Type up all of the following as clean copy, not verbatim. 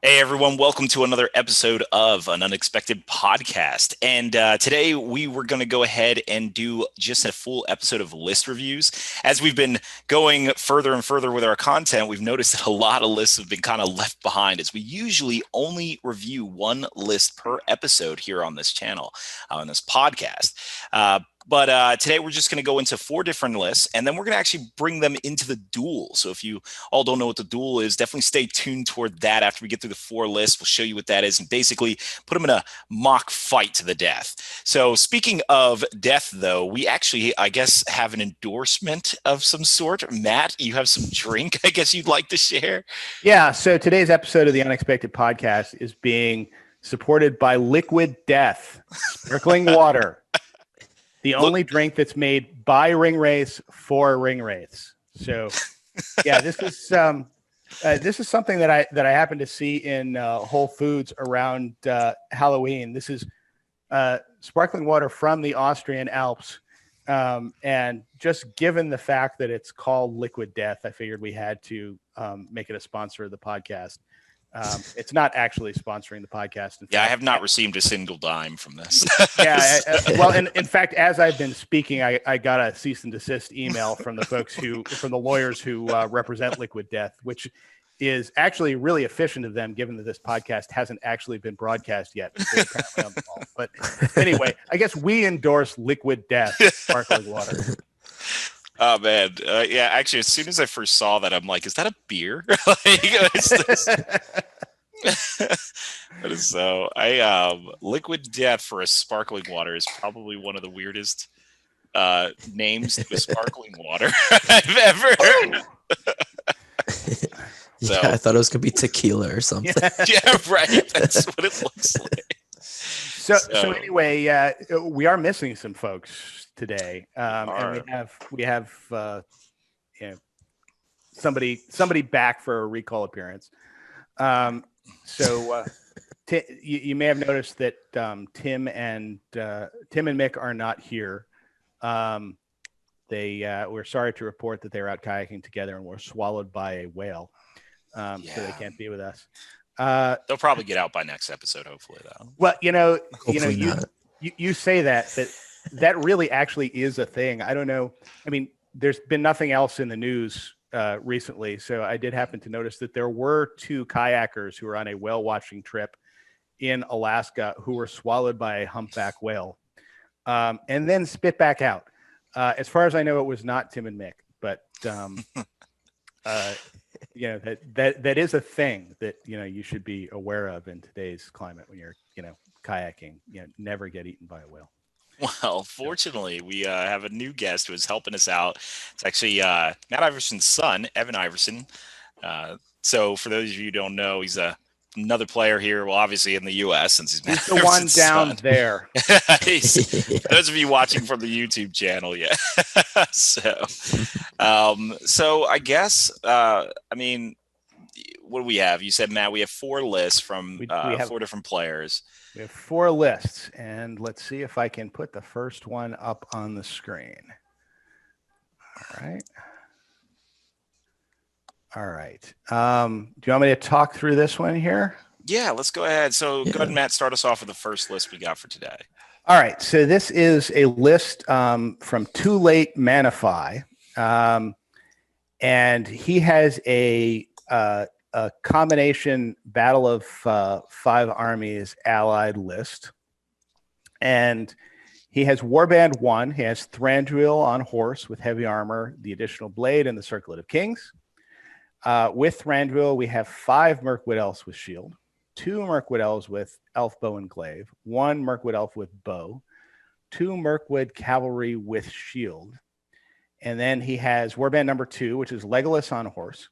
Hey everyone, welcome to another episode of an unexpected podcast. And today we were going to go ahead and do just a full episode of list reviews. As we've been going further and further with our content, we've noticed that a lot of lists have been kind of left behind, as we usually only review one list per episode here on this channel, on this podcast. But today we're just going to go into 4 different lists, and then we're going to actually bring them into the duel. So if you all don't know what the duel is, definitely stay tuned toward that. After we get through the 4 lists, we'll show you what that is and basically put them in a mock fight to the death. So speaking of death, though, we actually, I guess, have an endorsement of some sort. Matt, you have some drink, I guess you'd like to share? Yeah, so today's episode of the Unexpected Podcast is being supported by Liquid Death, sparkling water. The only drink that's made by ring wraiths for ring wraiths. So, yeah, this is something that I happened to see in Whole Foods around Halloween. This is sparkling water from the Austrian Alps, and just given the fact that it's called Liquid Death, I figured we had to make it a sponsor of the podcast. It's not actually sponsoring the podcast. I have not received a single dime from this. Well, in fact, as I've been speaking, I got a cease and desist email from the lawyers who represent Liquid Death, which is actually really efficient of them, given that this podcast hasn't actually been broadcast yet. But anyway, I guess we endorse Liquid Death sparkling water. Oh man, yeah. Actually, as soon as I first saw that, I'm like, "Is that a beer?" That is so. Liquid Death for a sparkling water is probably one of the weirdest names to a sparkling water I've ever heard. I thought it was gonna be tequila or something. Yeah, right. That's what it looks like. So anyway, we are missing some folks today, and we have somebody back for a recall appearance. So you may have noticed that Tim and Mick are not here. We're sorry to report that they're out kayaking together and were swallowed by a whale, so they can't be with us. They'll probably get out by next episode, hopefully, though. Well, you say that really actually is a thing. I don't know. I mean, there's been nothing else in the news recently, so I did happen to notice that there were 2 kayakers who were on a whale watching trip in Alaska who were swallowed by a humpback whale, and then spit back out. As far as I know, it was not Tim and Mick, but that is a thing that you should be aware of in today's climate when you're kayaking. Never get eaten by a whale. Well, fortunately, we have a new guest who is helping us out. It's actually Matt Iverson's son, Evan Iverson. So for those of you who don't know, he's another player here. Well, obviously in the U.S. since he's Matt the one down son. there. For those of you watching from the YouTube channel, yeah. So I guess what do we have? You said, Matt, we have 4 lists from we have 4 different players. We have 4 lists, and let's see if I can put the first one up on the screen. All right. Do you want me to talk through this one here? Yeah, let's go ahead. So go ahead, Matt, start us off with the first list we got for today. All right. So this is a list from Too Late Manify, and he has a combination Battle of 5 Armies allied list. And he has Warband 1. He has Thranduil on horse with heavy armor, the additional blade, and the Circlet of Kings. With Thranduil, we have 5 Mirkwood Elves with shield, 2 Mirkwood Elves with elf bow and glaive, 1 Mirkwood Elf with bow, 2 Mirkwood Cavalry with shield. And then he has Warband number 2, which is Legolas on horse.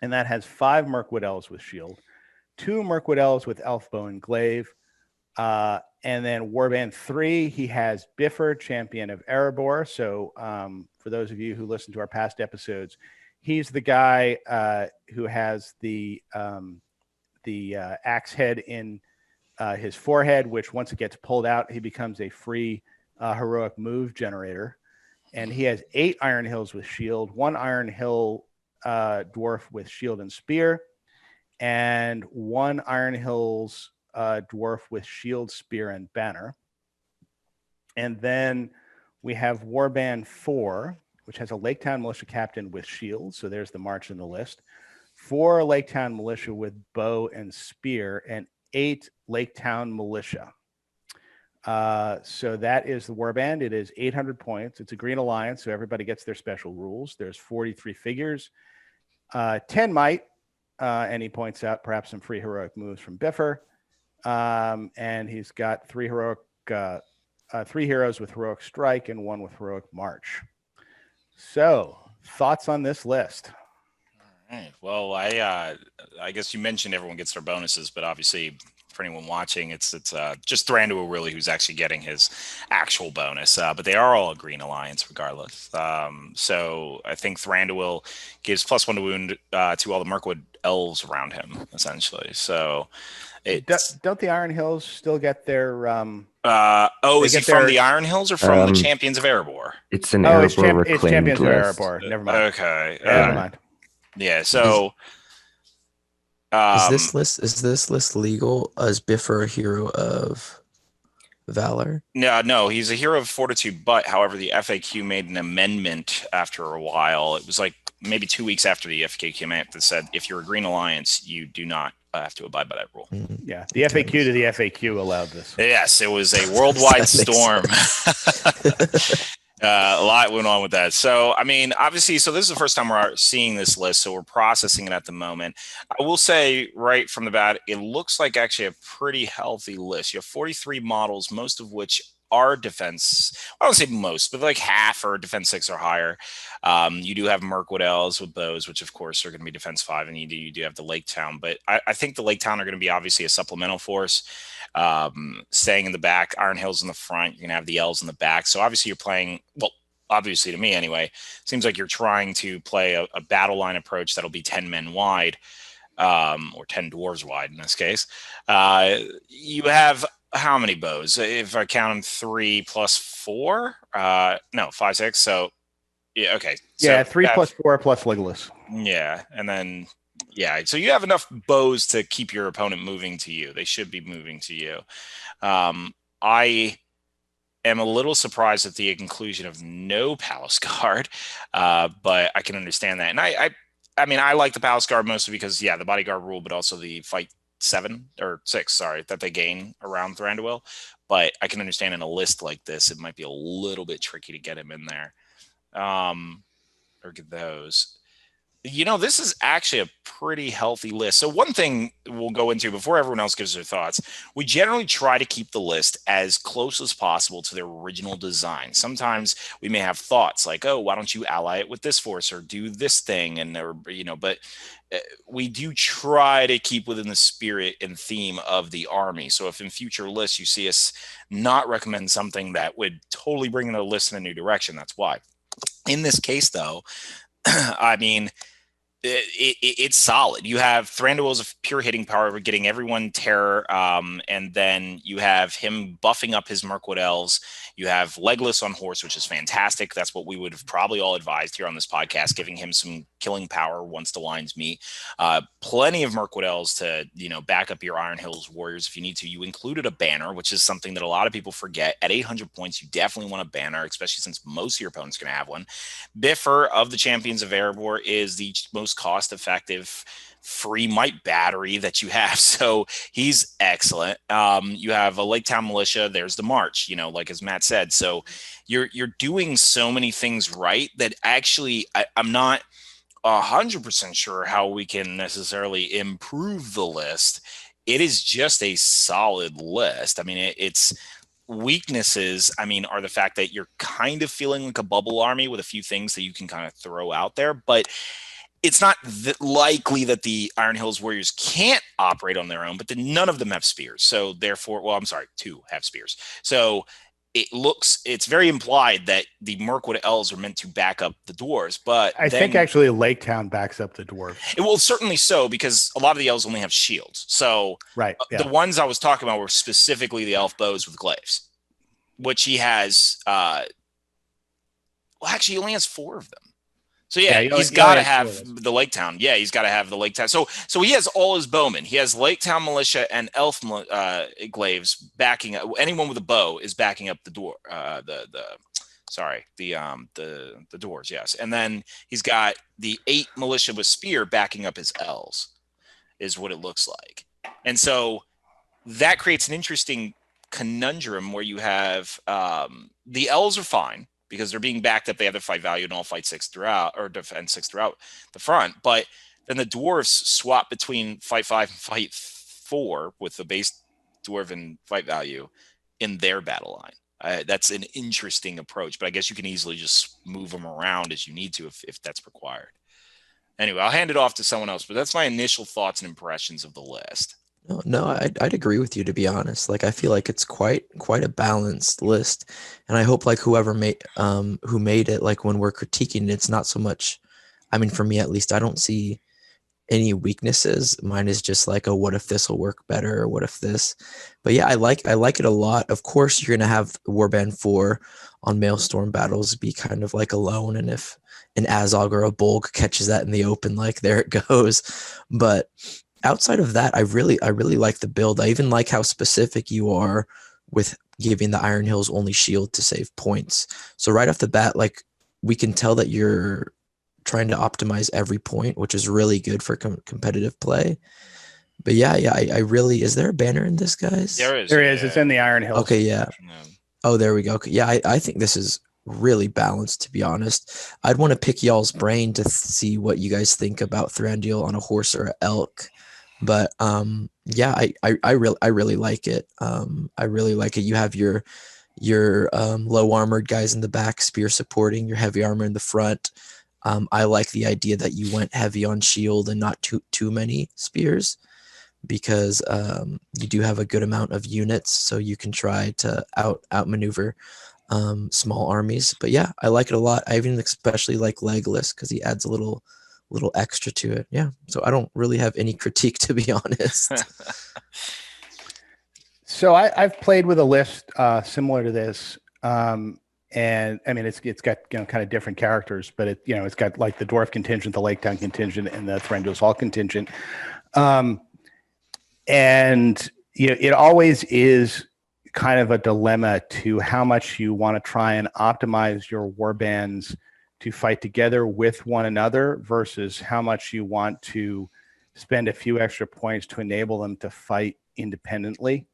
And that has 5 Mirkwood Elves with shield, 2 Mirkwood Elves with elf bow and glaive. And then Warband 3, he has Bifur, champion of Erebor. So for those of you who listen to our past episodes, he's the guy who has the axe head in his forehead, which once it gets pulled out, he becomes a free heroic move generator. And he has 8 Iron Hills with shield, 1 Iron Hill dwarf with shield and spear, and 1 Iron Hills dwarf with shield, spear, and banner. And then we have Warband 4, which has a Lake Town militia captain with shields. So there's the march in the list. 4 Lake Town militia with bow and spear, and 8 Lake Town militia. So that is the warband. It is 800 points. It's a green alliance, so everybody gets their special rules. There's 43 figures, 10 might, and he points out perhaps some free heroic moves from Biffer. And he's got 3 heroes with heroic strike and 1 with heroic march. So, thoughts on this list? All right. Well, I guess you mentioned everyone gets their bonuses, but obviously for anyone watching, it's just Thranduil really who's actually getting his actual bonus. But they are all a green alliance regardless. So I think Thranduil gives +1 to wound to all the Mirkwood elves around him, essentially. So don't the Iron Hills still get their is he from the Iron Hills or from the Champions of Erebor? It's an Erebor it's Champions of Erebor. Never mind. Okay. Never mind. Yeah, so is this list legal? Is Biffer a hero of valor? No, he's a hero of fortitude, but however, the FAQ made an amendment after a while. It was like maybe 2 weeks after the FAQ came out that said if you're a Green Alliance, you do not have to abide by that rule. Yeah, the FAQ to the FAQ allowed this. Yes, it was a worldwide storm. A lot went on with that. So, I mean, obviously, so this is the first time we're seeing this list, so we're processing it at the moment. I will say right from the bat, it looks like actually a pretty healthy list. You have 43 models, most of which are defense. I don't say most, but like half are defense 6 or higher. You do have Mirkwood elves with bows, which of course are going to be defense 5, and you do have the Lake Town. But I think the Lake Town are going to be obviously a supplemental force. Staying in the back, Iron Hills in the front, you're gonna have the elves in the back. So obviously you're playing, well, obviously to me anyway, seems like you're trying to play a battle line approach that'll be 10 men wide, or 10 dwarves wide in this case. You have how many bows? If I count them 3 plus 4, no, 5, 6. So yeah, okay. So yeah, 3 plus 4 plus Legolas. Yeah, and then yeah, so you have enough bows to keep your opponent moving to you. They should be moving to you. I am a little surprised at the inclusion of no Palace Guard, but I can understand that. And I mean, I like the Palace Guard mostly because, yeah, the bodyguard rule, but also the fight 7 or 6, sorry, that they gain around Thranduil. But I can understand in a list like this, it might be a little bit tricky to get him in there, or get those. You know, this is actually a pretty healthy list. So one thing we'll go into before everyone else gives their thoughts, we generally try to keep the list as close as possible to their original design. Sometimes we may have thoughts like, oh, why don't you ally it with this force or do this thing? And, or, you know, but we do try to keep within the spirit and theme of the army. So if in future lists you see us not recommend something that would totally bring the list in a new direction, that's why. In this case, though, I mean, it's solid. You have Thranduil's of pure hitting power, getting everyone terror, and then you have him buffing up his Mirkwood elves. You have Legolas on horse, which is fantastic. That's what we would have probably all advised here on this podcast, giving him some killing power once the lines meet. Plenty of Mirkwood elves to, you know, back up your Iron Hills warriors if you need to. You included a banner, which is something that a lot of people forget. At 800 points, you definitely want a banner, especially since most of your opponents are going to have one. Biffer of the Champions of Erebor is the most cost-effective free might battery that you have, so he's excellent. You have a Lake Town militia. There's the march, you know, like as Matt said. So you're doing so many things right that actually I'm not 100% sure how we can necessarily improve the list. It is just a solid list. I mean, it's weaknesses, I mean, are the fact that you're kind of feeling like a bubble army with a few things that you can kind of throw out there, but it's not likely that the Iron Hills warriors can't operate on their own, but then none of them have spears. So therefore, well, I'm sorry, 2 have spears. So it's very implied that the Mirkwood elves are meant to back up the dwarves, but I think actually Lake Town backs up the dwarves. It will certainly so, because a lot of the elves only have shields. So right, yeah. The ones I was talking about were specifically the elf bows with glaives, which he has. Well, actually, he only has 4 of them. So yeah, he's got to have the Lake Town. Yeah, he's got to have the Lake Town. So he has all his bowmen. He has Lake Town militia and elf glaives backing up. Anyone with a bow is backing up the door. The doors. Yes, and then he's got the 8 militia with spear backing up his elves. Is what it looks like, and so that creates an interesting conundrum where you have the elves are fine because they're being backed up. They have the fight value and all fight 6 throughout or defend 6 throughout the front. But then the dwarves swap between fight 5 and fight 4 with the base dwarven fight value in their battle line. That's an interesting approach, but I guess you can easily just move them around as you need to if that's required. Anyway, I'll hand it off to someone else, but that's my initial thoughts and impressions of the list. No, I'd agree with you, to be honest. Like, I feel like it's quite a balanced list, and I hope like whoever who made it, like when we're critiquing it, it's not so much. I mean, for me at least, I don't see any weaknesses. Mine is just like, oh, what if this will work better, or what if this? But yeah, I like it a lot. Of course, you're gonna have Warband 4 on Maelstrom battles be kind of like alone, and if an Azog or a Bolg catches that in the open, like there it goes. But outside of that, I really like the build. I even like how specific you are with giving the Iron Hills only shield to save points. So right off the bat, like we can tell that you're trying to optimize every point, which is really good for competitive play. But yeah, I really, is there a banner in this, guys? There is. Yeah. It's in the Iron Hills. Okay, yeah. Oh, there we go. Okay. Yeah, I think this is really balanced, to be honest. I'd want to pick y'all's brain to see what you guys think about Thranduil on a horse or an elk. But yeah, I really like it. I really like it. You have your low armored guys in the back, spear supporting, your heavy armor in the front. I like the idea that you went heavy on shield and not too many spears, because you do have a good amount of units, so you can try to outmaneuver small armies. But yeah, I like it a lot. I even especially like Legolas because he adds a little extra to it. Yeah, so I don't really have any critique, to be honest. So I've played with a list similar to this, and I mean it's got kind of different characters, but it's got like the dwarf contingent, the Lake Town contingent, and the Thranduil's Hall contingent, and it always is kind of a dilemma to how much you want to try and optimize your warbands to fight together with one another versus how much you want to spend a few extra points to enable them to fight independently.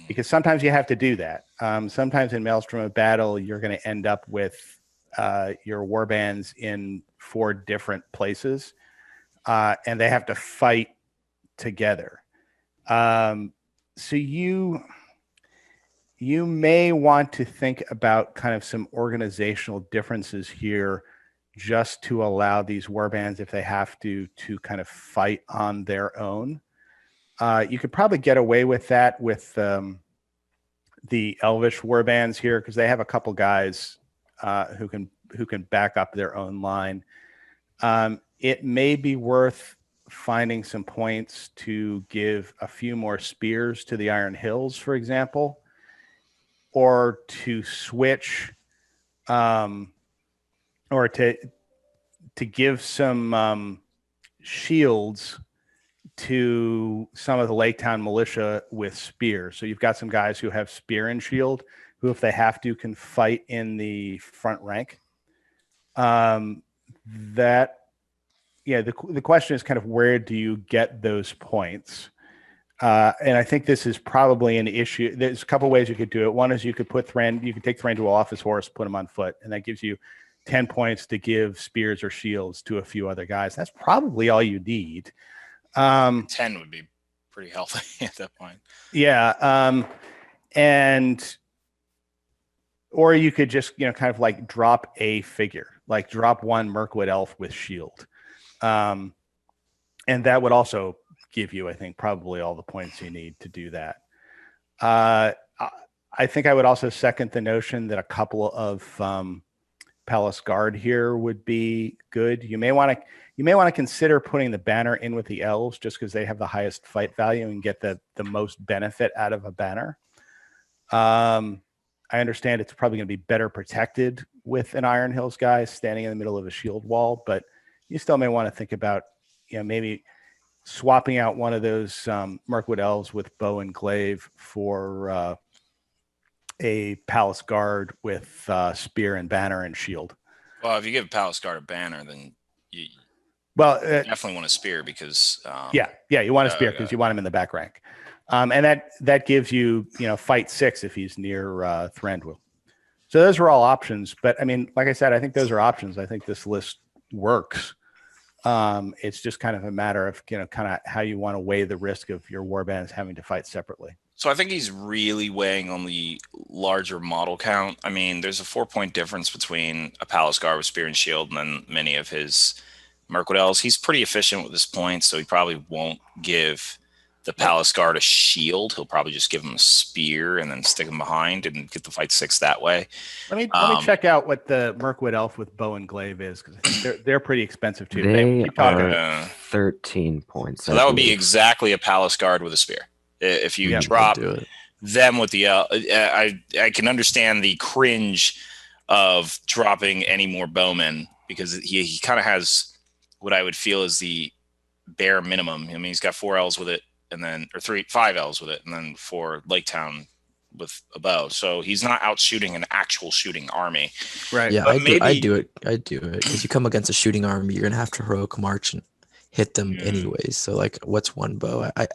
Because sometimes you have to do that. Sometimes in Maelstrom of Battle, you're going to end up with your warbands in 4 different places, and they have to fight together. So you may want to think about kind of some organizational differences here, just to allow these warbands, if they have to kind of fight on their own. You could probably get away with that with the Elvish warbands here, because they have a couple guys who can back up their own line. It may be worth finding some points to give a few more spears to the Iron Hills, for example, or to switch, or to give some shields to some of the Lake Town militia with spear. So you've got some guys who have spear and shield, who, if they have to, can fight in the front rank. The question is kind of, where do you get those points? And I think this is probably an issue. There's a couple ways you could do it. One is you could take Thranduil off his horse, put him on foot, and that gives you 10 points to give spears or shields to a few other guys. That's probably all you need. 10 would be pretty healthy at that point. Yeah. Or you could just, kind of like drop a figure, like drop one Mirkwood elf with shield. And that would also give you, I think, probably all the points you need to do that. I think I would also second the notion that a couple of Palace Guard here would be good. You may want to consider putting the banner in with the elves, just because they have the highest fight value and get the most benefit out of a banner. I understand it's probably going to be better protected with an Iron Hills guy standing in the middle of a shield wall, but you still may want to think about, maybe swapping out one of those Mirkwood elves with bow and glaive for a palace guard with spear and banner and shield. Well, if you give Palace Guard a banner, then you definitely want a spear because you want a spear because you want him in the back rank, and that gives you fight 6 if he's near Thranduil. So those are all options, but I mean, like I said, I think those are options. I think this list works. It's just kind of a matter of kind of how you want to weigh the risk of your warbands having to fight separately. So I think he's really weighing on the larger model count. I mean, there's a 4-point difference between a Palace Guard with Spear and Shield and then many of his Mirkwood elves. He's pretty efficient with his points, so he probably won't give the Palace Guard a shield. He'll probably just give him a spear and then stick him behind and get the fight 6 that way. Let me check out what the Mirkwood elf with bow and glaive is, because they're pretty expensive too. They are 13 points. So that would be exactly a Palace Guard with a spear. If you drop them with the I can understand the cringe of dropping any more bowmen, because he kind of has what I would feel is the bare minimum. I mean, he's got 4 elves with it, and then 5 elves with it, and then 4 Lake Town with a bow. So he's not out shooting an actual shooting army. Right. Yeah, I do it because you come against a shooting army, you're gonna have to heroic march and hit them anyways. So like, what's one bow? I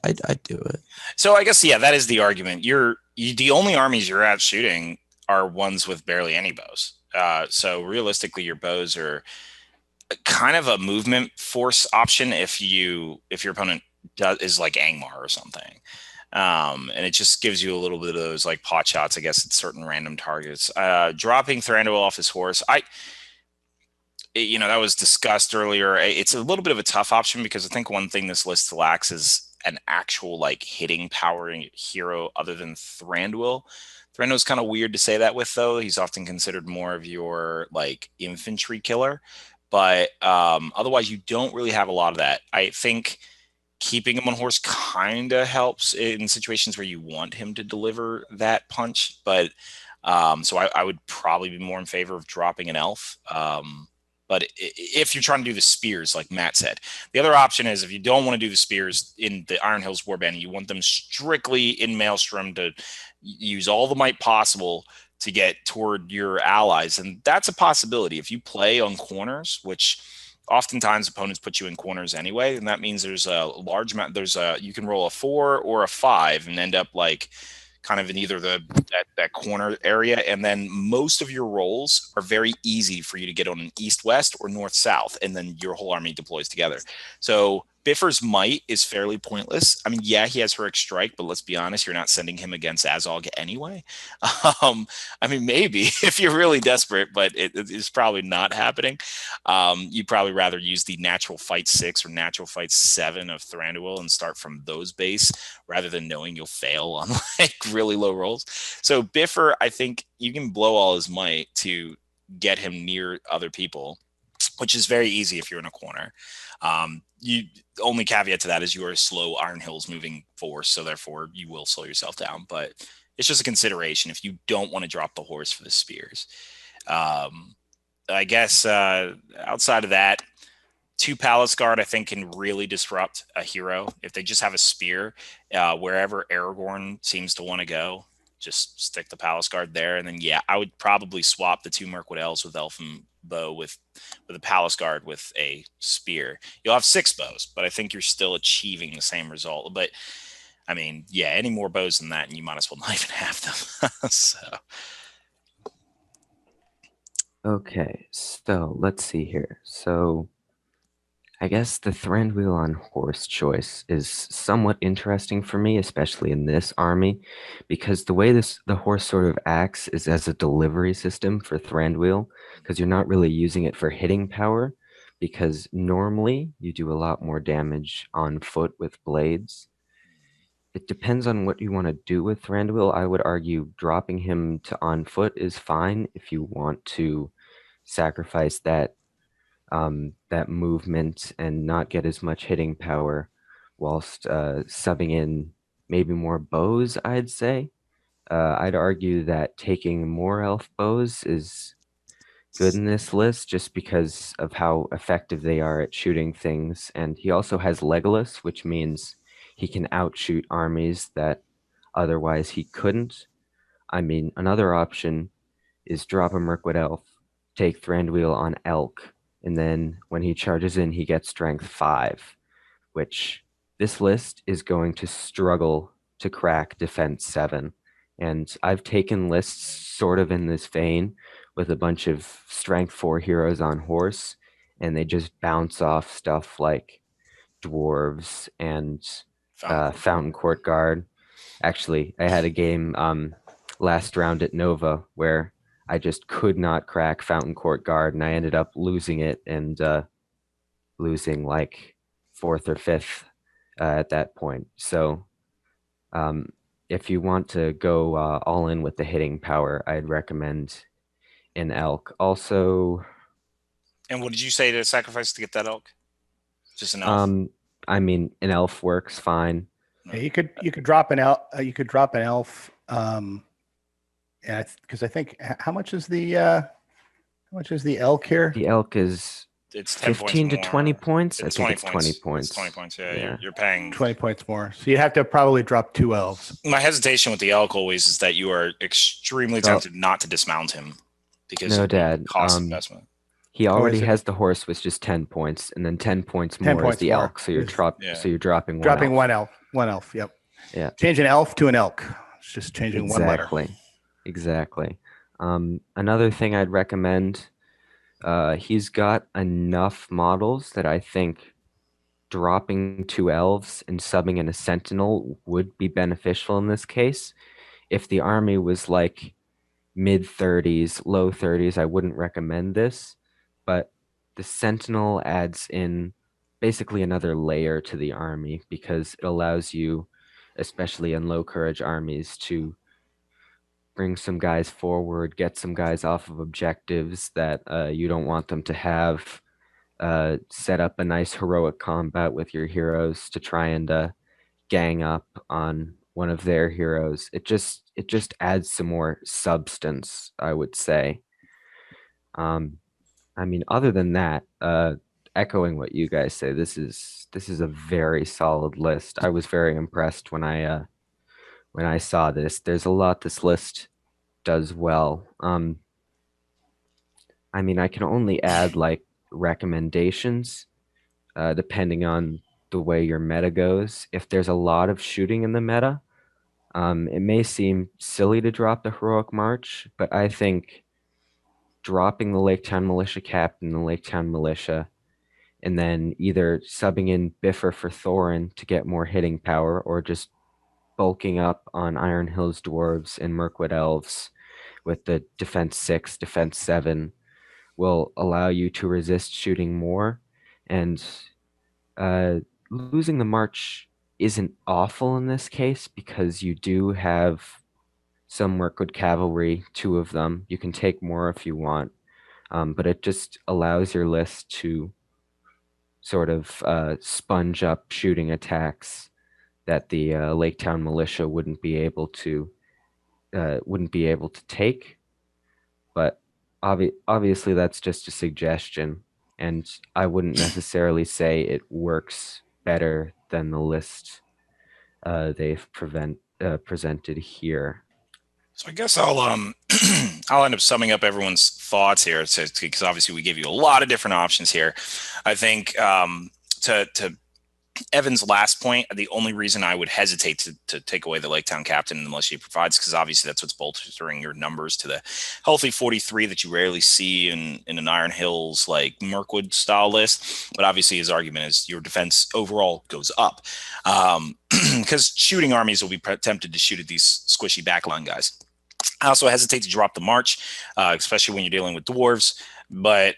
do it. So I guess that is the argument. The only armies you're out shooting are ones with barely any bows. So realistically, your bows are kind of a movement force option if your opponent is like Angmar or something. And it just gives you a little bit of those like pot shots, I guess, at certain random targets. Dropping Thranduil off his horse, that was discussed earlier. It's a little bit of a tough option because I think one thing this list lacks is an actual like hitting power hero other than Thranduil. Thranduil's kind of weird to say that with, though. He's often considered more of your like infantry killer, but otherwise you don't really have a lot of that. I think keeping him on horse kind of helps in situations where you want him to deliver that punch, but so I would probably be more in favor of dropping an elf. But if you're trying to do the spears, like Matt said, the other option is if you don't want to do the spears in the Iron Hills Warband, you want them strictly in Maelstrom to use all the might possible to get toward your allies. And that's a possibility if you play on corners, which oftentimes opponents put you in corners anyway. And that means there's a large amount. You can roll a 4 or a 5 and end up like kind of in either that corner area, and then most of your rolls are very easy for you to get on an east-west or north-south, and then your whole army deploys together. So Bifur's might is fairly pointless. I mean, yeah, he has Heroic Strike, but let's be honest, you're not sending him against Azog anyway. I mean, maybe if you're really desperate, but it's probably not happening. You'd probably rather use the natural fight 6 or natural fight 7 of Thranduil and start from those base rather than knowing you'll fail on like really low rolls. So Bifur, I think you can blow all his might to get him near other people, which is very easy if you're in a corner. You only caveat to that is you are a slow Iron Hills moving force, so therefore you will slow yourself down. But it's just a consideration if you don't want to drop the horse for the spears. I guess outside of that, 2 Palace Guard I think can really disrupt a hero if they just have a spear. Wherever Aragorn seems to want to go, just stick the Palace Guard there, and then I would probably swap the 2 Mirkwood elves with Elfin bow with a Palace Guard with a spear. You'll have 6 bows, but I think you're still achieving the same result. But I mean, any more bows than that, and you might as well not even have them. So. Okay, so let's see here. So I guess the Thranduil on horse choice is somewhat interesting for me, especially in this army, because the way the horse sort of acts is as a delivery system for Thranduil, because you're not really using it for hitting power, because normally you do a lot more damage on foot with blades. It depends on what you want to do with Thranduil. I would argue dropping him to on foot is fine if you want to sacrifice that movement and not get as much hitting power, whilst subbing in maybe more bows. I'd say I'd argue that taking more elf bows is good in this list just because of how effective they are at shooting things. And he also has Legolas, which means he can outshoot armies that otherwise he couldn't. I mean, another option is drop a Mirkwood Elf, take Thranduil on Elk, and then when he charges in, he gets Strength 5, which this list is going to struggle to crack Defense 7. And I've taken lists sort of in this vein with a bunch of Strength 4 heroes on horse, and they just bounce off stuff like Dwarves and Fountain Court Guard. Actually, I had a game last round at Nova where I just could not crack Fountain Court Guard, and I ended up losing it and losing like fourth or fifth at that point. So if you want to go all in with the hitting power, I'd recommend an elk. Also, And what did you say to sacrifice to get that elk? Just an elf? I mean, an elf works fine. Yeah, you could drop an elf. You could drop an elf. Because I think how much is the elk here? The elk is It's 10 15 to points 20 more. points. I It's think 20 it's 20 points. It's 20 points. Yeah, Yeah. You're paying 20 points more. So you'd have to probably drop 2 elves. My hesitation with the elk always is that you are extremely tempted not to dismount him because No, of the Dad. cost investment. He already is it? has the horse with just 10 points, and then 10 points 10 more points is the more. elk. So you're Yeah. so you're dropping one Dropping elf. one elf. One elf. Yep. Yeah. Change an elf to an elk. It's just changing one letter. Exactly. Another thing I'd recommend, he's got enough models that I think dropping 2 elves and subbing in a sentinel would be beneficial in this case. If the army was like mid 30s, low 30s, I wouldn't recommend this, but the sentinel adds in basically another layer to the army because it allows you, especially in low courage armies, to bring some guys forward, get some guys off of objectives that you don't want them to have, set up a nice heroic combat with your heroes to try and gang up on one of their heroes. It just adds some more substance, I would say. I mean, other than that, echoing what you guys say, this is a very solid list. I was very impressed when I saw this. There's a lot this list does well. I mean, I can only add like recommendations depending on the way your meta goes. If there's a lot of shooting in the meta, it may seem silly to drop the Heroic March, but I think dropping the Lake Town Militia Captain, the Lake Town Militia, and then either subbing in Biffer for Thorin to get more hitting power, or just bulking up on Iron Hills Dwarves and Mirkwood Elves with the Defense 6, Defense 7 will allow you to resist shooting more. And losing the march isn't awful in this case because you do have some Mirkwood cavalry, 2 of them. You can take more if you want, but it just allows your list to sort of sponge up shooting attacks that the Lake Town Militia wouldn't be able to take. But obviously that's just a suggestion, and I wouldn't necessarily say it works better than the list they've presented here. So I guess I'll I'll end up summing up everyone's thoughts here, because obviously we gave you a lot of different options here. I think to Evan's last point, the only reason I would hesitate to take away the Lake Town Captain unless he provides, because obviously that's what's bolstering your numbers to the healthy 43 that you rarely see in an Iron Hills like Mirkwood style list. But obviously his argument is your defense overall goes up, because shooting armies will be tempted to shoot at these squishy backline guys. I also hesitate to drop the march, especially when you're dealing with dwarves. But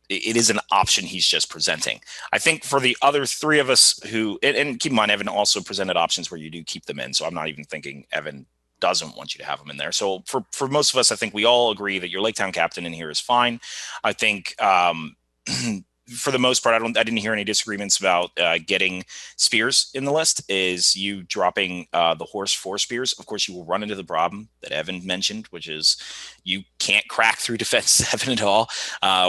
it is an option he's just presenting. I think for the other 3 of us who, and keep in mind, Evan also presented options where you do keep them in. So I'm not even thinking Evan doesn't want you to have them in there. So for most of us, I think we all agree that your Lake Town Captain in here is fine. I think for the most part, I didn't hear any disagreements about getting spears in the list. Is you dropping the horse for spears? Of course, you will run into the problem that Evan mentioned, which is you can't crack through defense 7 at all,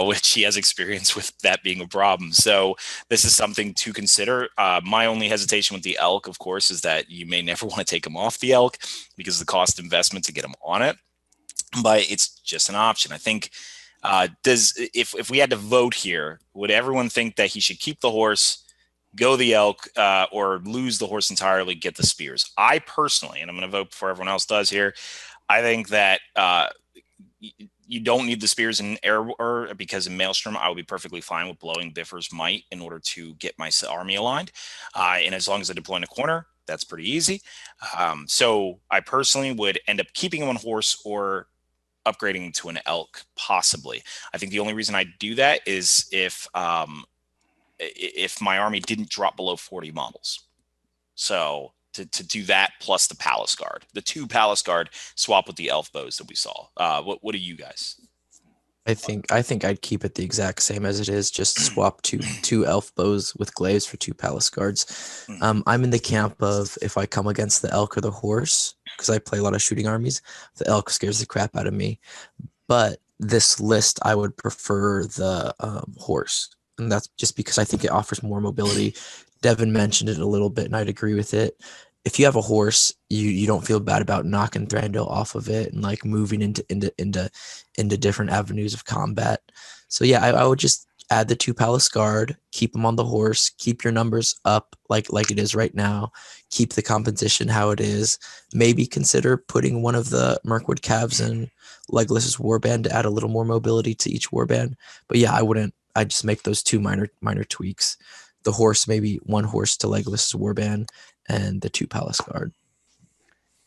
which he has experience with that being a problem. So this is something to consider. My only hesitation with the elk, of course, is that you may never want to take him off the elk because of the cost investment to get him on it. But it's just an option. I think. If we had to vote here, would everyone think that he should keep the horse, go the elk, or lose the horse entirely, get the spears? I personally, and I'm going to vote before everyone else does here, I think that you don't need the spears in Error, because in Maelstrom, I would be perfectly fine with blowing Bifur's Might in order to get my army aligned. And as long as I deploy in a corner, that's pretty easy. So I personally would end up keeping him on horse or upgrading to an elk, possibly. I think the only reason I do that is if my army didn't drop below 40 models. So to do that plus the Palace Guard, the 2 Palace Guard swap with the elf bows that we saw. What do you guys? I think I'd keep it the exact same as it is. Just swap two elf bows with glaives for 2 Palace Guards. I'm in the camp of if I come against the elk or the horse, because I play a lot of shooting armies, the elk scares the crap out of me. But this list, I would prefer the horse, and that's just because I think it offers more mobility. Devin mentioned it a little bit, and I'd agree with it. If you have a horse, you don't feel bad about knocking Thranduil off of it and like moving into different avenues of combat. So yeah, I would just add the 2 Palace Guard, keep them on the horse, keep your numbers up like it is right now, keep the composition how it is. Maybe consider putting one of the Mirkwood Calves in Legolas's warband to add a little more mobility to each warband. But yeah, I wouldn't. I'd just make those 2 minor tweaks. The horse, maybe 1 horse to Legolas's warband, and the 2 Palace Guard.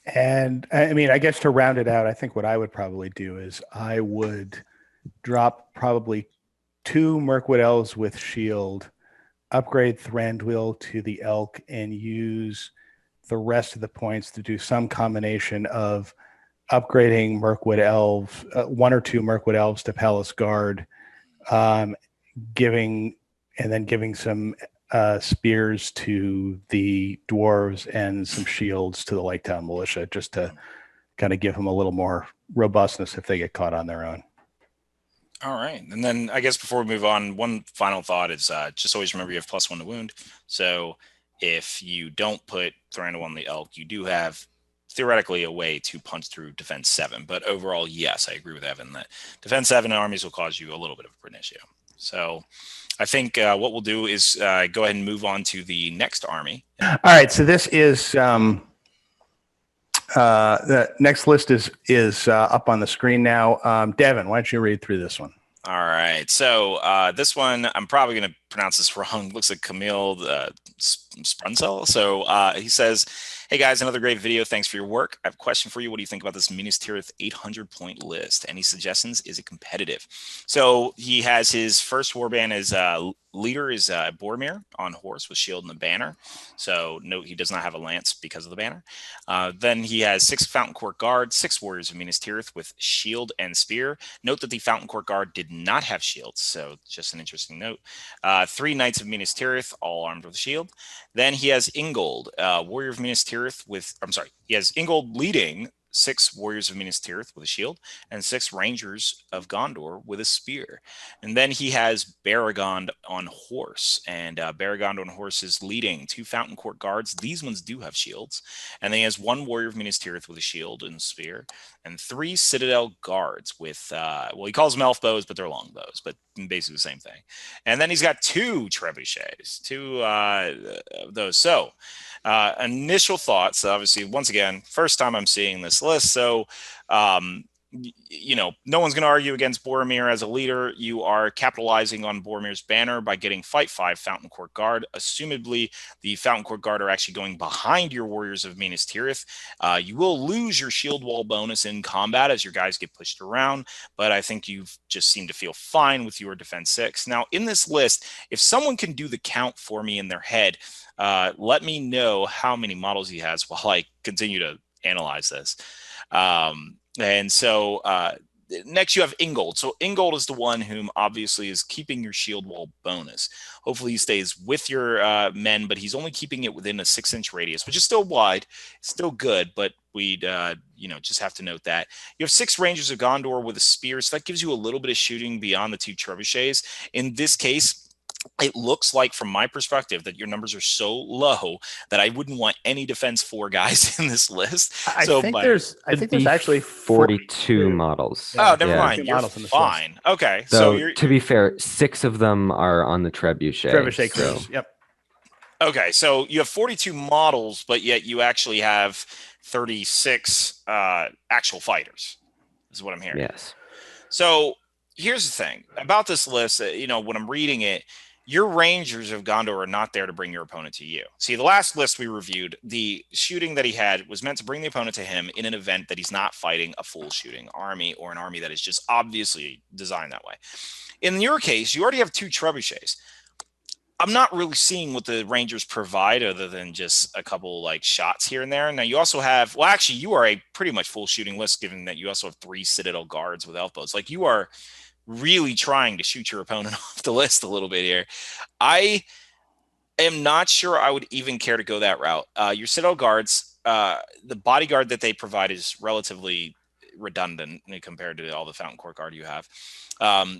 And I mean, I guess to round it out, I think what I would probably do is I would drop probably 2 Mirkwood Elves with shield, upgrade Thranduil to the elk, and use the rest of the points to do some combination of upgrading Mirkwood Elves, 1 or 2 Mirkwood Elves to Palace Guard, giving some spears to the dwarves and some shields to the Laketown Militia, just to kind of give them a little more robustness if they get caught on their own. All right. And then I guess before we move on, one final thought is just always remember you have +1 to wound. So if you don't put Thranduil on the elk, you do have theoretically a way to punch through defense 7. But overall, yes, I agree with Evan that defense 7 armies will cause you a little bit of an issue. So I think what we'll do is go ahead and move on to the next army. All right. So this is the next list is up on the screen now. Devin, why don't you read through this one? All right. So this one, I'm probably going to pronounce this wrong. Looks like Camille Spruncel. So he says, hey guys, another great video. Thanks for your work. I have a question for you. What do you think about this Minas Tirith 800-point list? Any suggestions? Is it competitive? So he has his first warband as leader is Boromir on horse with shield and the banner. So note he does not have a lance because of the banner. Then he has 6 Fountain Court Guard, 6 warriors of Minas Tirith with shield and spear. Note that the Fountain Court Guard did not have shields, so just an interesting note. 3 Knights of Minas Tirith, all armed with a shield. Then he has Ingold, warrior of Minas Tirith he has Ingold leading 6 warriors of Minas Tirith with a shield and 6 rangers of Gondor with a spear. And then he has Baragond on horse, and Baragond on horse is leading 2 Fountain Court Guards. These ones do have shields. And then he has 1 warrior of Minas Tirith with a shield and spear, and 3 Citadel Guards with, he calls them elf bows, but they're long bows, but basically the same thing. And then he's got 2 trebuchets, 2 of those. So initial thoughts, obviously, once again, first time I'm seeing this list. So, no one's going to argue against Boromir as a leader. You are capitalizing on Boromir's banner by getting Fight 5 Fountain Court Guard. Assumedly, the Fountain Court Guard are actually going behind your warriors of Minas Tirith. You will lose your shield wall bonus in combat as your guys get pushed around, but I think you just seem to feel fine with your defense 6. Now, in this list, if someone can do the count for me in their head, let me know how many models he has while I continue to analyze this. And so next you have Ingold. So Ingold is the one whom obviously is keeping your shield wall bonus. Hopefully he stays with your men, but he's only keeping it within a 6-inch radius, which is still wide, still good, but we'd just have to note that. You have 6 Rangers of Gondor with a spear, so that gives you a little bit of shooting beyond the 2 trebuchets. In this case, it looks like, from my perspective, that your numbers are so low that I wouldn't want any defense 4 guys in this list. I think there's actually 42 models. Oh, never Yeah. mind. You're models in this fine. Okay. So you're to be fair, 6 of them are on the trebuchet. Trebuchet so- crews. Yep. Okay, so you have 42 models, but yet you actually have 36 actual fighters, is what I'm hearing. Yes. So here's the thing about this list. When I'm reading it, your Rangers of Gondor are not there to bring your opponent to you. See, the last list we reviewed, the shooting that he had was meant to bring the opponent to him in an event that he's not fighting a full shooting army or an army that is just obviously designed that way. In your case, you already have 2 trebuchets. I'm not really seeing what the Rangers provide other than just a couple like shots here and there. Now you also have, well, actually you are a pretty much full shooting list, given that you also have 3 Citadel guards with elf bows. Like, you are really trying to shoot your opponent off the list a little bit here. I am not sure I would even care to go that route. Your Citadel guards, the bodyguard that they provide is relatively redundant compared to all the Fountain Court guard you have.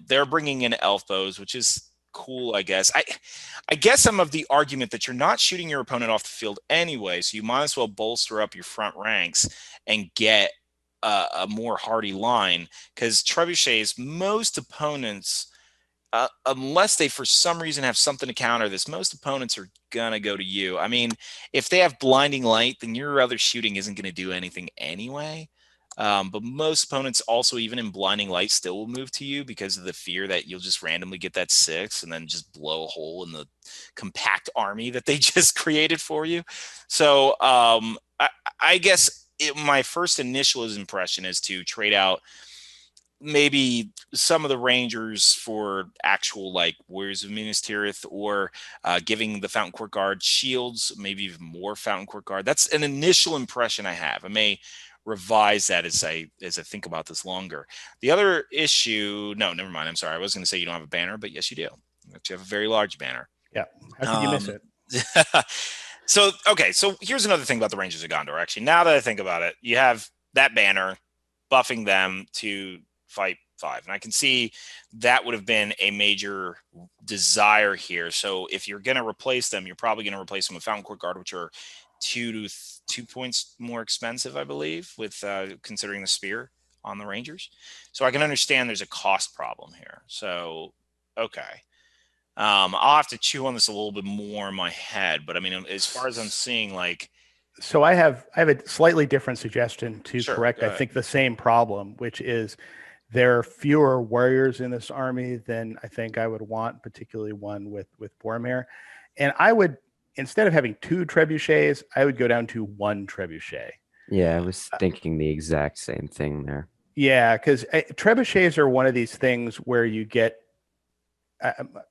They're bringing in elf bows, which is cool, I guess. I guess I'm of the argument that you're not shooting your opponent off the field anyway, so you might as well bolster up your front ranks and get a more hardy line, because trebuchets, most opponents, unless they for some reason have something to counter this, most opponents are gonna go to you. I mean, if they have blinding light, then your other shooting isn't going to do anything anyway. But most opponents also, even in blinding light, still will move to you because of the fear that you'll just randomly get that 6 and then just blow a hole in the compact army that they just created for you. So I guess my first initial impression is to trade out maybe some of the Rangers for actual like Warriors of Minas Tirith, or giving the Fountain Court Guard shields, maybe even more Fountain Court Guard. That's an initial impression I have. I may revise that as I think about this longer. The other issue, no, never mind. I'm sorry. I was going to say you don't have a banner, but yes, you do. You have a very large banner. Yeah. How could you miss it? So here's another thing about the Rangers of Gondor. Actually, now that I think about it, you have that banner buffing them to fight 5. And I can see that would have been a major desire here. So if you're going to replace them, you're probably going to replace them with Fountain Court Guard, which are 2 points more expensive, I believe, with considering the spear on the Rangers. So I can understand there's a cost problem here. So, okay. I'll have to chew on this a little bit more in my head, but I mean, as far as I'm seeing, like, so I have a slightly different suggestion to Sure, correct, go I ahead. think, the same problem, which is there are fewer warriors in this army than I think I would want, particularly one with Boromir. And I would, instead of having 2 trebuchets, I would go down to 1 trebuchet. Yeah, I was thinking the exact same thing there. Yeah, because trebuchets are one of these things where you get,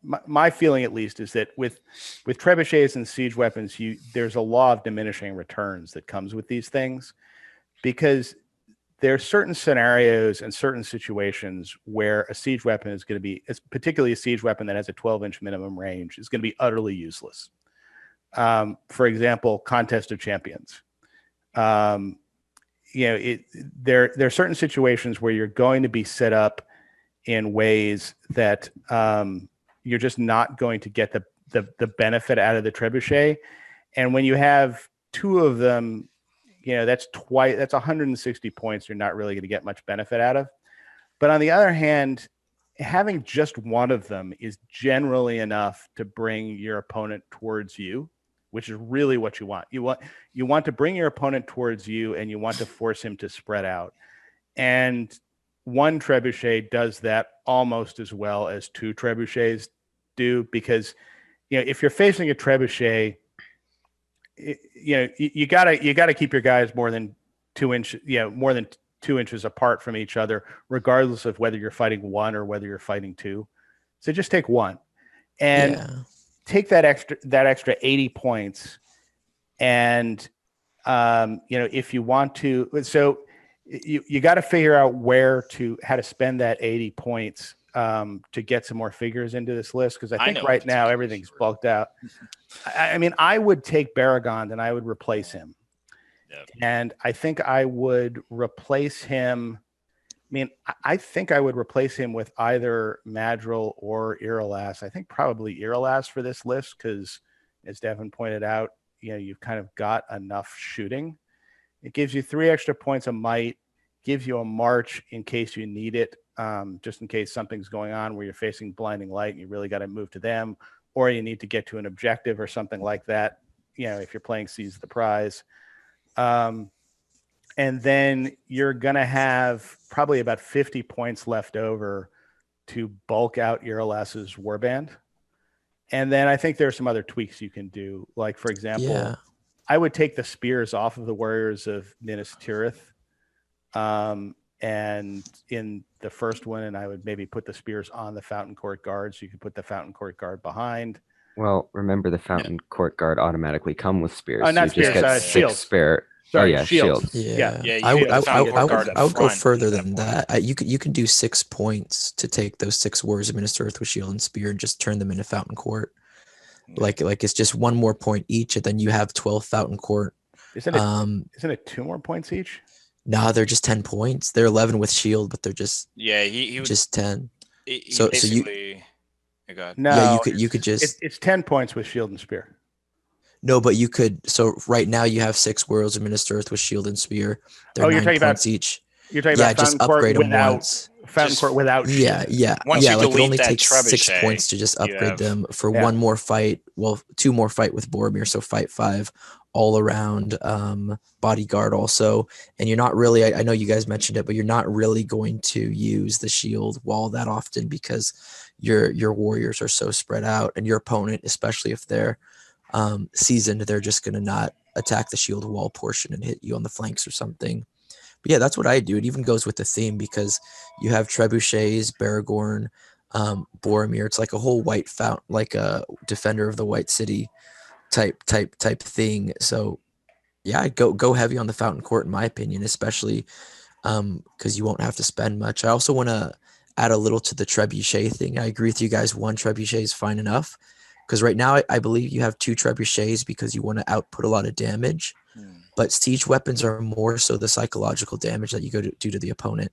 my feeling at least is that with trebuchets and siege weapons, there's a law of diminishing returns that comes with these things, because there are certain scenarios and certain situations where a siege weapon is going to be, particularly a siege weapon that has a 12-inch minimum range, is going to be utterly useless. For example, Contest of Champions. There are certain situations where you're going to be set up in ways that you're just not going to get the benefit out of the trebuchet. And when you have 2 of them, that's 160 points you're not really going to get much benefit out of. But on the other hand, having just 1 of them is generally enough to bring your opponent towards you, which is really what you want. You want to bring your opponent towards you, and you want to force him to spread out. And 1 trebuchet does that almost as well as 2 trebuchets do, because if you're facing a trebuchet, you gotta keep your guys more than 2 inches apart from each other, regardless of whether you're fighting 1 or whether you're fighting 2. So just take 1 and take that extra 80 points. And if you want to, so you got to figure out how to spend that 80 points to get some more figures into this list, because I think right now everything's bulked out. I mean, I would take Baragond and I would replace him. Yep. And I think I would replace him. I think I would replace him with either Madril or Irolas. I think probably Irolas for this list because, as Devin pointed out, you've kind of got enough shooting. It gives you 3 extra points of might, gives you a march in case you need it, just in case something's going on where you're facing blinding light and you really got to move to them, or you need to get to an objective or something like that, if you're playing Seize the Prize. And then you're going to have probably about 50 points left over to bulk out Irolas's Warband. And then I think there's some other tweaks you can do. Like, for example, I would take the spears off of the warriors of Minas Tirith. And in the first one, and I would maybe put the spears on the Fountain Court Guard, so you could put the Fountain Court Guard behind. Well, remember the Fountain Court Guard automatically come with spears. Oh, not so you spears, just get shields. 6 spare. Sorry, yeah, shields. Yeah. I would go further than that. You can do 6 points to take those 6 warriors of Minas Tirith with shield and spear and just turn them into Fountain Court. Like it's just 1 more point each, and then you have 12 Fountain Court. Isn't it 2 more points each? Nah, they're just 10 points. They're 11 with shield, but they're just he would, just 10. So you no, yeah, you could just it's 10 points with shield and spear. No, but you could. So right now you have 6 warriors of Minas Tirith with shield and spear. They're you're 9 talking points about each. You're talking about just upgrade them once. Fountain Court without shield. Yeah. Once you like it delete only that takes 6 trebuchet, points to just upgrade them for 1 more fight. Well, 2 more fight with Boromir, so fight 5 all around. Bodyguard also, and you're not really. I know you guys mentioned it, but you're not really going to use the shield wall that often because your warriors are so spread out, and your opponent, especially if they're seasoned, they're just going to not attack the shield wall portion and hit you on the flanks or something. But yeah, that's what I do. It even goes with the theme because you have trebuchets, Baragorn, Boromir. It's like a whole white fountain, like a defender of the White City type thing. So yeah, I'd go heavy on the Fountain Court in my opinion, especially because you won't have to spend much. I also want to add a little to the trebuchet thing. I agree with you guys. 1 trebuchet is fine enough. Because right now, I believe you have 2 trebuchets because you want to output a lot of damage. But siege weapons are more so the psychological damage that you do to the opponent.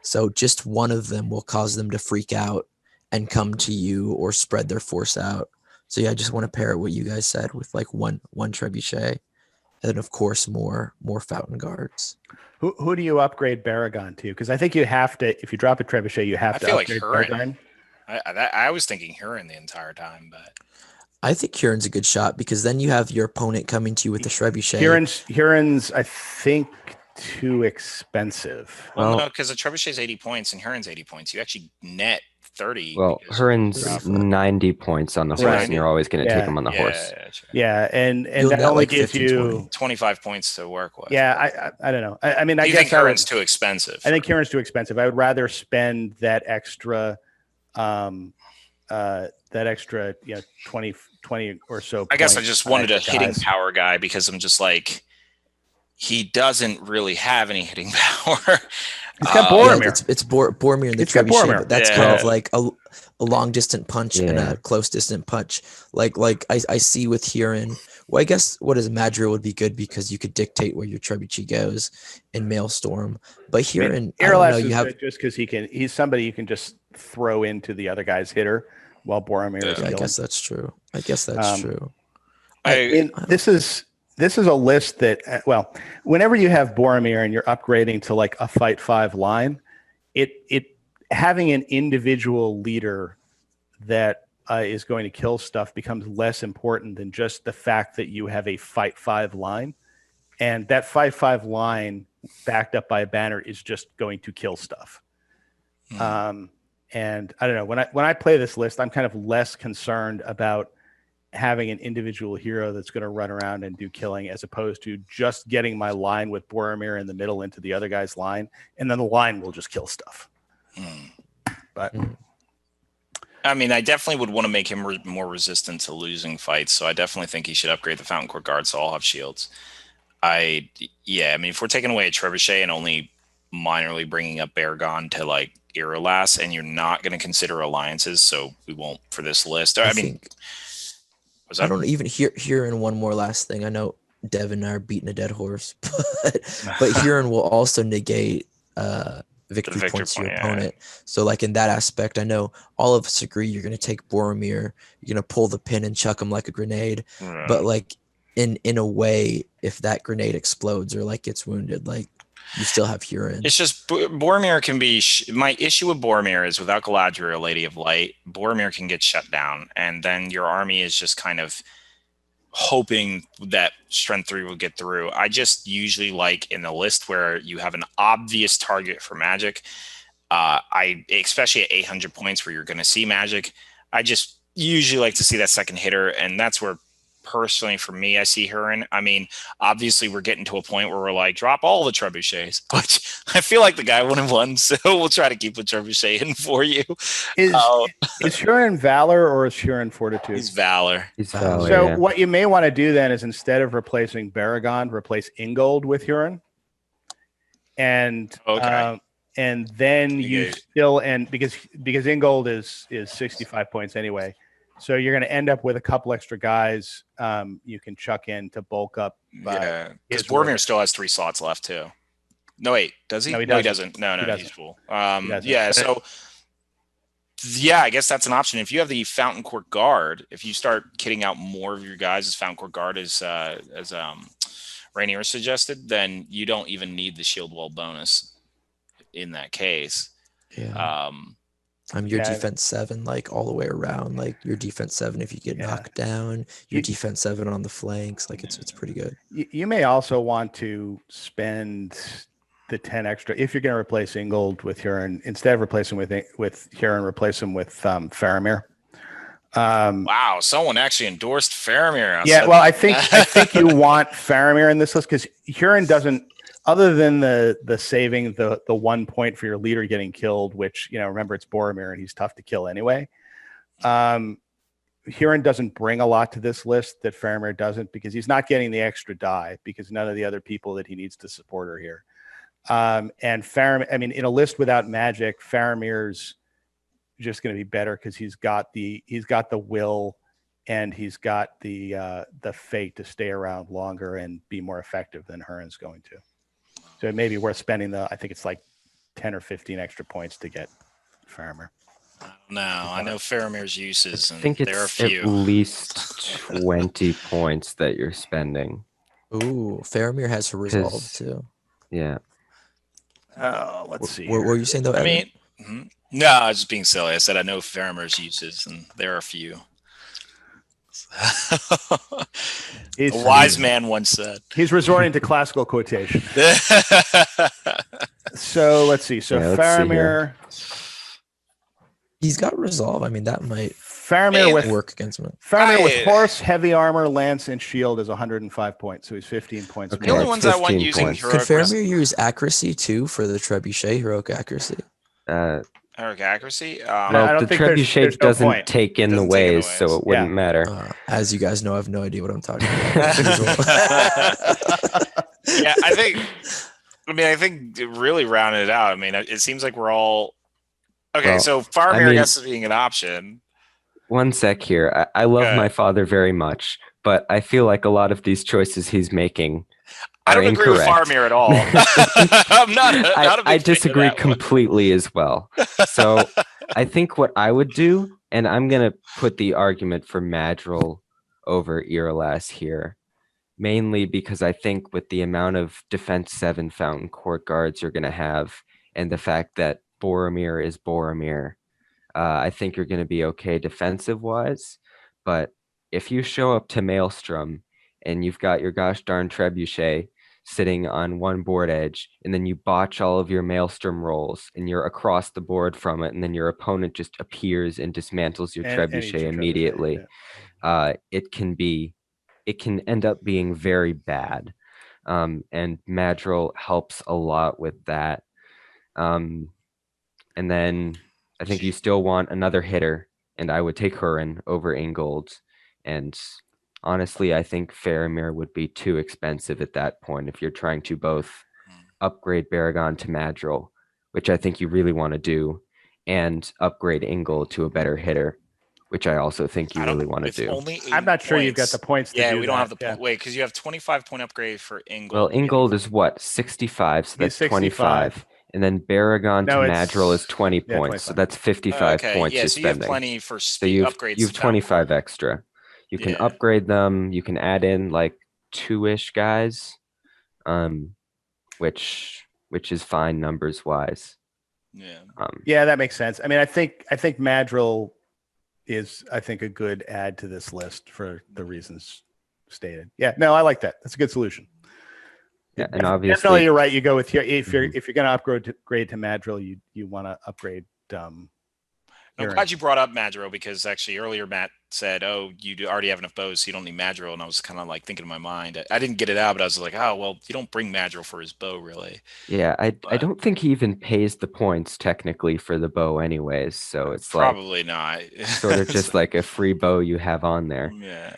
So just 1 of them will cause them to freak out and come to you or spread their force out. So yeah, I just want to pair it what you guys said with like one trebuchet. And then of course more Fountain Guards. Who do you upgrade Baragond to? Because I think you have to, if you drop a trebuchet, you have to upgrade Baragond. I was thinking Huron the entire time, but I think Huron's a good shot because then you have your opponent coming to you with the trebuchet. Huron's I think too expensive. Well, no, because the trebuchet is 80 points and Huron's 80 points. You actually net 30. Well, Huron's 90 points on the horse, and you're always going to take him on the horse. Yeah, and that only gives you 25 points to work with. Yeah, I don't know. I mean, I guess think Huron's too expensive. I think Huron's too expensive. I would rather spend that extra 20 or so. I guess I just wanted a hitting power guy because I'm just like, he doesn't really have any hitting power. He's got Boromir. Yeah, it's Boromir in the trebuchet, but that's kind of like a long distant punch and a close distant punch. Like I see with Huron. Well, I guess what is Madril would be good because you could dictate where your trebuchet goes in Maelstrom. But Huron, Irolas is good just because he's somebody you can just throw into the other guy's hitter while Boromir is killing. I guess that's true. True. This is a list that, well, whenever you have Boromir and you're upgrading to like a fight 5 line, it having an individual leader that is going to kill stuff becomes less important than just the fact that you have a fight 5 line, and that fight 5 line backed up by a banner is just going to kill stuff. And I don't know, when I play this list, I'm kind of less concerned about having an individual hero that's going to run around and do killing as opposed to just getting my line with Boromir in the middle into the other guy's line, and then the line will just kill stuff. But I mean, I definitely would want to make him more resistant to losing fights, so I definitely think he should upgrade the Fountain Court Guard so all have shields. I mean, if we're taking away a trebuchet and only minorly bringing up Baragon to like Irolas, and you're not going to consider alliances, so we won't for this list. I mean, think I don't even hear in one more last thing. I know Devin and I are beating a dead horse, but Huron will also negate victory points to your opponent. So like in that aspect, I know all of us agree you're going to take Boromir, you're going to pull the pin and chuck him like a grenade. But like in a way, if that grenade explodes or like gets wounded, like you still have Huron. It's just Boromir can be. My issue with Boromir is without Galadriel, Lady of Light, Boromir can get shut down, and then your army is just kind of hoping that Strength 3 will get through. I just usually like in the list where you have an obvious target for magic. I especially at 800 points where you're going to see magic. I just usually like to see that second hitter, and that's where. Personally, for me, I see her in. I mean, obviously, we're getting to a point where we're like, drop all the trebuchets, which I feel like the guy would have won. So we'll try to keep a trebuchet in for you. Is Huron Valor or is Huron Fortitude? He's Valor. He's Valor. So what you may want to do then is instead of replacing Baragon, replace Ingold with Huron, and then you still because Ingold is 65 points anyway. So you're going to end up with a couple extra guys you can chuck in to bulk up. Because Boromir still has 3 slots left too. No, wait, does he? No, he doesn't. No, he's full. So I guess that's an option. If you have the Fountain Court Guard, if you start kitting out more of your guys as Fountain Court Guard as Rainier suggested, then you don't even need the Shield Wall bonus in that case. Yeah. Your defense 7, like all the way around, like your defense 7 if you get knocked down, your defense 7 on the flanks, like it's pretty good. You may also want to spend the 10 extra if you're going to replace Ingold with Huron. Instead of replacing with Huron, replace him with Faramir. Wow, someone actually endorsed Faramir. I think you want Faramir in this list because Huron doesn't. Other than the saving the 1 point for your leader getting killed, which remember it's Boromir and he's tough to kill anyway. Huron doesn't bring a lot to this list that Faramir doesn't because he's not getting the extra die because none of the other people that he needs to support are here. And Faramir, I mean, in a list without magic, Faramir's just going to be better because he's got the will and he's got the fate to stay around longer and be more effective than Huron's going to. So it may be worth spending I think it's like 10 or 15 extra points to get Faramir. No, I know Faramir's uses, and I think there are a few. At least 20 points that you're spending. Ooh, Faramir has her resolve too. Yeah. Let's see. What were you saying though, Evan? I mean, no, I was just being silly. I said I know Faramir's uses, and there are a few. A wise man once said. He's resorting to classical quotation. So let's see. So Faramir, he's got resolve. I mean, that might Faramir with work against him. Faramir with horse, heavy armor, lance, and shield is 105 points. So he's 15 points. The only ones I want using could Faramir use accuracy too for the trebuchet, heroic accuracy? Heroic accuracy? The trebuchet doesn't take in the ways, so it wouldn't matter. As you guys know, I have no idea what I'm talking about. Yeah, I think really rounded it out. I mean, it seems like we're all okay. So Faramir, I guess, is being an option. One sec here. I love my father very much, but I feel like a lot of these choices he's making. I don't agree with Faramir at all. I'm not I disagree completely as well. So I think what I would do, and I'm going to put the argument for Madril over Irolas here, mainly because I think with the amount of defense 7 Fountain Court guards you're going to have, and the fact that Boromir is Boromir, I think you're going to be okay defensive-wise. But if you show up to Maelstrom and you've got your gosh darn trebuchet sitting on one board edge, and then you botch all of your Maelstrom rolls, and you're across the board from it, and then your opponent just appears and dismantles your trebuchet immediately, it can end up being very bad. And Madril helps a lot with that. And then I think you still want another hitter, and I would take Huron over Ingold. And honestly, I think Faramir would be too expensive at that point if you're trying to both upgrade Baragon to Madril, which I think you really want to do, and upgrade Ingol to a better hitter, which I also think you really want to with do. only 80 I'm not sure you've got points- the points to Yeah, do we don't have the that. point. Wait, because you have 25-point upgrade for Ingold. Well, Ingold is what? 65, so He's that's 65. 25. And then Baragon No, to it's- Madril is 20 yeah, points, so 25. that's 55 points yeah, you're so you have spending. plenty for So you've upgrades. you've to Fountain 25 Court. extra. You can Yeah. upgrade them. You can add in like 2-ish guys, which is fine numbers wise. Yeah. Yeah, that makes sense. I mean, I think Madril is, I think, a good add to this list for the reasons stated. Yeah, no, I like that. That's a good solution. Yeah, and obviously, definitely you're right. You go with your if you're Mhm. if you're going to upgrade to Madril, you want to upgrade. I'm glad you brought up Madril, because actually earlier Matt said, "Oh, you already have enough bows, so you don't need Madril," and I was kind of like thinking in my mind, I didn't get it out, but I was like, "Oh, well, you don't bring Madril for his bow, really." Yeah, I don't think he even pays the points technically for the bow, anyways. So it's probably not. sort of just like a free bow you have on there. Yeah.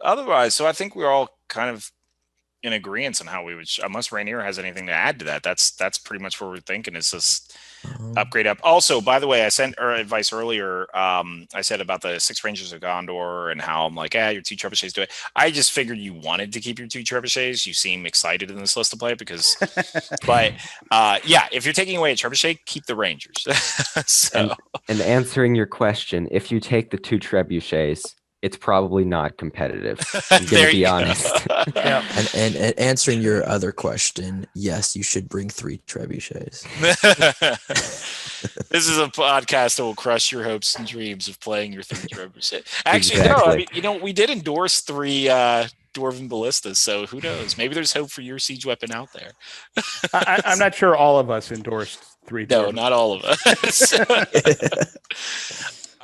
Otherwise, so I think we're all kind of in agreement on how we would, unless Rainier has anything to add to that. That's pretty much what we're thinking. Is just upgrade up. Also, by the way, I sent advice earlier. I said about the 6 Rangers of Gondor and how I'm like, your 2 trebuchets do it. I just figured you wanted to keep your 2 trebuchets. You seem excited in this list to play it because, but yeah, if you're taking away a trebuchet, keep the Rangers. So. And answering your question, if you take the 2 trebuchets, it's probably not competitive. I'm gonna be honest. Yeah. And answering your other question, yes, you should bring 3 trebuchets. This is a podcast that will crush your hopes and dreams of playing your 3 trebuchet. Actually, Exactly. no. I mean, we did endorse 3 dwarven ballistas, so who knows? Maybe there's hope for your siege weapon out there. I'm not sure all of us endorsed 3. No, not all of us.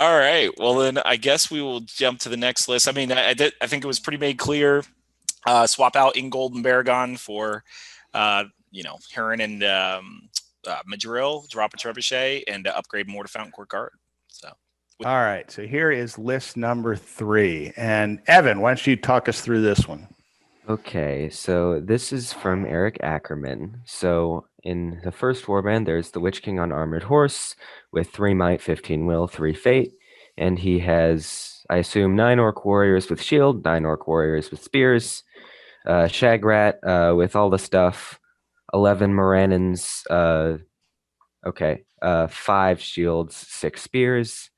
All right. Well, then I guess we will jump to the next list. I mean, I think it was pretty made clear. Swap out Ingold and Baragon for, Huron and Madril, drop a trebuchet, and upgrade more to Fountain Court Guard. So. All right. So here is list number 3. And Evan, why don't you talk us through this one? Okay, so this is from Eric Ackerman. So in the first warband, there's the Witch King on Armored Horse with 3 Might, 15 Will, 3 Fate. And he has, I assume, 9 Orc Warriors with Shield, 9 Orc Warriors with Spears, Shagrat with all the stuff, 11 Morannons, 5 Shields, 6 Spears,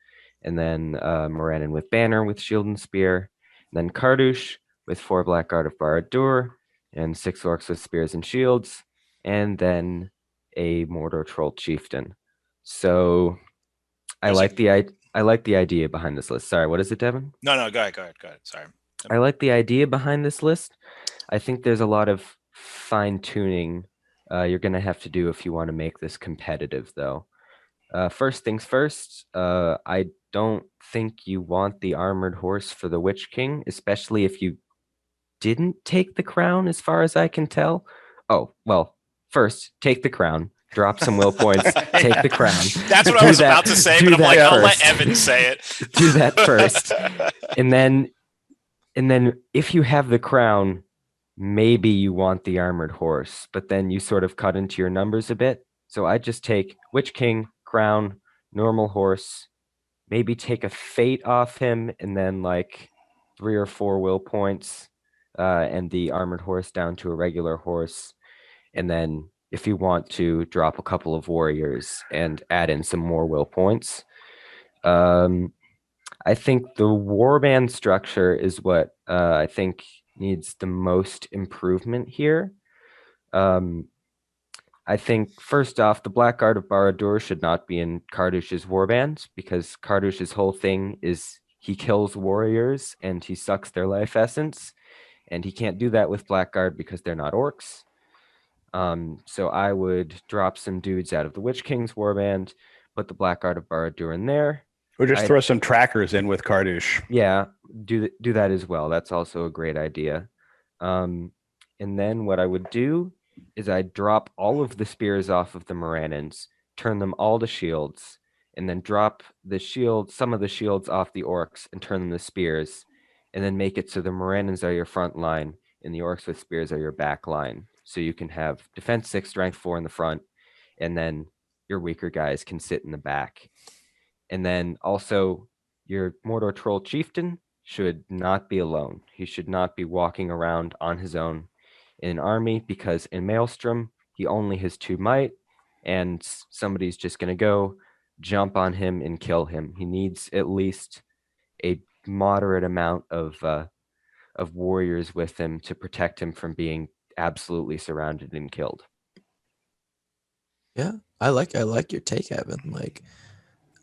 and then Morannon with Banner with Shield and Spear, and then Kardouche with 4 Blackguard of Barad-dûr, and 6 Orcs with Spears and Shields, and then a Mordor Troll Chieftain. So I like the idea behind this list. Sorry, what is it, Devin? No, go ahead. Sorry. I like the idea behind this list. I think there's a lot of fine tuning you're going to have to do if you want to make this competitive, though. First things first, I don't think you want the armored horse for the Witch King, especially if you didn't take the crown, as far as I can tell. Oh, well, first, take the crown. Drop some will points. Take the crown. That's what I was about to say, but I'm like, I'll let Evan say it. Do that first, and then if you have the crown, maybe you want the armored horse, but then you sort of cut into your numbers a bit. So I just take Witch King, crown, normal horse, maybe take a fate off him, and then like 3 or 4 will points, and the armored horse down to a regular horse. And then if you want to drop a couple of warriors and add in some more will points. I think the warband structure is what I think needs the most improvement here. I think first off, the Blackguard of Barad-dûr should not be in Kardouche's warband, because Kardouche's whole thing is he kills warriors and he sucks their life essence, and he can't do that with Blackguard because they're not orcs. So I would drop some dudes out of the Witch King's warband, put the Blackguard of Barad-dûr in there. Or just throw some trackers in with Kardouche. Yeah, do that as well. That's also a great idea. And then what I would do is I'd drop all of the spears off of the Morannons, turn them all to shields, and then drop some of the shields off the orcs and turn them to spears, and then make it so the Morannons are your front line, and the orcs with spears are your back line. So you can have defense 6, strength 4 in the front, and then your weaker guys can sit in the back. And then also your Mordor Troll Chieftain should not be alone. He should not be walking around on his own in an army, because in Maelstrom, he only has 2 might, and somebody's just going to go jump on him and kill him. He needs at least a moderate amount of warriors with him to protect him from being absolutely surrounded and killed. Yeah, I like your take, Evan. Like,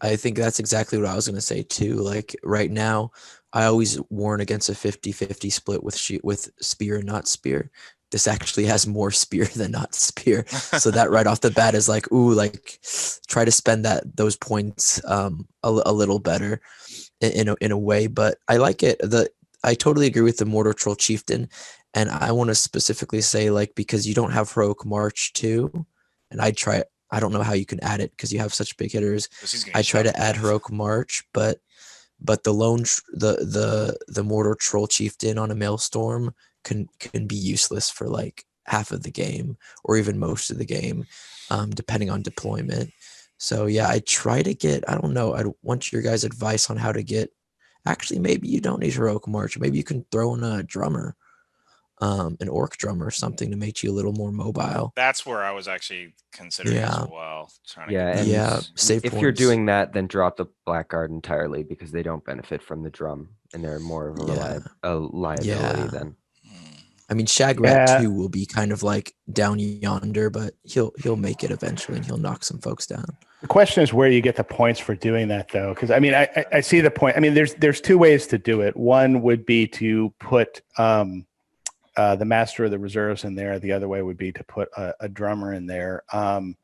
I think that's exactly what I was going to say too. Like right now, I always warn against a 50-50 split with spear and not spear. This actually has more spear than not spear. So that right off the bat is like, ooh, like try to spend those points a little better in a way. But I like it. I totally agree with the Mordor Troll Chieftain, and I want to specifically say, like, because you don't have Heroic March too, and I don't know how you can add it because you have such big hitters. I try to add Heroic March, but the Mordor Troll Chieftain on a Maelstrom can be useless for like half of the game or even most of the game, depending on deployment. So yeah, I try to get. I don't know. I want your guys' advice on how to get. Actually, maybe you don't need Heroic March. Maybe you can throw in a drummer, an orc drummer or something to make you a little more mobile. That's where I was actually considering as well. Save if points. you're doing that, then drop the Blackguard entirely, because they don't benefit from the drum, and they're more of a liability then. I mean, Shagrat too will be kind of like down yonder, but he'll make it eventually, and he'll knock some folks down. The question is where you get the points for doing that, though, because I mean, I see the point. I mean, there's 2 ways to do it. One would be to put the Master of the Reserves in there. The other way would be to put a drummer in there. I'm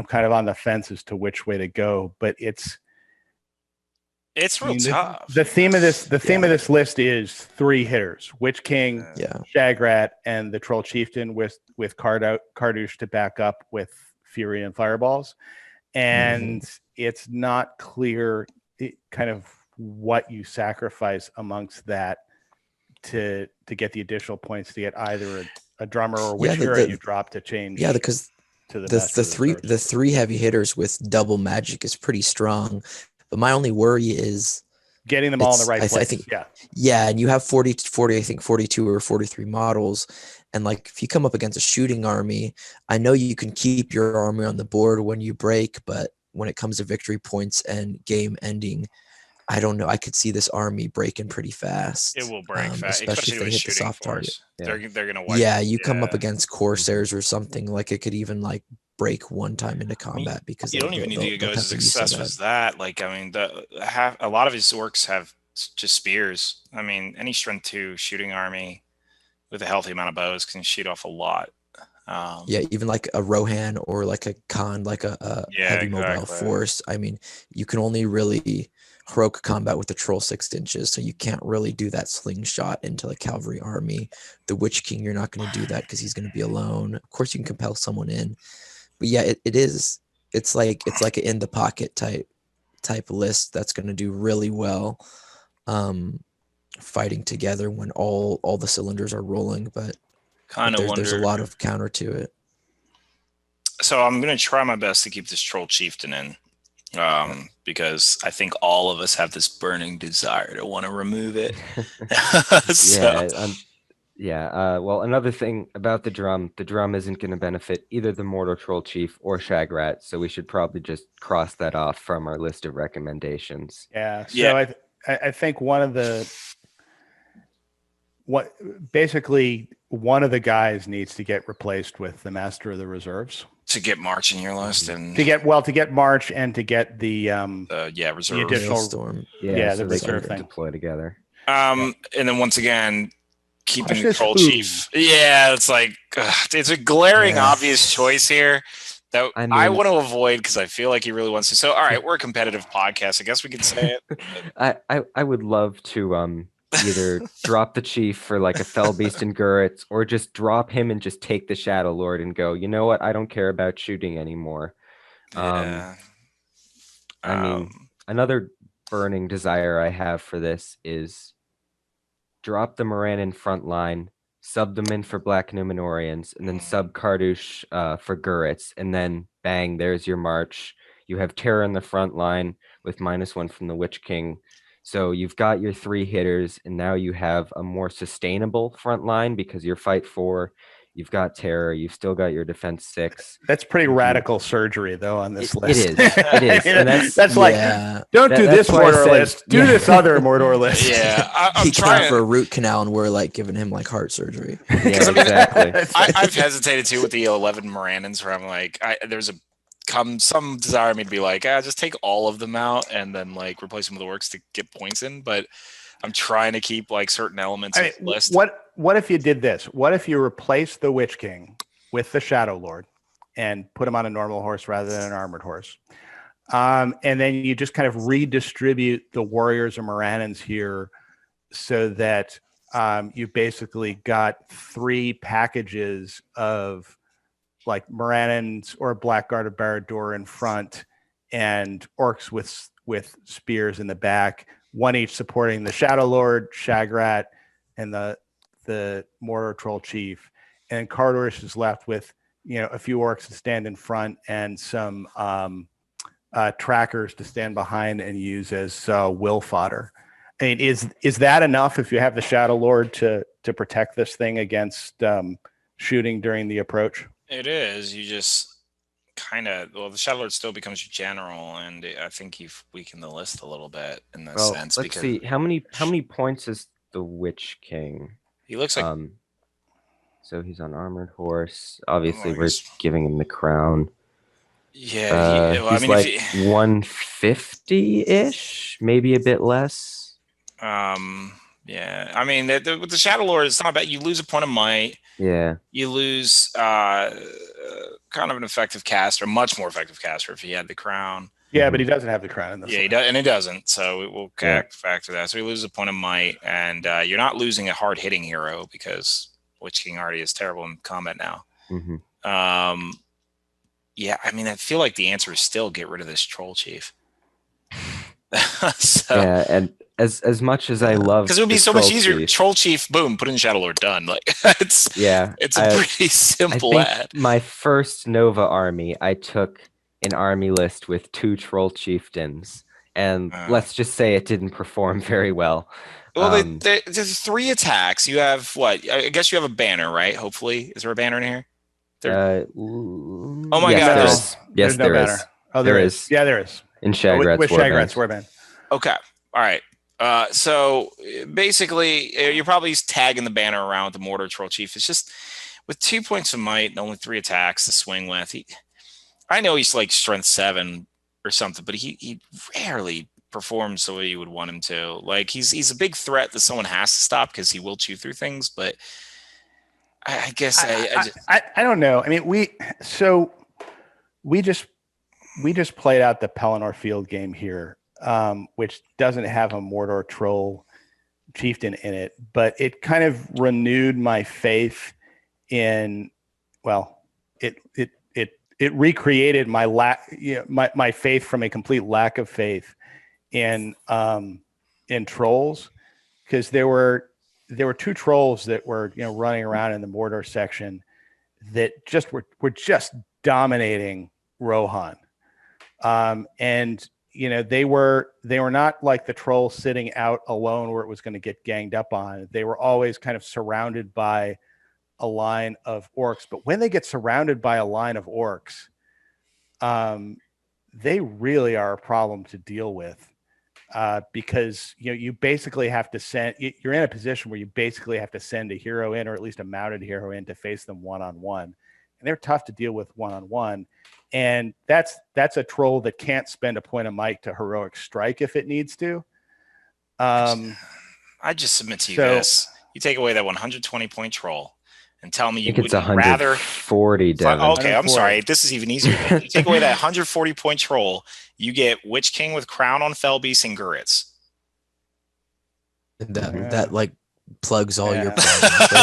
kind of on the fence as to which way to go, but it's real tough. The theme of this list is 3 hitters: Witch King, Shagrat, and the Troll Chieftain with Cartouche to back up with Fury and Fireballs. And it's not clear kind of what you sacrifice amongst that to get the additional points to get either a drummer or which hero you drop to change. Yeah, because the three heavy hitters with double magic is pretty strong. But my only worry is getting them all in the right place. I think, and you have 40, I think 42 or 43 models. And like, if you come up against a shooting army, I know you can keep your army on the board when you break, but when it comes to victory points and game ending, I don't know. I could see this army breaking pretty fast. It will break fast, especially if they hit the soft target. They're going to wipe. Yeah, you come up against Corsairs or something, like it could even like break one time into combat, because you don't even need to go as excessive as that. Like, I mean, a lot of his orcs have just spears. I mean, any strength 2 shooting army with a healthy amount of bows can shoot off a lot. Even like a Rohan or like a Khan, like a heavy mobile force. I mean, you can only really heroic combat with the troll 6 inches, so you can't really do that slingshot into the cavalry army. The Witch King, you're not going to do that because he's going to be alone. Of course, you can compel someone in, but yeah, it's like an in the pocket type list that's going to do really well fighting together when all the cylinders are rolling, but there's a lot of counter to it. So I'm going to try my best to keep this Troll Chieftain in, because I think all of us have this burning desire to want to remove it. Well, another thing about the drum isn't going to benefit either the Mordor Troll Chief or Shagrat, so we should probably just cross that off from our list of recommendations. I think one of the one of the guys needs to get replaced with the Master of the Reserves to get March in your list, and to get March and to get the reserve, the additional storm, the reserve thing deploy together. And then once again, keeping the Troll Chief. Yeah, it's like it's a glaring obvious choice here that I want to avoid because I feel like he really wants to. So, all right, we're a competitive podcast. I guess we can say it. I would love to either drop the chief for like a fell beast and Gurrits, or just drop him and just take the Shadow Lord and go, you know what? I don't care about shooting anymore. I mean, another burning desire I have for this is drop the Moran in front line, sub them in for Black Numenorians, and then sub Kardush for Gurits, and then bang, there's your march. You have Terror in the front line with -1 from the Witch King. So you've got your 3 hitters, and now you have a more sustainable front line because your fight 4, you've got Terror, you've still got your defense 6. That's pretty radical surgery, though, on this list. It is. It is. And that's like, don't do this Mordor list. Do this other Mordor list. Yeah, I'm He trying came for a root canal, and we're like giving him like heart surgery. Yeah, exactly. I've hesitated too with the 11 Morannons, where I'm like, there's some desire in me to be like, just take all of them out and then like replace them with the orcs to get points in. But I'm trying to keep like certain elements of the list. What if you did this? What if you replaced the Witch King with the Shadow Lord and put him on a normal horse rather than an armored horse? And then you just kind of redistribute the warriors and Morannons here so that you basically got 3 packages of like Morannons or Blackguard of Barad-dûr in front and orcs with spears in the back, one each supporting the Shadow Lord, Shagrat, and the Mordor Troll Chief. And Kardush is left with, a few orcs to stand in front and some trackers to stand behind and use as will fodder. I mean, is that enough if you have the Shadow Lord to protect this thing against shooting during the approach? It is. You just the Shadow Lord still becomes your general, and I think you've weakened the list a little bit in that sense. Let's see. How many points is the Witch King? He looks like. So he's on armored horse. Obviously, we're giving him the crown. Yeah, he's like 150-ish, maybe a bit less. Yeah. I mean, with the Shadow Lord, it's not bad. You lose a point of might. Yeah. You lose kind of an effective caster, much more effective caster if he had the crown. Yeah, but he doesn't have the crown in this. Yeah, he does, and he doesn't. So we'll factor that. So he loses a point of might, and you're not losing a hard-hitting hero because Witch King already is terrible in combat now. Mm-hmm. Yeah, I mean, I feel like the answer is still get rid of this Troll Chief. Yeah, and as much as I love, because it would be so much easier. Troll Chief, boom, put in Shadow Lord, done. Like it's a pretty simple ad. My first Nova army, I took an army list with 2 Troll Chieftains, and let's just say it didn't perform very well. Well, there's 3 attacks. You have what? I guess you have a banner, right? Hopefully, is there a banner in here? Oh my God! There is. Yes, there is. Oh, there is. Yeah, there is. In Shagrat's with Shagrat's Warband. Okay. All right. So basically, you're probably tagging the banner around with the Mordor Troll Chief. It's just with 2 points of might and only 3 attacks to swing with. I know he's like strength 7 or something, but he rarely performs the way you would want him to. Like he's a big threat that someone has to stop because he will chew through things. But I guess I don't know. I mean, we just played out the Pelennor Field game here, which doesn't have a Mordor Troll Chieftain in it, but it kind of renewed my faith in. Well, it recreated my my faith from a complete lack of faith in trolls, because there were 2 trolls that were running around in the Mordor section that just were just dominating Rohan. And they were not like the troll sitting out alone where it was going to get ganged up on. They were always kind of surrounded by a line of orcs. But when they get surrounded by a line of orcs, they really are a problem to deal with, because you basically have to send. You're in a position where you basically have to send a hero in, or at least a mounted hero in, to face them one-on-one, and they're tough to deal with one-on-one. And that's a troll that can't spend a point of might to heroic strike if it needs to. I just submit to you this: you take away that 120 point troll and tell me you would rather 140. Devin. Okay, I'm sorry. This is even easier. You take away that 140 point troll, you get Witch King with crown on fell beast and Gurits. That like plugs all your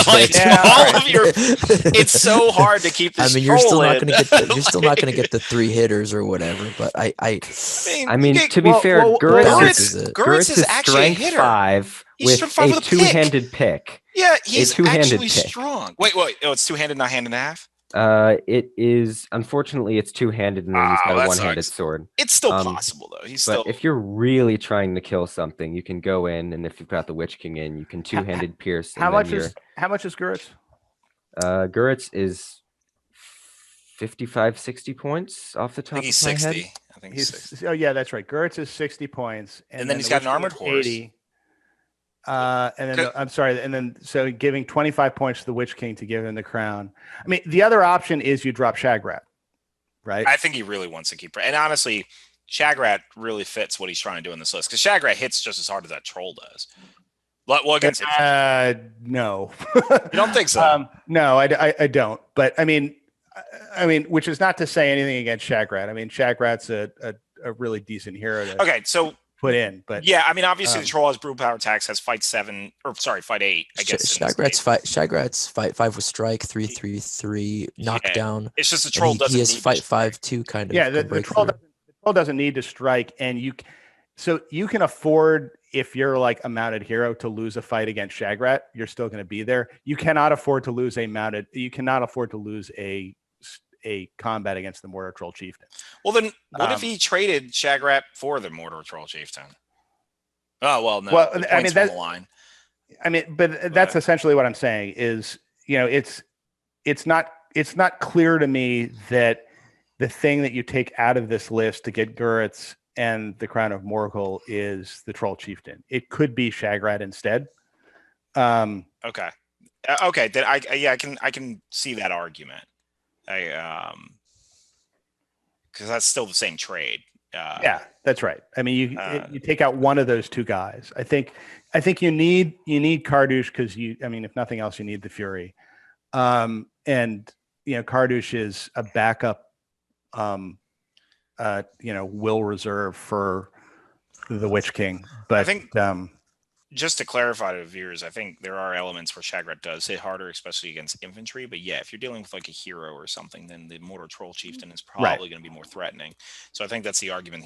like, all of your. It's so hard to keep this. I mean, you're still not going to get. You're still not going to get the 3 hitters or whatever. But I mean, to be fair, Gurits is actually a hitter. 5 He's strength 5 a with a pick. two-handed pick. Yeah, he's two-handed actually pick. strong. Wait. Oh, it's two-handed, not hand and a half? It is, unfortunately, it's two-handed, and then he's got a one-handed sword. It's still possible, though. But if you're really trying to kill something, you can go in, and if you've got the Witch King in, you can two-handed pierce. How much is Guritz? Guritz is 55, 60 points off the top of my head. I think he's 60. Oh, yeah, that's right. Guritz is 60 points. And then he's got an armored horse. 80. So giving 25 points to the Witch King to give him the crown. I mean, the other option is you drop Shagrat, right? I think he really wants to keep. And honestly, Shagrat really fits what he's trying to do in this list, because Shagrat hits just as hard as that troll does. Well, against no. You don't think so? No, I don't. But I mean, which is not to say anything against Shagrat. I mean, Shagrat's a really decent hero to put in. But yeah, I mean, obviously the troll has brutal power attacks, has fight 8. I guess Shagrat's fight 5 with strike, 3/3 knockdown. It's just the troll doesn't. He has fight 5 too, kind of. Yeah, the troll doesn't need to strike, and you can afford, if you're like a mounted hero, to lose a fight against Shagrat. You're still going to be there. You cannot afford to lose a combat against the Mordor Troll Chieftain. Well, then what if he traded Shagrat for the Mordor Troll Chieftain? Oh, well, no. Well, I mean, that's the line. I mean, but that's essentially what I'm saying is, it's not clear to me that the thing that you take out of this list to get Guritz and the Crown of Morgul is the Troll Chieftain. It could be Shagrat instead. Okay. Then I can see that argument. Because that's still the same trade. Yeah, that's right. I mean, you take out one of those two guys. I think you need Kardouche because if nothing else, you need the Fury. And Kardouche is a backup. Will reserve for the Witch King. But I think just to clarify to viewers, I think there are elements where Shagrat does hit harder, especially against infantry. But yeah, if you're dealing with like a hero or something, then the Mordor Troll Chieftain is probably going to be more threatening. So I think that's the argument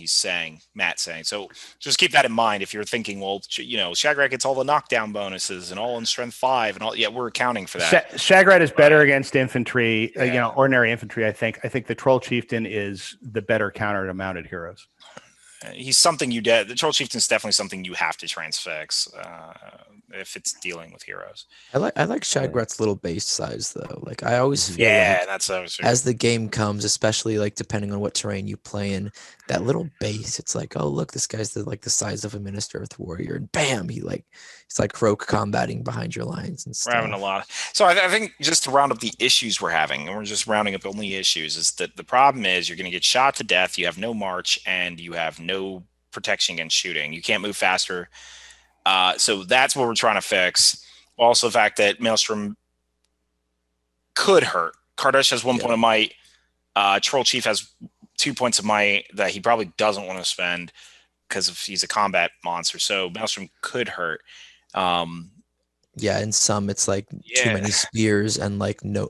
Matt's saying. So just keep that in mind if you're thinking, well, Shagrat gets all the knockdown bonuses and all in strength 5 and all. Yeah, we're accounting for that. Shagrat is better against infantry, ordinary infantry. I think the Troll Chieftain is the better counter to mounted heroes. He's something the Troll Chieftain is definitely something you have to transfix if it's dealing with heroes. I like Shagrat's little base size though. Like I always feel that's as the game comes, especially like depending on what terrain you play in, that little base, it's like, oh look, this guy's the size of a Minister Earth warrior, and bam, it's like rogue combating behind your lines and stuff. We're having a lot. So I think just to round up the issues we're having, and we're just rounding up only issues, is that the problem is you're going to get shot to death. You have no march and you have no protection against shooting. You can't move faster. So that's what we're trying to fix. Also, the fact that Maelstrom could hurt. Kardouche has 1 point of might. Troll Chief has 2 points of might that he probably doesn't want to spend because he's a combat monster. So Maelstrom could hurt. In some it's like too many spears and like no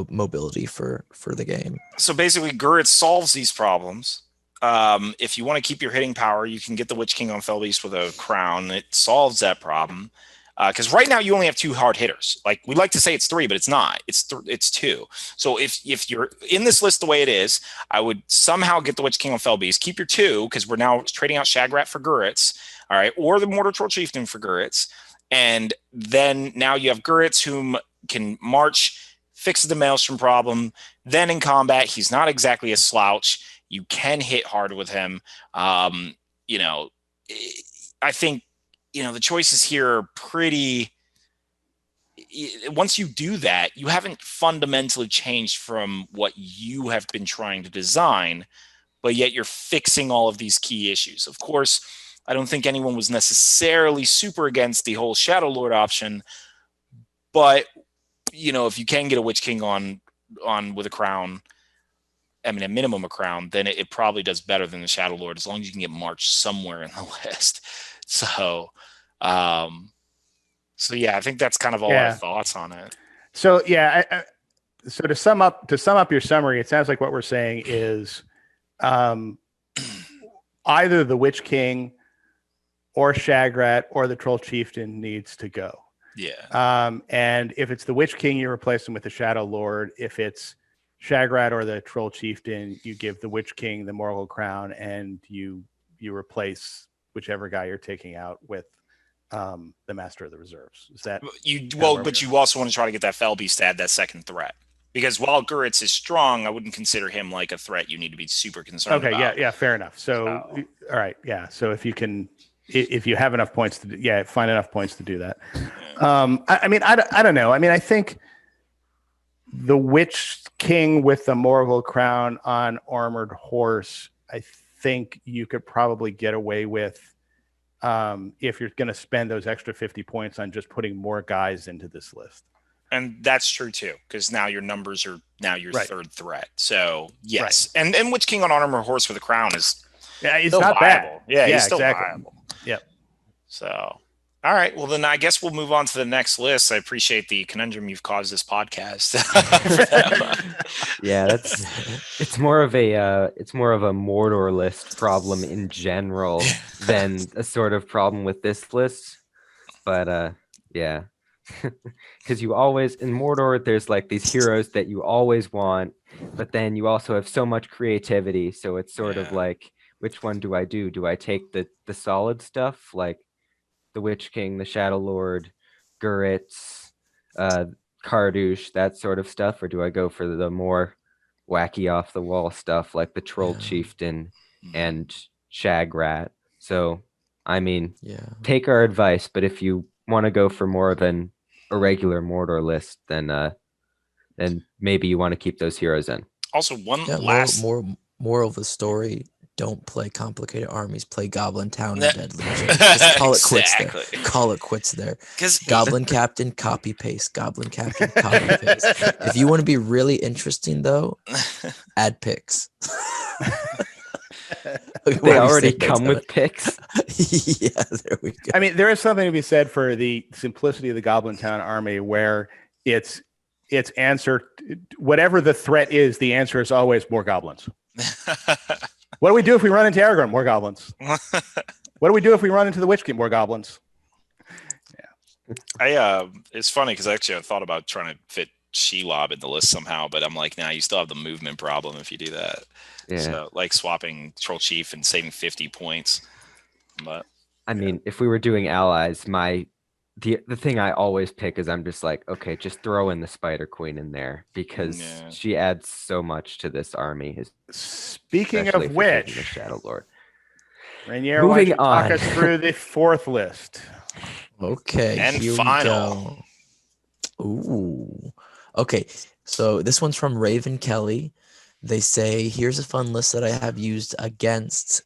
mobility for the game. So basically, Guritz solves these problems. If you want to keep your hitting power, you can get the Witch King on Felbeast with a crown. It solves that problem. Because right now you only have 2 hard hitters. Like we like to say it's 3, but it's not. It's 2. So if you're in this list the way it is, I would somehow get the Witch King on Felbeast. Keep your 2 because we're now trading out Shagrat for Guritz, all right, or the Mordor Troll Chieftain for Guritz, and then now you have Guritz whom can march, fixes the Maelstrom problem. Then in combat, he's not exactly a slouch. You can hit hard with him. I think. The choices here are pretty. Once you do that, you haven't fundamentally changed from what you have been trying to design, but yet you're fixing all of these key issues. Of course, I don't think anyone was necessarily super against the whole Shadow Lord option, but if you can get a Witch King on with a crown, a minimum a crown, then it probably does better than the Shadow Lord as long as you can get marched somewhere in the list. So, I think that's kind of all our thoughts on it. So, so to sum up your summary, it sounds like what we're saying is, either the Witch King or Shagrat or the Troll Chieftain needs to go. Yeah. And if it's the Witch King, you replace him with the Shadow Lord. If it's Shagrat or the Troll Chieftain, you give the Witch King the Morgul Crown, and you replace whichever guy you're taking out with the Master of the Reserves. Is that but you also want to try to get that Fell Beast to add that second threat. Because while Guritz is strong, I wouldn't consider him like a threat you need to be super concerned about. Okay, yeah, fair enough. So, all right, yeah. So if you have enough points find enough points to do that. Yeah. I don't know. I mean, I think the Witch King with the Morgul Crown on Armored Horse, I think you could probably get away with if you're going to spend those extra 50 points on just putting more guys into this list. And that's true too, because now your numbers are your third threat. So yes, and Witch King on Armored Horse with a crown is he's still not viable. bad. Yeah, he's still exactly. viable. Yep. So, all right. Well, then I guess we'll move on to the next list. I appreciate the conundrum you've caused this podcast. Yeah, it's more of a Mordor list problem in general than a sort of problem with this list. But yeah. Because you always in Mordor, there's like these heroes that you always want, but then you also have so much creativity. So it's sort of like, which one do I do? Do I take the solid stuff like the Witch King, the Shadow Lord, Guritz, Kardouche, that sort of stuff, or do I go for the more wacky off the wall stuff like the Troll Chieftain and Shagrat? So I mean, take our advice, but if you want to go for more than a regular Mordor list, then maybe you want to keep those heroes in. Also, last more of the story: don't play complicated armies. Play Goblin Town and Dead Legion. Just call it quits there. Call it quits there. Because Goblin Captain, copy paste. Goblin Captain, copy paste. If you want to be really interesting, though, add picks. They already come with picks. Yeah, there we go. I mean, there is something to be said for the simplicity of the Goblin Town army, where its answer, whatever the threat is, the answer is always more goblins. What do we do if we run into Aragorn? More goblins. What do we do if we run into the Witch King? More goblins. Yeah. It's funny because actually I thought about trying to fit Shelob in the list somehow, but I'm like, you still have the movement problem if you do that. Yeah. So like swapping Troll Chief and saving 50 points. But I mean, if we were doing allies, the thing I always pick is I'm just like, okay, just throw in the Spider Queen in there because she adds so much to this army. Speaking of which, the Shadow Lord. Rainier, moving on. Talk us through the fourth list. Okay, and here final. We go. Ooh. Okay, so this one's from Raven Kelly. They say, here's a fun list that I have used against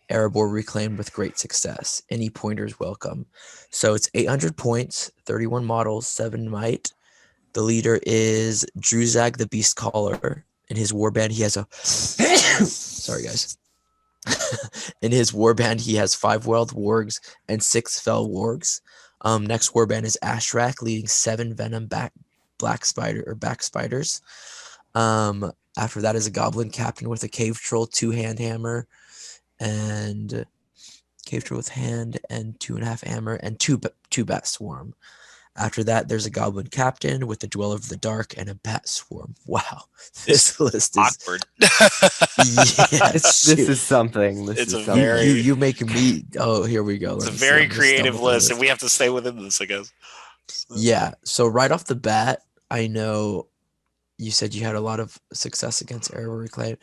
Erebor Reclaimed with great success. Any pointers welcome. So it's 800 points, 31 models, 7 might. The leader is Druzag the Beast Caller. In his warband, he has a... Sorry, guys. In his warband, he has 5 Wild Wargs and 6 Fell Wargs. Next warband is Ashrak, leading 7 Venom Black spiders. After that is a Goblin Captain with a Cave Troll, 2-hand hammer, and Cave Troll with hand and 2.5 hammer, and 2 Bat Swarm. After that, there's a Goblin Captain with a Dweller of the Dark and a Bat Swarm. Wow, this list is awkward. Yes, this is something. You make me. Oh, here we go. It's a very creative list, and we have to stay within this, I guess. Yeah. So right off the bat, I know you said you had a lot of success against Erebor Reclaimed.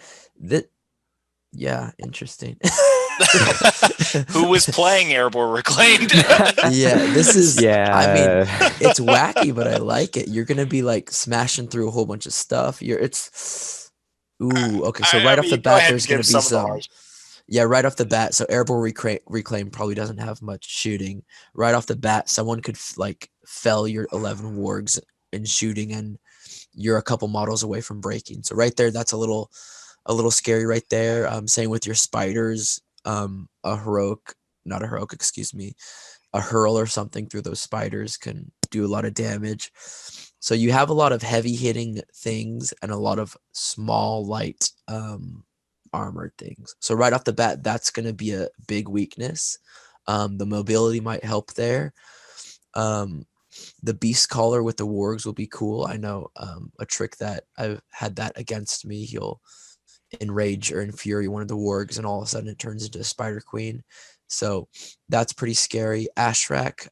Interesting. Who was playing Erebor Reclaimed? This is. Yeah. I mean, it's wacky, but I like it. You're gonna be like smashing through a whole bunch of stuff. Okay. So right off the bat, there's gonna be some. Yeah, right off the bat. So Erebor Reclaim probably doesn't have much shooting. Right off the bat, someone could fell your 11 wargs in shooting, and you're a couple models away from breaking. So right there, that's a little scary right there. Same with your spiders. A hurl or something through those spiders can do a lot of damage. So you have a lot of heavy hitting things and a lot of small, light armored things. So right off the bat, that's going to be a big weakness. The mobility might help there. The beast caller with the wargs will be cool. I know a trick that I've had that against me. He'll enrage or infuri one of the wargs, and all of a sudden it turns into a spider queen. So that's pretty scary. Ashrak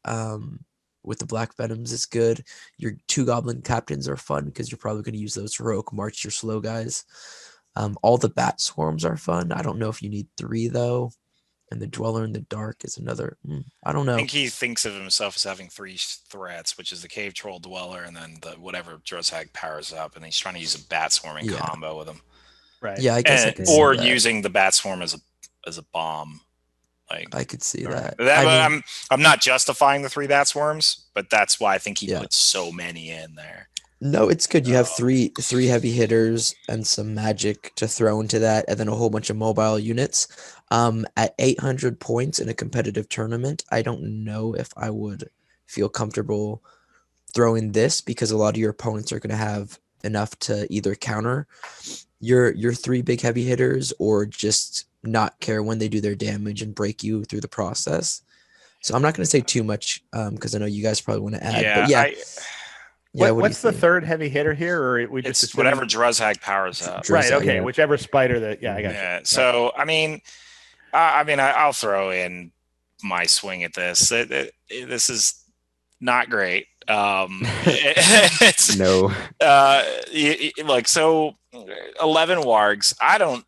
with the black venoms is good. Your 2 goblin captains are fun because you're probably going to use those heroic march your slow guys. All the bat swarms are fun. I don't know if you need 3 though. And the dweller in the dark is another. I don't know. I think he thinks of himself as having 3 threats, which is the cave troll, dweller, and then the whatever Drozhag powers up, and he's trying to use a bat swarming combo with him. Right. Yeah, I guess I And, could see or that. using the bat swarm as a bomb. Like I could see that. I'm not justifying the 3 bat swarms, but that's why I think he puts so many in there. No, it's good. You have three heavy hitters and some magic to throw into that, and then a whole bunch of mobile units. At 800 points in a competitive tournament, I don't know if I would feel comfortable throwing this, because a lot of your opponents are going to have enough to either counter your 3 big heavy hitters or just not care when they do their damage and break you through the process. So I'm not going to say too much because I know you guys probably want to add. What's the third heavy hitter here, or we just it's whatever Drozhag powers up? Right. Okay. Whichever spider that. Yeah, I got you. Yeah. So I'll throw in my swing at this. This is not great. It's No. So 11 wargs. I don't.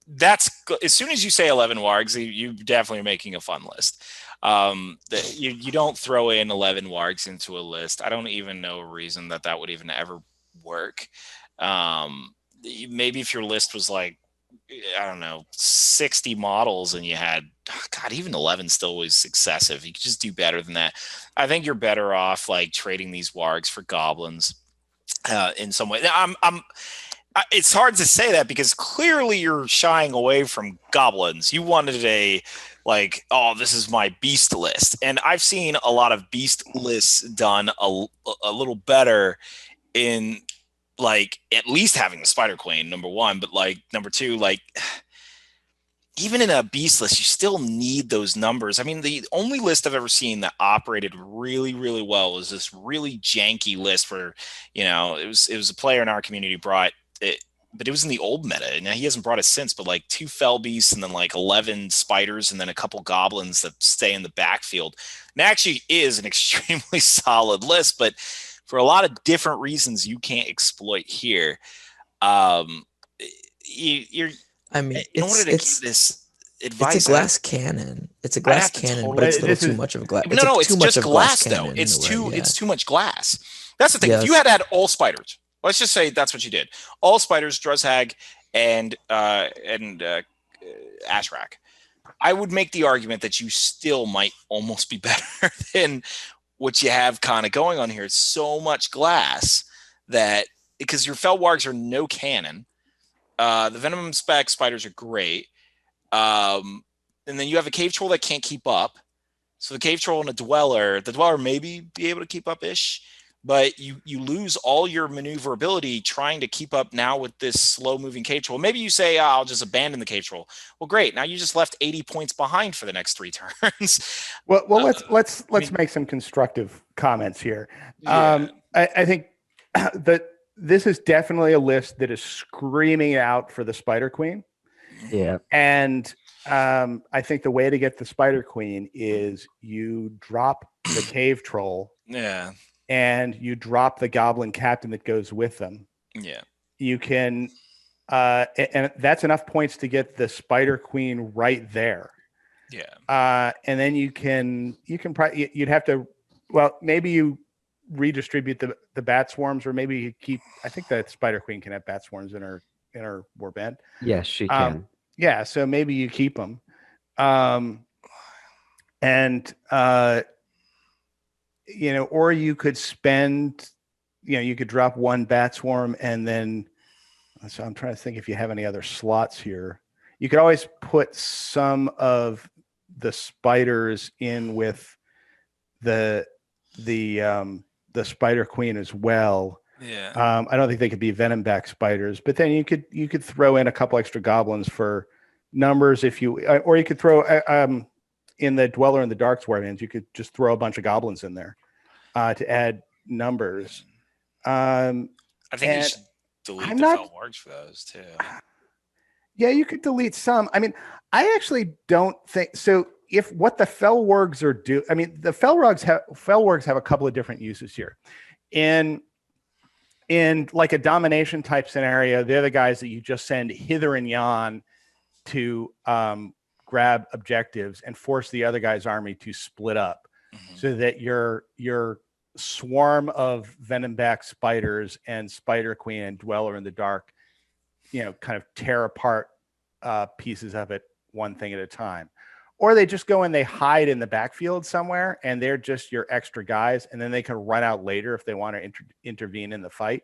That's as soon as you say 11 wargs, you definitely are making a fun list. You don't throw in 11 wargs into a list. I don't even know a reason that would even ever work. Maybe if your list was like, I don't know, 60 models and you had, even 11 still was excessive. You could just do better than that. I think you're better off like trading these wargs for goblins in some way. It's hard to say that because clearly you're shying away from goblins. You wanted this is my beast list. And I've seen a lot of beast lists done a little better in at least having the Spider Queen, number 1, but number 2, even in a beast list, you still need those numbers. I mean, the only list I've ever seen that operated really, really well was this really janky list where, it was a player in our community brought it, but it was in the old meta. Now he hasn't brought it since, but 2 fell beasts and then 11 spiders and then a couple goblins that stay in the backfield. And it actually is an extremely solid list, but for a lot of different reasons you can't exploit here. In order to keep this advice, it's a glass cannon. It's a glass cannon, but it's a little too much of a glass. It's just glass though. It's too much glass. That's the thing. If you had all spiders, let's just say that's what you did. All spiders, Drozhag, and Ashrak. I would make the argument that you still might almost be better than what you have kind of going on here. It's so much glass that because your Fellwargs are no cannon. The Venom spec spiders are great. And then you have a cave troll that can't keep up. So the cave troll and the dweller maybe be able to keep up-ish, but you lose all your maneuverability trying to keep up now with this slow-moving cave troll. Maybe you say, I'll just abandon the cave troll. Well, great. Now you just left 80 points behind for the next 3 turns. Well, let's make some constructive comments here. Yeah. I think that this is definitely a list that is screaming out for the Spider Queen. Yeah. And I think the way to get the Spider Queen is you drop the cave troll. Yeah. And you drop the goblin captain that goes with them. Yeah. You can, and that's enough points to get the Spider Queen right there. Yeah. And then you'd have to, maybe you redistribute the bat swarms, or maybe you keep, I think that Spider Queen can have bat swarms in her warband. Yes, she can. Yeah. So maybe you keep them. Or you could spend, you could drop 1 bat swarm and then, so I'm trying to think if you have any other slots here. You could always put some of the spiders in with the Spider Queen as well. Yeah. I don't think they could be venom back spiders, but then you could throw in a couple extra goblins for numbers or you could throw, in the Dweller in the Dark's warbands, you could just throw a bunch of goblins in there to add numbers. I think you should delete the fell wargs for those too. Yeah, you could delete some. I mean, I actually don't think so. If what the fell wargs are do, I mean, the fell wargs have a couple of different uses here. In like a domination type scenario, they're the guys that you just send hither and yon to grab objectives and force the other guy's army to split up, so that your swarm of venomback spiders and Spider Queen and Dweller in the Dark, kind of tear apart pieces of it one thing at a time. Or they just go and they hide in the backfield somewhere, and they're just your extra guys, and then they can run out later if they want to intervene in the fight.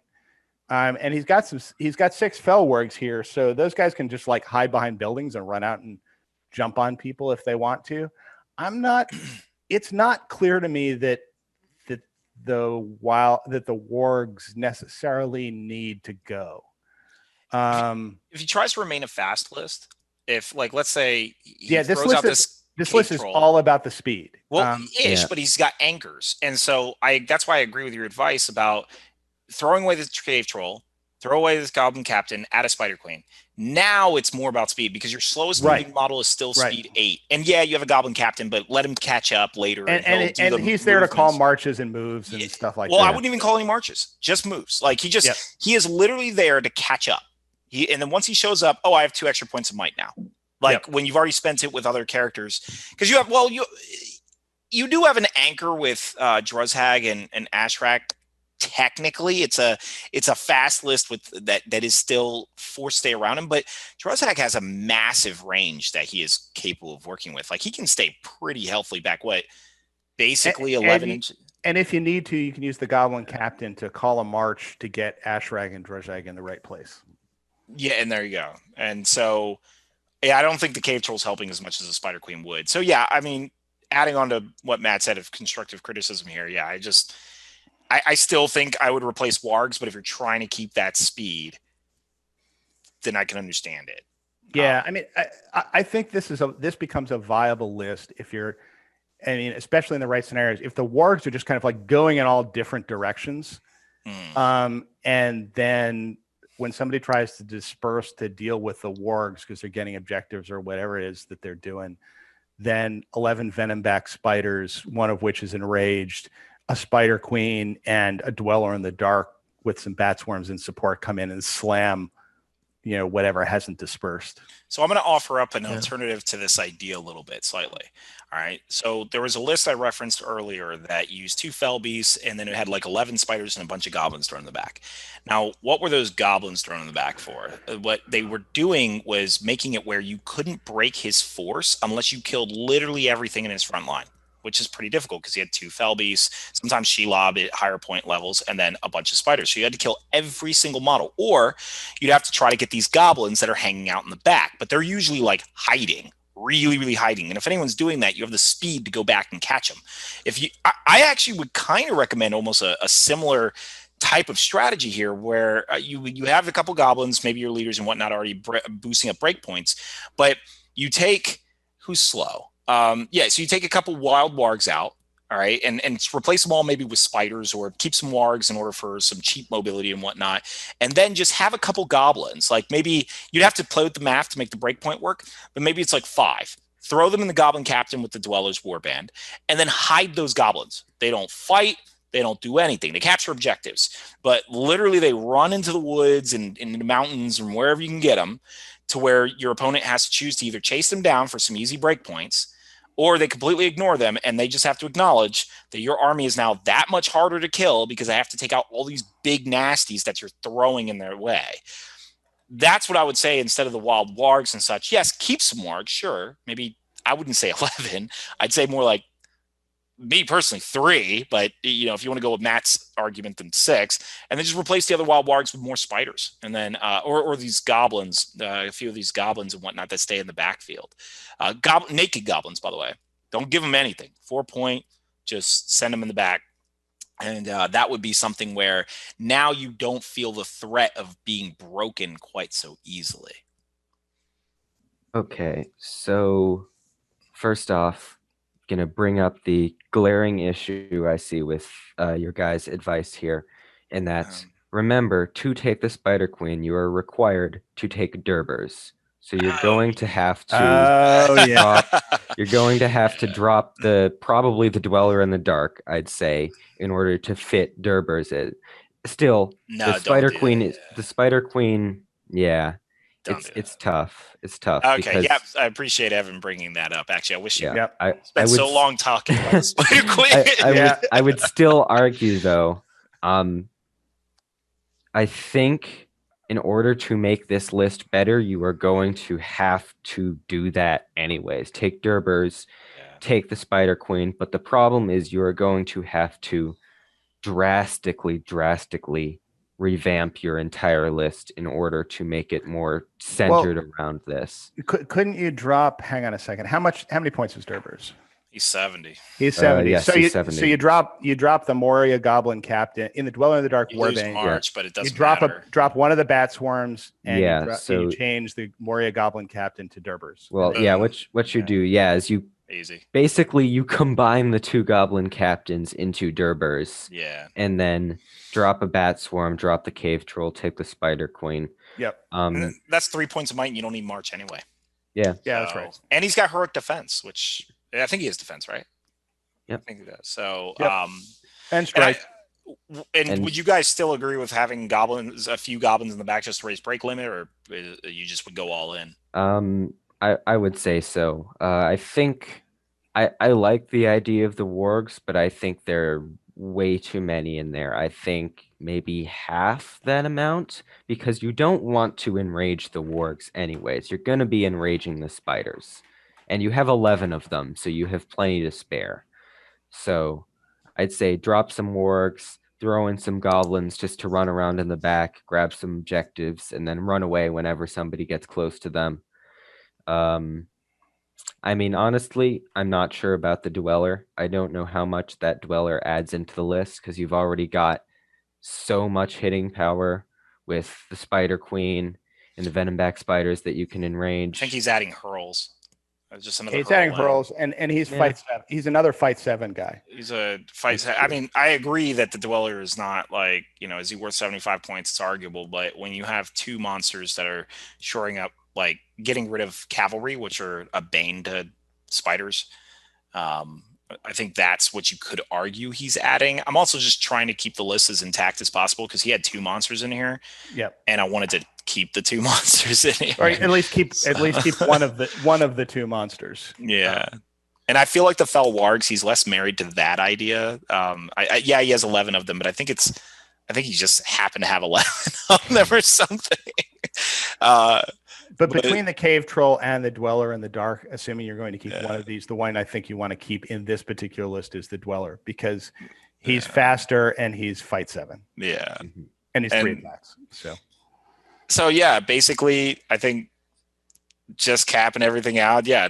And he's got 6 fell wargs here, so those guys can just like hide behind buildings and run out and jump on people if they want to. It's not clear to me that the wargs necessarily need to go. If he tries to remain a fast list, if like let's say this list is all about the speed. Well, but he's got anchors, and so that's why I agree with your advice about throwing away the cave troll, throw away this goblin captain, add a Spider Queen. Now it's more about speed because your slowest moving model is still speed 8. And yeah, you have a goblin captain, but let him catch up later. And he's there to call marches and moves and stuff like that. Well, I wouldn't even call any marches, just moves. Like he is literally there to catch up. And then once he shows up, I have 2 extra points of might now. Like when you've already spent it with other characters, because you do have an anchor with Druzhag and Ashrak. Technically, it's a fast list with that is still forced to stay around him, but Druzhag has a massive range that he is capable of working with. Like he can stay pretty healthily back basically 11 inches. And if you need to, you can use the Goblin Captain to call a march to get Ashrak and Druzhag in the right place. Yeah, and there you go. And so, I don't think the Cave Troll's helping as much as the Spider Queen would. So, I mean, adding on to what Matt said of constructive criticism here, I still think I would replace wargs, but if you're trying to keep that speed, then I can understand it. Yeah, I mean, I think this becomes a viable list if you're, especially in the right scenarios. If the wargs are just kind of like going in all different directions, and then when somebody tries to disperse to deal with the wargs because they're getting objectives or whatever it is that they're doing, then 11 venomback spiders, one of which is enraged, a Spider Queen, and a Dweller in the Dark with some bat swarms in support come in and slam, whatever hasn't dispersed. So I'm going to offer up an alternative to this idea a little bit, slightly. All right. So there was a list I referenced earlier that used 2 fell beasts, and then it had like 11 spiders and a bunch of goblins thrown in the back. Now, what were those goblins thrown in the back for? What they were doing was making it where you couldn't break his force unless you killed literally everything in his front line, which is pretty difficult because he had 2 fell beasts, sometimes Shelob at higher point levels, and then a bunch of spiders. So you had to kill every single model, or you'd have to try to get these goblins that are hanging out in the back, but they're usually like hiding, really, really hiding. And if anyone's doing that, you have the speed to go back and catch them. I actually would kind of recommend almost a similar type of strategy here where you have a couple goblins, maybe your leaders and whatnot already boosting up breakpoints, but you take who's slow. So you take a couple wild wargs out, all right, and replace them all maybe with spiders or keep some wargs in order for some cheap mobility and whatnot, and then just have a couple goblins. Like maybe you'd have to play with the math to make the breakpoint work, but maybe it's like 5. Throw them in the Goblin Captain with the Dweller's Warband, and then hide those goblins. They don't fight. They don't do anything. They capture objectives, but literally they run into the woods and in the mountains and wherever you can get them, to where your opponent has to choose to either chase them down for some easy breakpoints, or they completely ignore them and they just have to acknowledge that your army is now that much harder to kill because they have to take out all these big nasties that you're throwing in their way. That's what I would say instead of the wild wargs and such. Yes, keep some wargs, sure. Maybe I wouldn't say 11. I'd say more like, me personally, 3, but if you want to go with Matt's argument, then 6, and then just replace the other wild wargs with more spiders, and then or these goblins, a few of these goblins and whatnot that stay in the backfield. Naked goblins, by the way, don't give them anything. 4 point, just send them in the back, and that would be something where now you don't feel the threat of being broken quite so easily. Okay, so first off, going to bring up the glaring issue I see with your guys' advice here, and that's remember, to take the Spider Queen, you are required to take Durbers. So you're going to have to you're going to have to drop probably the Dweller in the Dark, I'd say, in order to fit Durbers in. Still, No, the Spider don't do Queen that. is the Spider Queen, yeah. Don't do It's tough. It's tough. Okay, because, yeah, I appreciate Evan bringing that up. Actually, I wish you yeah, I spent would so long talking about Spider Queen. I would still argue though. I think in order to make this list better, you are going to have to do that anyways. Take Durbers, take the Spider Queen, but the problem is you are going to have to drastically revamp your entire list in order to make it more centered around this. Couldn't you drop? Hang on a second. How many points is Durbers? He's 70. He's 70. Yes, he's 70. So you drop the Moria Goblin Captain in the Dweller in the Dark You lose Warbane. March, but it doesn't You drop matter. drop one of the Bat Swarms, and so you change the Moria Goblin Captain to Durbers. Well, yeah, what you do, is you easy. Basically you combine the two Goblin Captains into Durbers. Yeah. And then drop a Bat Swarm, drop the Cave Troll, take the Spider Queen. Yep. And that's 3 points of might, and you don't need March anyway. Yeah. Yeah, that's right. And he's got heroic defense, which I think he has defense, right? Yep. I think he does. So, and strike. And would you guys still agree with having a few goblins in the back just to raise break limit, or you just would go all in? I would say so. I think I like the idea of the wargs, but I think there are way too many in there. I think maybe half that amount, because you don't want to enrage the wargs anyways. You're going to be enraging the spiders, and you have 11 of them, so you have plenty to spare. So I'd say drop some wargs, throw in some goblins just to run around in the back, grab some objectives, and then run away whenever somebody gets close to them. I mean, honestly, I'm not sure about the Dweller. I don't know how much that Dweller adds into the list, because you've already got so much hitting power with the Spider Queen and the Venomback spiders that you can enrage. I think he's adding hurls. Just another he's adding hurls, and he's fight 7. He's another fight 7 guy. He's a fight 7. I mean, I agree that the Dweller is not like, is he worth 75 points? It's arguable, but when you have two monsters that are shoring up, like getting rid of cavalry, which are a bane to spiders, I think that's what you could argue he's adding. I'm also just trying to keep the list as intact as possible, because he had two monsters in here. Yep. And I wanted to keep the two monsters in here. Or at least keep one of the two monsters. Yeah. And I feel like the Fell Wargs, he's less married to that idea. He has 11 of them, but I think he just happened to have 11 of them or something. But between the Cave Troll and the Dweller in the Dark, assuming you're going to keep one of these, the one I think you want to keep in this particular list is the Dweller, because he's faster and he's fight 7. Yeah. And he's 3 attacks. So yeah, basically, I think just capping everything out. Yeah,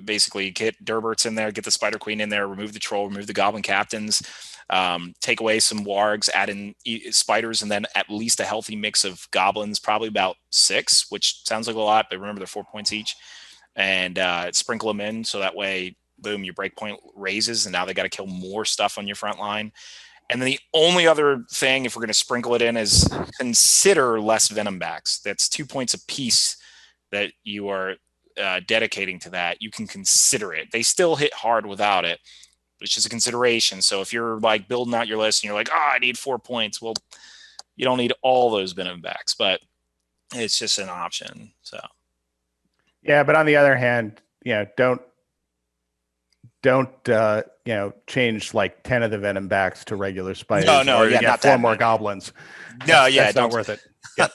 basically get Durberts in there, get the Spider Queen in there, remove the Troll, remove the Goblin Captains, take away some wargs, add in spiders, and then at least a healthy mix of goblins, probably about 6, which sounds like a lot, but remember they're 4 points each, and sprinkle them in, so that way, boom, your breakpoint raises, and now they got to kill more stuff on your front line. And then the only other thing, if we're going to sprinkle it in, is consider less Venombacks. That's 2 points apiece that you are dedicating to that. You can consider it. They still hit hard without it. It's just a consideration. So if you're like building out your list and you're like, I need 4 points. Well, you don't need all those Venombacks, but it's just an option. So, yeah. But on the other hand, don't change like 10 of the Venombacks to regular spiders. No, yeah, not 4 more goblins. That's not worth it. Yeah.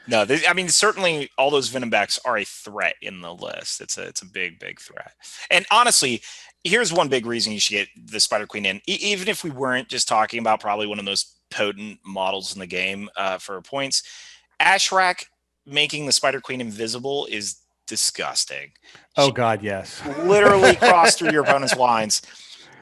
No, certainly all those Venombacks are a threat in the list. It's a big threat. And honestly, here's one big reason you should get the Spider Queen in, even if we weren't just talking about probably one of the most potent models in the game for points. Ashrak making the Spider Queen invisible is disgusting. Oh God, yes. Literally cross through your opponent's lines.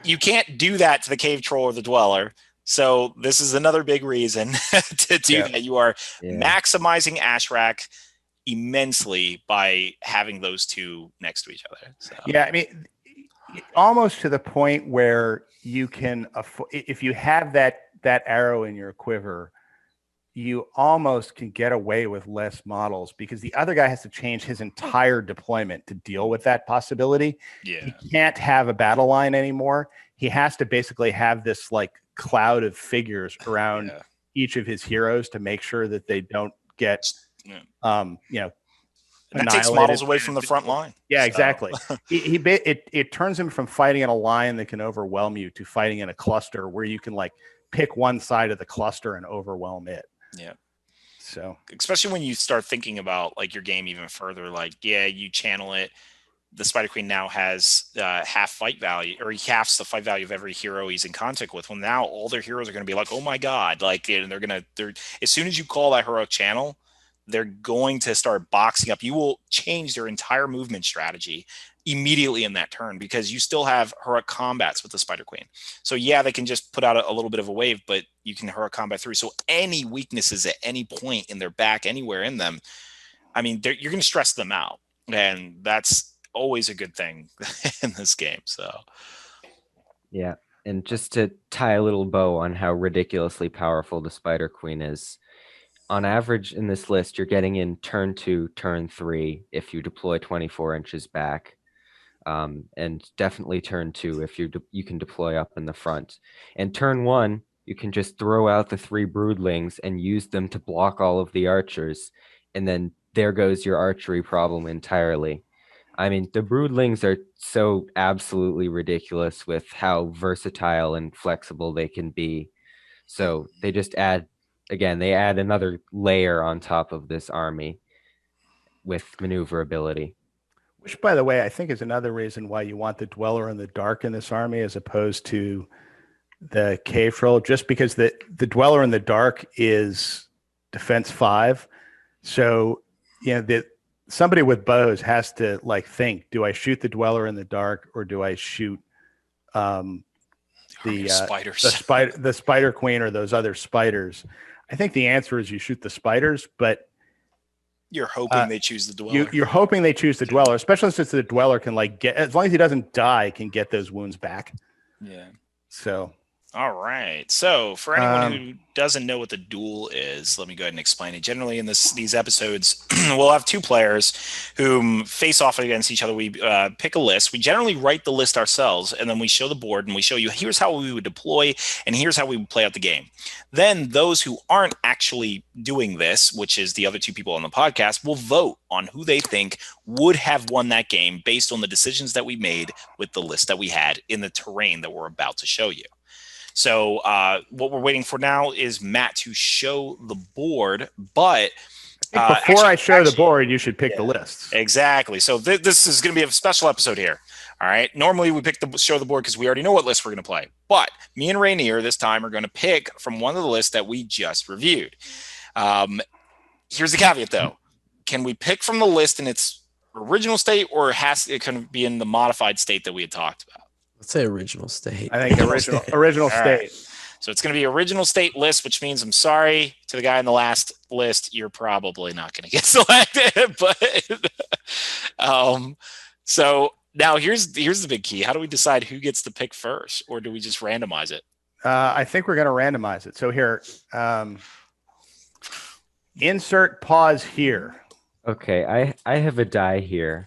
You can't do that to the Cave Troll or the Dweller. So this is another big reason to do that. You are maximizing Ashrak immensely by having those two next to each other. So. Yeah, I mean, almost to the point where you can if you have that arrow in your quiver, you almost can get away with less models because the other guy has to change his entire deployment to deal with that possibility. Yeah. He can't have a battle line anymore. He has to basically have this like cloud of figures around each of his heroes to make sure that they don't get, and that takes models away from the front line. Yeah, exactly. It turns him from fighting in a line that can overwhelm you to fighting in a cluster where you can like pick one side of the cluster and overwhelm it. Yeah. So especially when you start thinking about like your game even further, like, you channel it. The Spider Queen now has half fight value, or he halves the fight value of every hero he's in contact with. Well, now all their heroes are going to be like, oh my God. Like, and they're as soon as you call that heroic channel, they're going to start boxing up. You will change their entire movement strategy immediately in that turn because you still have heroic combats with the Spider Queen. So they can just put out a little bit of a wave, but you can heroic combat through. So any weaknesses at any point in their back, anywhere in them, I mean, you're going to stress them out. And that's always a good thing in this game. So, yeah. And just to tie a little bow on how ridiculously powerful the Spider Queen is, on average in this list, you're getting in turn 2, turn 3 if you deploy 24 inches back. And definitely turn 2 if you can deploy up in the front. And turn 1, you can just throw out the 3 broodlings and use them to block all of the archers. And then there goes your archery problem entirely. I mean, the broodlings are so absolutely ridiculous with how versatile and flexible they can be. So they just add another layer on top of this army with maneuverability. Which, by the way, I think is another reason why you want the Dweller in the Dark in this army as opposed to the Cave Troll, just because the Dweller in the Dark is defense 5. So, somebody with bows has to like think, do I shoot the Dweller in the Dark or do I shoot the Spider Queen or those other spiders? I think the answer is you shoot the spiders, but you're hoping they choose the Dweller. You're hoping they choose the Dweller, especially since the Dweller can get, as long as he doesn't die, can get those wounds back. Yeah. So. All right. So for anyone who doesn't know what the duel is, let me go ahead and explain it. Generally in these episodes, we'll have 2 players who face off against each other. We pick a list. We generally write the list ourselves, and then we show the board and we show you here's how we would deploy and here's how we would play out the game. Then those who aren't actually doing this, which is the other 2 people on the podcast, will vote on who they think would have won that game based on the decisions that we made with the list that we had in the terrain that we're about to show you. So what we're waiting for now is Matt to show the board, but before I show the board, you should pick the lists. Exactly. So this is going to be a special episode here. All right. Normally we pick show the board because we already know what list we're going to play, but me and Rainier this time are going to pick from one of the lists that we just reviewed. Here's the caveat though. Can we pick from the list in its original state, or it can be in the modified state that we had talked about? Let's say original state. I think original state. Right. So it's going to be original state list, which means I'm sorry to the guy in the last list. You're probably not going to get selected. But so now here's the big key. How do we decide who gets to pick first, or do we just randomize it? I think we're going to randomize it. So here, insert pause here. Okay, I have a die here.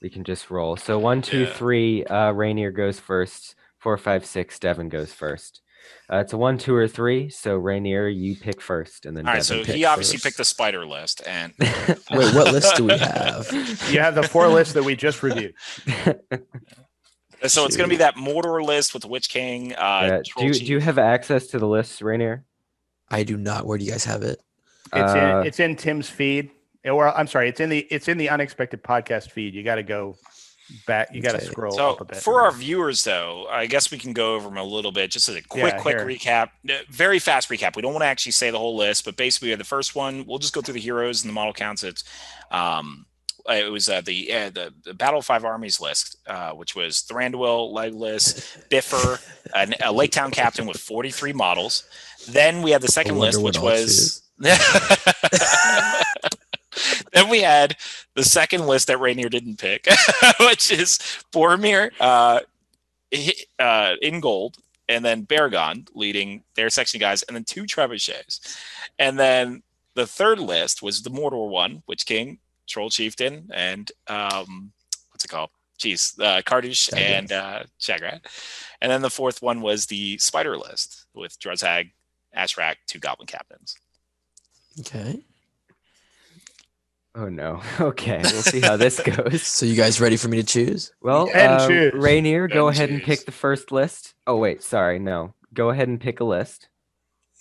We can just roll. So 1, 2, 3. Rainier goes first. 4, 5, 6. Devin goes first. It's a 1, 2, or 3. So Rainier, you pick first, and then. All right. So he obviously picked the spider list, and wait, what list do we have? You have the 4 lists that we just reviewed. So it's going to be that Mordor list with the Witch King. Do you have access to the list, Rainier? I do not. Where do you guys have it? It's in Tim's feed. Or I'm sorry, it's in the Unexpected podcast feed. You got to go back. You got to scroll up a bit. For our viewers, though, I guess we can go over them a little bit, just as a quick recap, very fast recap. We don't want to actually say the whole list, but basically, the first one, we'll just go through the heroes and the model counts. It was the Battle of 5 Armies list, which was Thranduil, Legless, Biffer, a Lake Town captain with 43 models. Then we had the second list, which was. Then we had the second list that Rainier didn't pick, which is Boromir in gold, and then Baragon leading their section guys, and then 2 trebuchets. And then the third list was the Mordor one, Witch King, Troll Chieftain, and what's it called? Kardush and Shagrat. And then the fourth one was the Spider list with Drozhag, Ashrak, 2 Goblin Captains. Okay. Oh no. Okay, we'll see how this goes. So you guys ready for me to choose? Well, choose. Rainier, go ahead and choose. pick the first list. Oh wait, sorry, no. Go ahead and pick a list.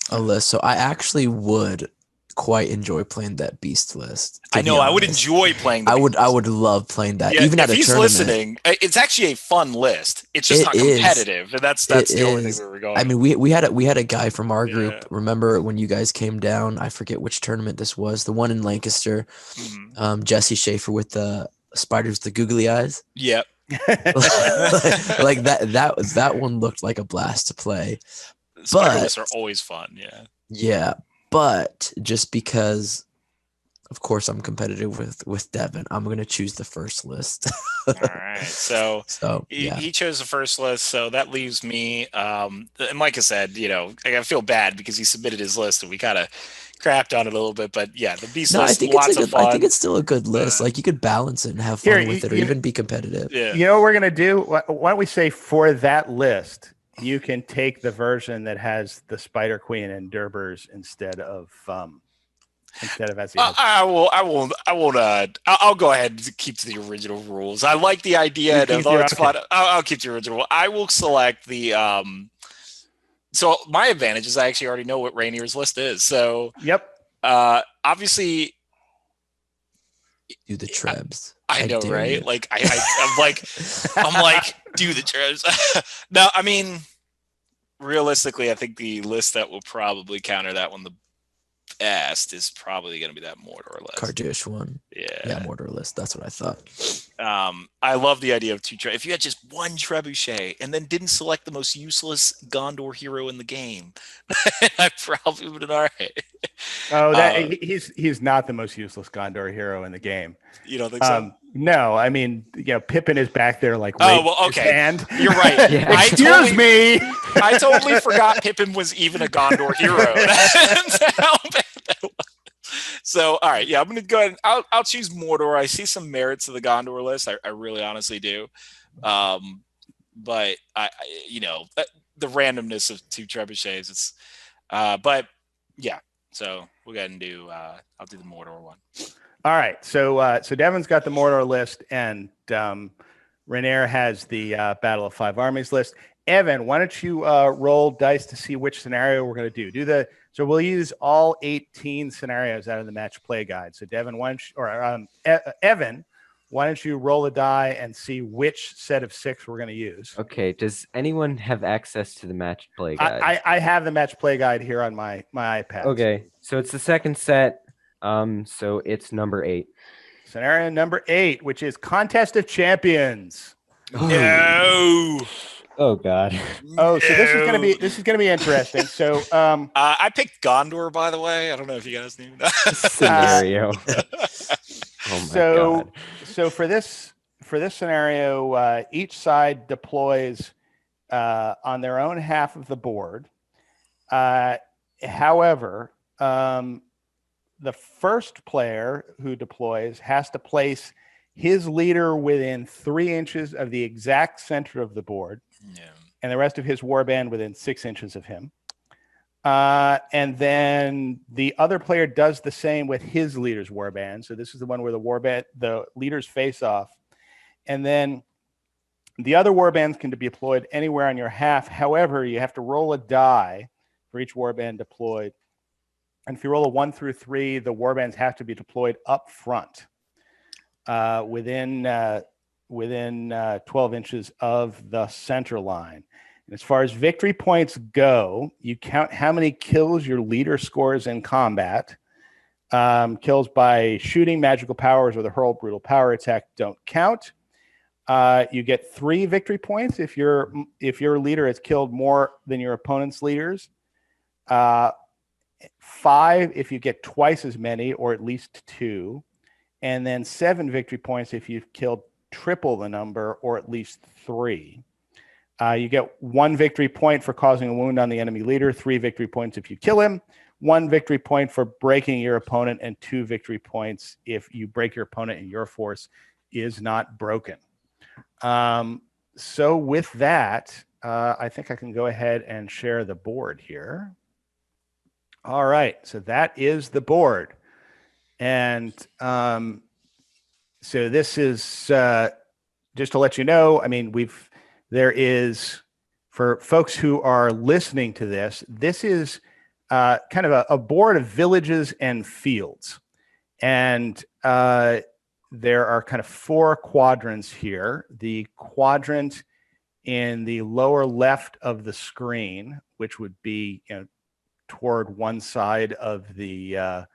A list. So I actually would quite enjoy playing that beast list. I know. I would enjoy playing. I would love playing that. Yeah, even at a he's tournament. Listening, it's actually a fun list. It's just not competitive, and that's the only thing we were going. I mean, we had a guy from our group. Remember when you guys came down? I forget which tournament this was. The one in Lancaster. Mm-hmm. Jesse Schaefer with the spiders, the googly eyes. Yep. like that one looked like a blast to play. Spider lists are always fun. Yeah. Yeah, but just because, of course, I'm competitive with Devin, I'm going to choose the first list. All right. So yeah. he chose the first list. So that leaves me. And Micah said, I feel bad because he submitted his list and we kind of crapped on it a little bit. But yeah, the beast list, lots of fun. I think it's still a good list. Like you could balance it and have fun with it, or even be competitive. Yeah. You know what we're going to do? Why don't we say for that list, you can take the version that has the Spider Queen and Durbers instead of as the I'll go ahead and keep to the original rules. I like the idea of it's fun. I'll keep the original. I will select the so my advantage is I actually already know what Rainier's list is. So yep. Obviously do the trebs. I know, right? You. Like I'm like, do the trebs. No, I mean, realistically, I think the list that will probably counter that one the best is probably going to be that Mordor list. Kardush one. Yeah, Mordor list. That's what I thought. I love the idea of 2 if you had just 1 trebuchet and then didn't select the most useless Gondor hero in the game, I probably would have been all right. Oh, he's not the most useless Gondor hero in the game. You don't think so? No, I mean, Pippin is back there like, okay. You're right. Yeah. Excuse me. I totally forgot Pippin was even a Gondor hero. That's how bad that was. So, all right, yeah, I'm gonna go ahead. I'll choose Mordor. I see some merits to the Gondor list. I really honestly do. But I the randomness of 2 trebuchets. It's, but yeah. So we'll go ahead and do. I'll do the Mordor one. All right. So Devin's got the Mordor list, and Rainier has the Battle of 5 Armies list. Evan, why don't you roll dice to see which scenario we're going to do? So we'll use all 18 scenarios out of the match play guide. So Devin, Evan, why don't you roll a die and see which set of 6 we're going to use? Okay. Does anyone have access to the match play guide? I have the match play guide here on my iPad. Okay. So it's the second set. So it's number 8. Scenario number 8, which is Contest of Champions. No. Oh God. Oh, so this is gonna be interesting. So I picked Gondor, by the way. I don't know if you guys knew that. Scenario. Oh my God. So for this scenario, each side deploys on their own half of the board. However, the first player who deploys has to place his leader within 3 inches of the exact center of the board, and the rest of his warband within 6 inches of him. And then the other player does the same with his leader's warband. So this is the one where the leaders face off. And then the other warbands can be deployed anywhere on your half. However, you have to roll a die for each warband deployed. And if you roll a 1 through 3, the warbands have to be deployed up front within 12 inches of the center line. And as far as victory points go, you count how many kills your leader scores in combat. Kills by shooting, magical powers, or the hurl brutal power attack don't count. You get 3 victory points if your leader has killed more than your opponent's leaders. 5 if you get twice as many, or at least 2. and then 7 victory points if you've killed triple the number or at least 3. You get 1 victory point for causing a wound on the enemy leader, 3 victory points if you kill him, 1 victory point for breaking your opponent, and 2 victory points if you break your opponent and your force is not broken. So with that, I think I can go ahead and share the board here. All right, so that is the board. And so this is just to let you know, I mean, there is, for folks who are listening to this, this is kind of a board of villages and fields. And there are kind of 4 quadrants here. The quadrant in the lower left of the screen, which would be, toward one side of the,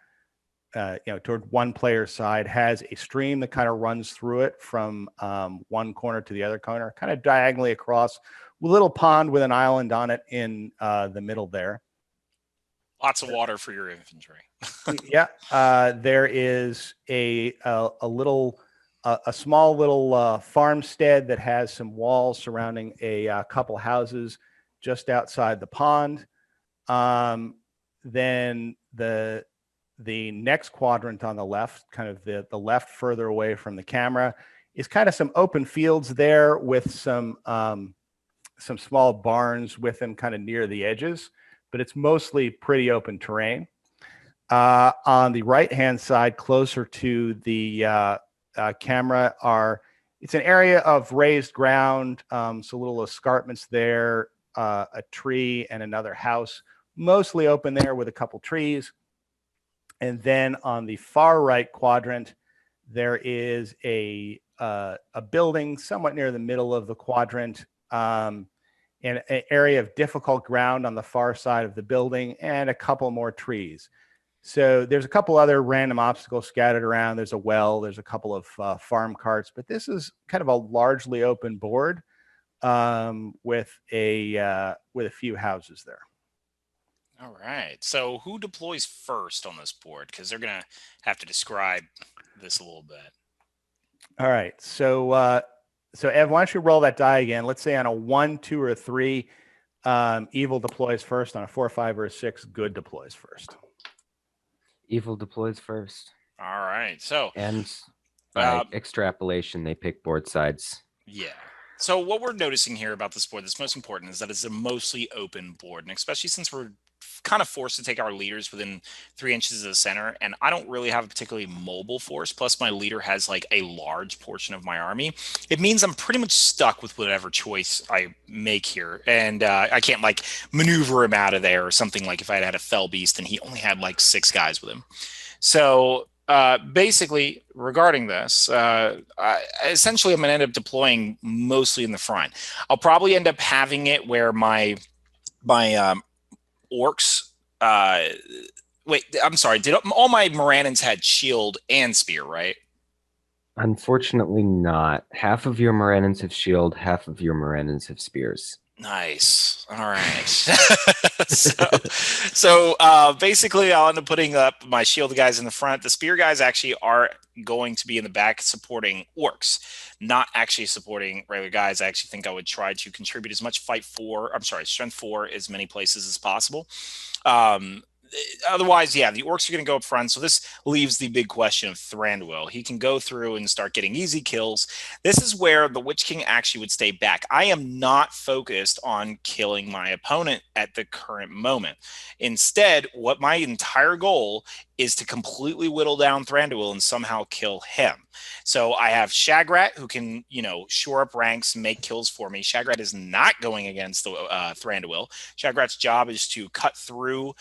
toward one player's side, has a stream that kind of runs through it from one corner to the other corner, kind of diagonally across, a little pond with an island on it in the middle there. Lots of water for your infantry. Yeah, there is a small little farmstead that has some walls surrounding a couple houses just outside the pond. Then the next quadrant on the left, kind of the left further away from the camera, is kind of some open fields there with some small barns with them kind of near the edges, but it's mostly pretty open terrain. On the right-hand side, closer to the camera, it's an area of raised ground, so little escarpments there, a tree and another house, mostly open there with a couple trees. And then on the far right quadrant, there is a building somewhat near the middle of the quadrant, and an area of difficult ground on the far side of the building, and a couple more trees. So there's a couple other random obstacles scattered around. There's a well, there's a couple of farm carts, but this is kind of a largely open board with a few houses there. All right. So who deploys first on this board? Because they're going to have to describe this a little bit. All right. So Ev, why don't you roll that die again? Let's say on a 1, 2, or a 3, evil deploys first. On a 4, 5, or a 6, good deploys first. Evil deploys first. All right. So, and by extrapolation, they pick board sides. Yeah. So what we're noticing here about this board that's most important is that it's a mostly open board, and especially since we're kind of forced to take our leaders within 3 inches of the center, and I don't really have a particularly mobile force, plus my leader has like a large portion of my army, it means I'm pretty much stuck with whatever choice I make here, and I can't like maneuver him out of there or something, like if I had a fell beast and he only had like 6 guys with him. So basically, regarding this, essentially I'm going to end up deploying mostly in the front. I'll probably end up having it where my orcs, wait, I'm sorry, did all my Morannons had shield and spear, right? Unfortunately not. Half of your Morannons have shield, half of your Morannons have spears. Nice. All right. so basically I'll end up putting up my shield guys in the front. The spear guys actually are going to be in the back supporting orcs, not actually supporting regular guys. I actually think I would try to contribute as much strength 4 as many places as possible. Otherwise, yeah, the orcs are going to go up front. So this leaves the big question of Thranduil. He can go through and start getting easy kills. This is where the Witch King actually would stay back. I am not focused on killing my opponent at the current moment. Instead, what my entire goal is to completely whittle down Thranduil and somehow kill him. So I have Shagrat, who can, shore up ranks and make kills for me. Shagrat is not going against the Thranduil. Shagrat's job is to cut through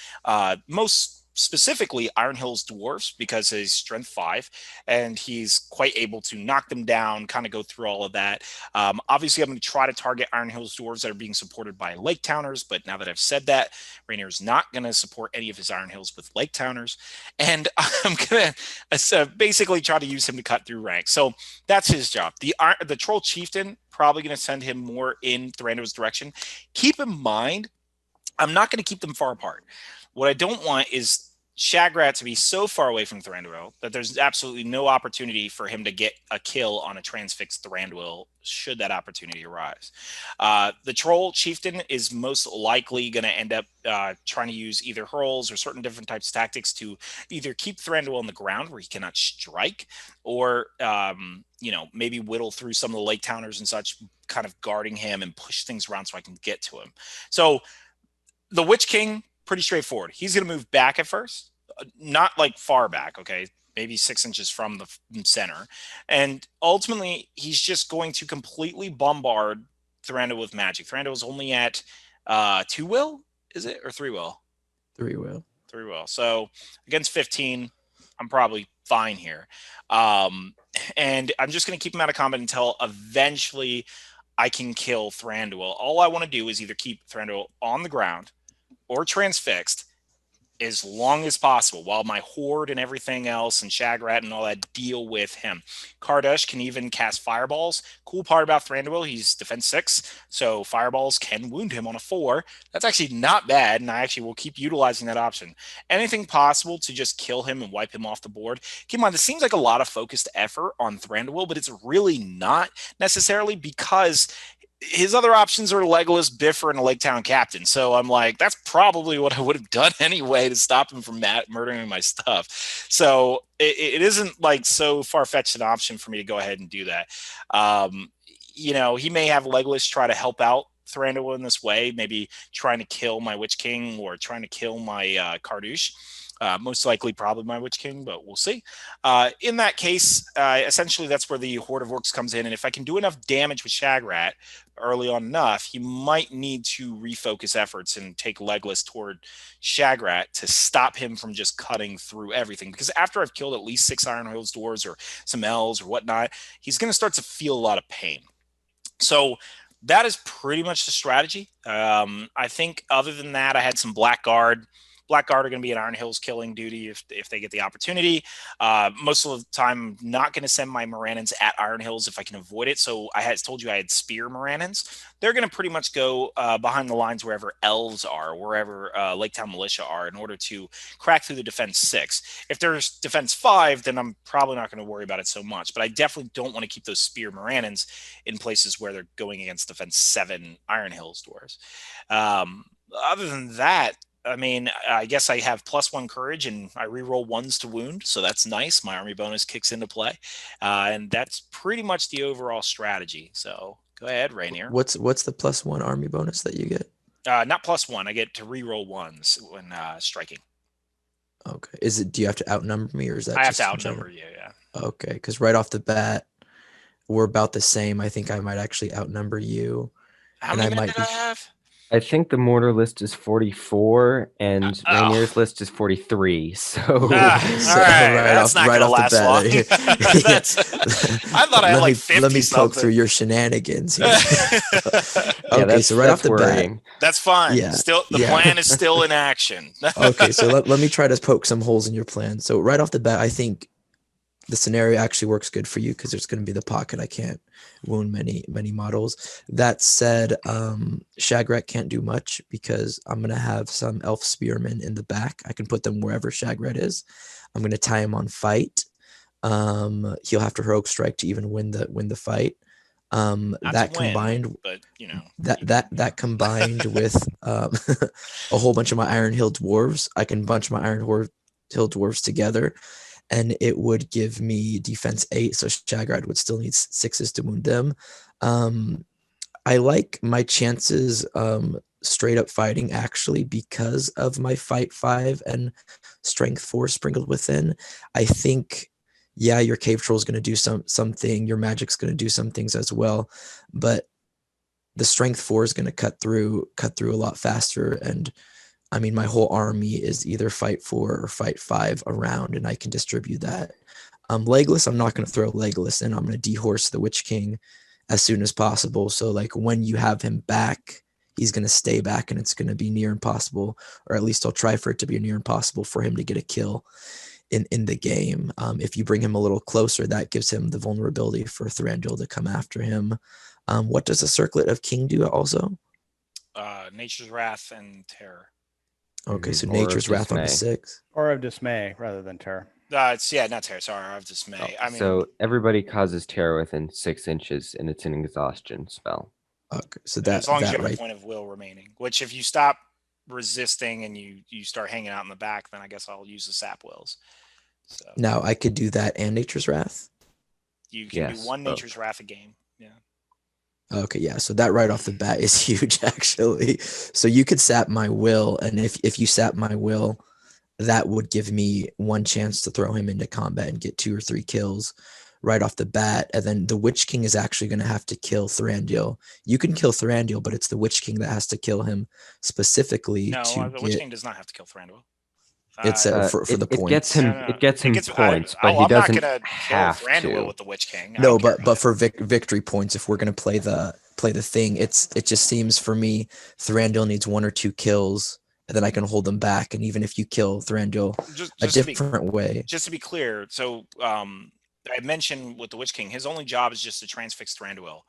most specifically Iron Hill's dwarfs, because he's strength 5 and he's quite able to knock them down, kind of go through all of that. Obviously I'm going to try to target Iron Hill's dwarves that are being supported by Lake Towners, but now that I've said that, Rainier's not going to support any of his Iron Hills with Lake Towners, and I'm going to basically try to use him to cut through ranks. So that's his job. The Troll Chieftain, probably going to send him more in Thranduil's direction. Keep in mind, I'm not going to keep them far apart. What I don't want is Shagrat to be so far away from Thranduil that there's absolutely no opportunity for him to get a kill on a transfixed Thranduil should that opportunity arise. The Troll Chieftain is most likely going to end up trying to use either hurls or certain different types of tactics to either keep Thranduil on the ground where he cannot strike, or maybe whittle through some of the lake towners and such, kind of guarding him and push things around so I can get to him. So the Witch King, pretty straightforward. He's going to move back at first, not like far back, okay? Maybe 6 inches from the center. And ultimately, he's just going to completely bombard Thranduil with magic. Thranduil is only at 2 will, is it? Or 3 will? 3 will. 3 will. So against 15, I'm probably fine here. And I'm just going to keep him out of combat until eventually I can kill Thranduil. All I want to do is either keep Thranduil on the ground or transfixed as long as possible while my horde and everything else and Shagrat and all that deal with him. Kardash can even cast fireballs. Cool part about Thranduil, he's defense 6, so fireballs can wound him on a 4. That's actually not bad, and I actually will keep utilizing that option. Anything possible to just kill him and wipe him off the board. Keep in mind, this seems like a lot of focused effort on Thranduil, but it's really not necessarily, because his other options are Legolas, Biffer, and a Lake Town Captain. So I'm like, that's probably what I would have done anyway to stop him from murdering my stuff. So it isn't like so far-fetched an option for me to go ahead and do that. He may have Legolas try to help out Thranduil in this way, maybe trying to kill my Witch King or trying to kill my Kardash. Most likely probably my Witch King, but we'll see. In that case, essentially that's where the Horde of Orcs comes in. And if I can do enough damage with Shagrat early on enough, he might need to refocus efforts and take Legolas toward Shagrat to stop him from just cutting through everything. Because after I've killed at least 6 Iron Hills dwarves or some elves or whatnot, he's going to start to feel a lot of pain. So that is pretty much the strategy. I think other than that, I had some Blackguard. Blackguard are going to be at Iron Hills killing duty if they get the opportunity. Most of the time, I'm not going to send my Morannons at Iron Hills if I can avoid it. So I had told you I had Spear Morannons. They're going to pretty much go behind the lines wherever elves are, wherever Lake Town Militia are, in order to crack through the defense 6. If there's defense 5, then I'm probably not going to worry about it so much. But I definitely don't want to keep those Spear Morannons in places where they're going against defense 7 Iron Hills dwarves. Other than that, I mean, I guess I have +1 courage and I reroll 1s to wound. So that's nice. My army bonus kicks into play. And that's pretty much the overall strategy. So go ahead, Rainier. What's the +1 army bonus that you get? Not +1. I get to reroll 1s when striking. Okay. Do you have to outnumber me, or is that I have to outnumber you, yeah. Okay. Because right off the bat, we're about the same. I think I might actually outnumber you. How many men did I have? I think the Mordor list is 44 and Rainier's list is 43. So, all right, that's not going to last long. I thought I had like 50 Let me poke something. through your shenanigans here. Okay, so right off the worrying. bat. That's fine. Yeah, Still, the plan is still in action. Okay, so let me try to poke some holes in your plan. So right off the bat, I think the scenario actually works good for you because there's going to be the pocket. I can't wound many models. That said, Shagrat can't do much because I'm going to have some elf spearmen in the back. I can put them wherever Shagrat is. I'm going to tie him on fight. He'll have to heroic strike to even win the fight. That combined, but you know, that combined with a whole bunch of my Iron Hill dwarves, I can bunch my Iron Hill dwarves together, and it would give me defense 8. So Shagrat would still need 6s to wound them. I like my chances straight up fighting actually because of my fight 5 and strength 4 sprinkled within. I think. Yeah, your cave troll is going to do something. Your magic's going to do some things as well, but the strength 4 is going to cut through a lot faster. And I mean, my whole army is either fight 4 or fight 5 around, and I can distribute that. Legolas, I'm not going to throw Legolas in. I'm going to dehorse the Witch King as soon as possible. So like when you have him back, he's going to stay back, and it's going to be near impossible, or at least I'll try for it to be near impossible for him to get a kill in the game. If you bring him a little closer, that gives him the vulnerability for Thranduil to come after him. What does a Circlet of King do also? Nature's Wrath and Terror. Okay, so Or Nature's Wrath on the Dismay. 6th. Or of dismay rather than terror. It's not terror. Sorry, I have dismay. I mean, So everybody causes terror within 6 inches, and it's an exhaustion spell. Okay, so as long as you that have a right. point of will remaining. Which, if you stop resisting and you start hanging out in the back, then I guess I'll use the sap wills. So Now I could do that and Nature's Wrath. you can do Yes, one both. Nature's Wrath a game. Yeah. Okay, yeah. So that right off the bat is huge, actually. So you could sap my will, and if you sap my will, that would give me one chance to throw him into combat and get 2 or 3 kills right off the bat. And then the Witch King is actually going to have to kill Thranduil. You can kill Thranduil, but it's the Witch King that has to kill him specifically No, to the Witch get. King does not have to kill Thranduil. It's for the It points. gets him. No. It gets him points, but he I'm not doesn't gonna have kill Thranduil to. with the Witch King. I No, don't care but about for victory points, if we're gonna play the thing, it just seems for me Thranduil needs 1 or 2 kills, and then I can hold them back. And even if you kill Thranduil a different way, just to be clear, so I mentioned with the Witch King, his only job is just to transfix Thranduil,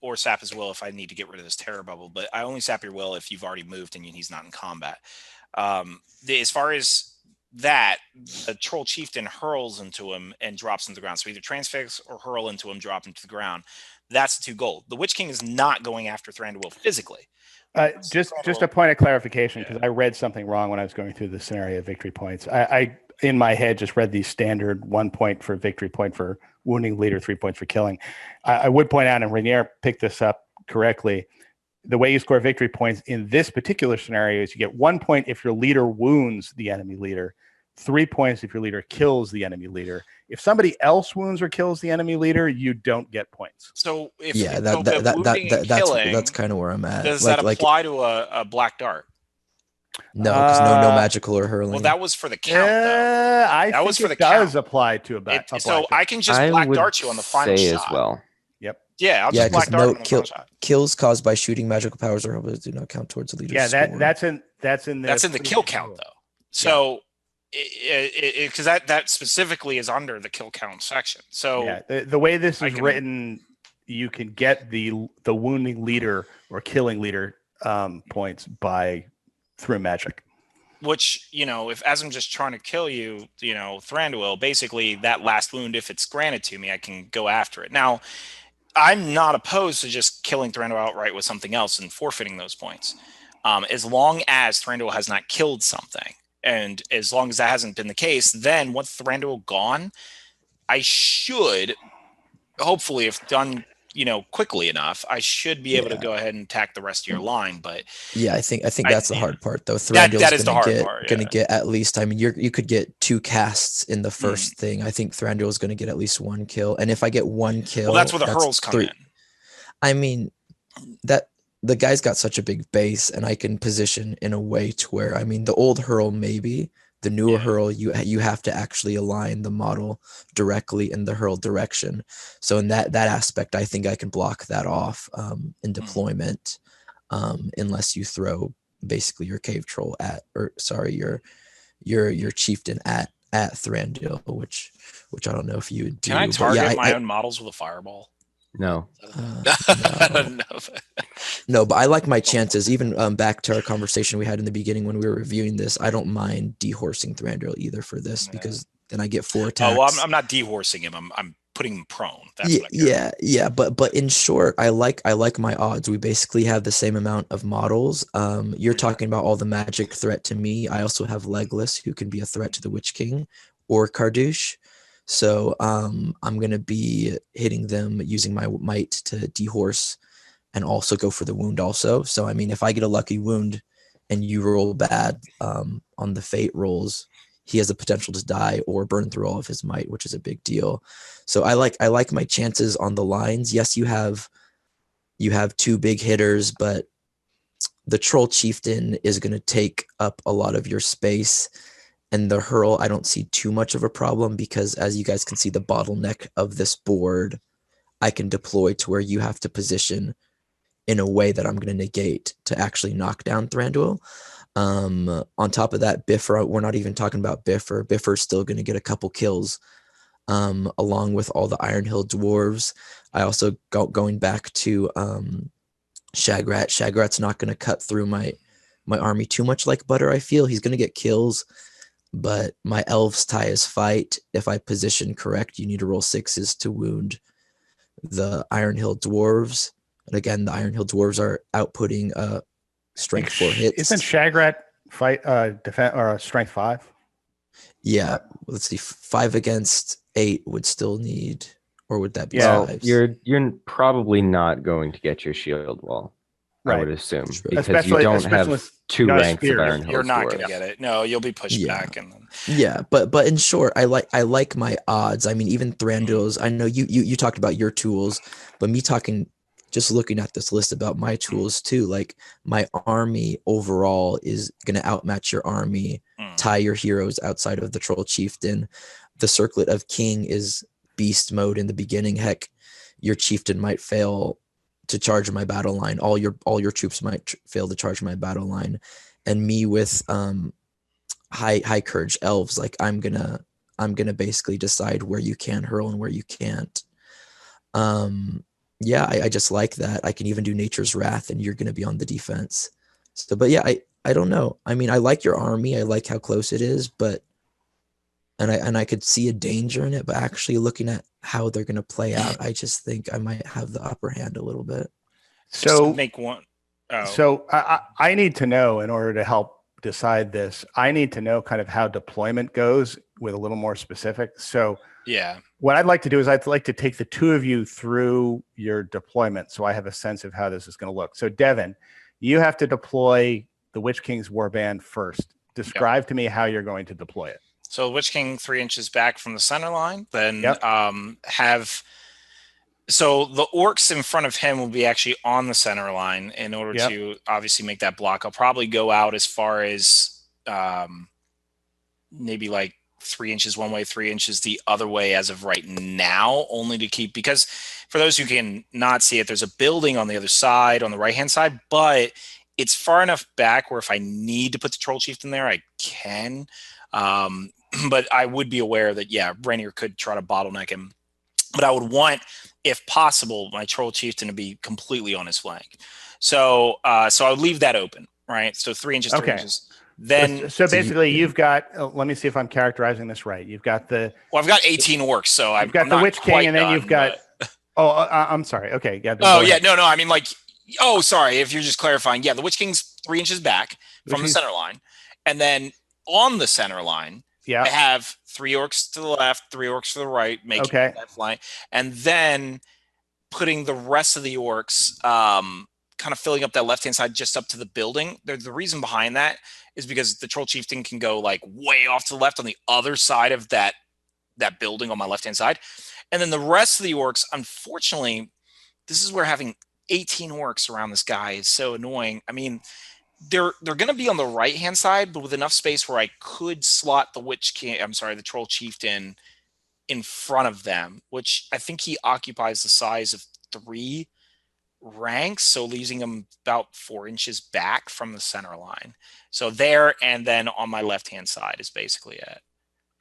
or sap his will if I need to get rid of this terror bubble. But I only sap your will if you've already moved and he's not in combat. As far as that, the Troll Chieftain hurls into him and drops him to the ground. So either transfix or hurl into him, drop him to the ground. That's the 2 gold. The Witch King is not going after Thranduil physically. Just a point of clarification, because I read something wrong when I was going through the scenario of victory points. I in my head just read the standard 1 point for victory point for wounding leader, 3 points for killing. I would point out, and Rainier picked this up correctly, the way you score victory points in this particular scenario is you get 1 point if your leader wounds the enemy leader, 3 points if your leader kills the enemy leader. If somebody else wounds or kills the enemy leader, you don't get points. So that's kind of where I'm at. Does that apply to a black dart? No, because no magical or hurling. Well, that was for the count, though. I think was for the count. Does apply to a black. So I can just black dart you on the final shot as well. Yep. Yeah, I'll just black dart on the final shot. Kills caused by shooting magical powers or abilities do not count towards the leader's score. That's in the kill count, though. So because that specifically is under the kill count section. So the way this is written, you can get the wounding leader or killing leader points through magic. Which, if as I'm just trying to kill you, Thranduil, basically that last wound, if it's granted to me, I can go after it. Now, I'm not opposed to just killing Thranduil outright with something else and forfeiting those points. As long as Thranduil has not killed something. And as long as that hasn't been the case, then once Thranduil gone, I should, hopefully, if done quickly enough, I should be able to go ahead and attack the rest of your line. But I think that's the hard part, though. Thranduil's going to get at least. I mean, you could get 2 casts in the first thing. I think Thranduil's going to get at least 1 kill, and if I get 1 kill, that's where the hurls come in. I mean, that the guy's got such a big base, and I can position in a way to where, I mean, the old hurl maybe. The newer hurl, you have to actually align the model directly in the hurl direction. So in that aspect, I think I can block that off in deployment, unless you throw basically your cave troll your chieftain at Thranduil, which I don't know if you would do. Can I target my own models with a fireball? No. No, but I like my chances. Even back to our conversation we had in the beginning when we were reviewing this, I don't mind dehorsing Thranduil either for this because then I get 4 attacks. Oh, well, I'm not dehorsing him. I'm putting him prone. That's what I yeah. But in short, I like my odds. We basically have the same amount of models. You're talking about all the magic threat to me. I also have Legolas, who can be a threat to the Witch King or Kardouche. So I'm going to be hitting them using my might to dehorse and also go for the wound also. So, I mean, if I get a lucky wound and you roll bad on the fate rolls, he has the potential to die or burn through all of his might, which is a big deal. So I like my chances on the lines. Yes, you have 2 big hitters, but the Troll Chieftain is going to take up a lot of your space. And the hurl, I don't see too much of a problem because, as you guys can see, the bottleneck of this board, I can deploy to where you have to position in a way that I'm going to negate to actually knock down Thranduil. On top of that, Biffer, we're not even talking about Biffer. Biffer's still going to get a couple kills along with all the Iron Hill dwarves. I also going back to Shagrat. Shagrat's not going to cut through my my army too much like butter. I feel he's gonna get kills, but my elves tie his fight. If I position correct, you need to roll 6s to wound the Iron Hill dwarves. And again, the Iron Hill dwarves are outputting strength 4 hits. Isn't Shagrat fight defense or strength 5? Yeah, let's see. 5 against 8 would still need, or would that be Well, 5s? you're probably not going to get your shield wall. I would assume, True. because you don't have with 2 no ranks of spears. Iron Hill You're not dwarves. going to get it. No, you'll be pushed Yeah. back. And then Yeah, but in short, I like my odds. I mean, even Thranduil's. I know you talked about your tools, but me talking, just looking at this list about my tools too. Like my army overall is gonna outmatch your army. Tie your heroes outside of the Troll Chieftain. The Circlet of King is beast mode in the beginning. Heck, your chieftain might fail to charge my battle line. All your troops might fail to charge my battle line, and me with high courage elves, like I'm gonna basically decide where you can hurl and where you can't. Yeah, I just like that. I can even do Nature's Wrath, and you're gonna be on the defense. So, but yeah, I don't know. I mean, I like your army. I like how close it is, but and I could see a danger in it. But actually, looking at how they're gonna play out, I just think I might have the upper hand a little bit. So make one. Oh. So I need to know, in order to help decide this, I need to know kind of how deployment goes with a little more specific. So Yeah. what I'd like to do is I'd like to take the two of you through your deployment so I have a sense of how this is going to look. So Devin, you have to deploy the Witch King's Warband first. Describe to me how you're going to deploy it. So Witch King 3 inches back from the center line, then so the orcs in front of him will be actually on the center line in order to obviously make that block. I'll probably go out as far as maybe like 3 inches one way, 3 inches the other way as of right now, only to keep, because for those who can not see it, there's a building on the other side, on the right-hand side, but it's far enough back where if I need to put the Troll Chieftain there, I can. But I would be aware that, Rainier could try to bottleneck him. But I would want, if possible, my Troll Chieftain to be completely on his flank. So I would leave that open, right? So 3 inches, 3 inches. Then so basically you've got, let me see if I'm characterizing this right. You've got I've got 18 orcs, so I've got the Witch King, and then you've got, I'm sorry. Okay. Yeah. No. I mean, like, sorry. If you're just clarifying, the Witch King's 3 inches back from the center line. And then on the center line, I have 3 orcs to the left, 3 orcs to the right, making that flank. And then putting the rest of the orcs, kind of filling up that left-hand side just up to the building. The reason behind that is because the Troll Chieftain can go like way off to the left on the other side of that building on my left-hand side. And then the rest of the orcs, unfortunately, this is where having 18 orcs around this guy is so annoying. I mean, they're going to be on the right-hand side, but with enough space where I could slot the Troll Chieftain in front of them, which I think he occupies the size of 3 ranks, so leaving him about 4 inches back from the center line. So there, and then on my left-hand side is basically it.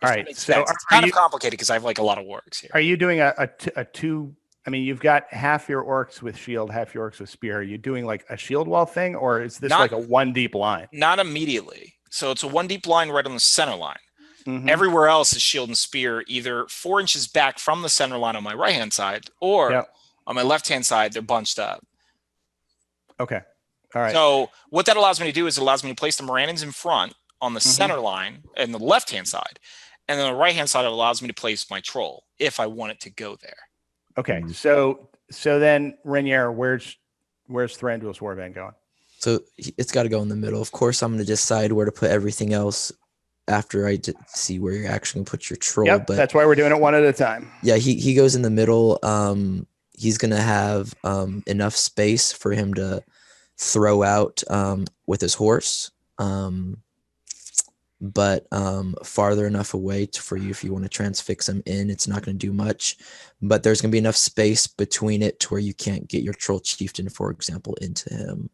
All right. So it's kind of complicated because I have like a lot of orcs here. Are you doing a two? I mean, you've got half your orcs with shield, half your orcs with spear. Are you doing like a shield wall thing, or is this like a 1 deep line? Not immediately. So it's a 1 deep line right on the center line. Mm-hmm. Everywhere else is shield and spear, either 4 inches back from the center line on my right-hand side, or on my left-hand side, they're bunched up. Okay. All right. So what that allows me to do is it allows me to place the Morannons in front on the center line and the left-hand side. And then the right-hand side, it allows me to place my troll if I want it to go there. Okay. So then Rainier, where's Thranduil's Warband going? So it's got to go in the middle. Of course, I'm going to decide where to put everything else after I see where you're actually going to put your troll. Yep, but that's why we're doing it one at a time. Yeah, he goes in the middle. He's going to have enough space for him to throw out with his horse, but farther enough away for you if you want to transfix him in. It's not going to do much, but there's going to be enough space between it to where you can't get your Troll Chieftain, for example, into him.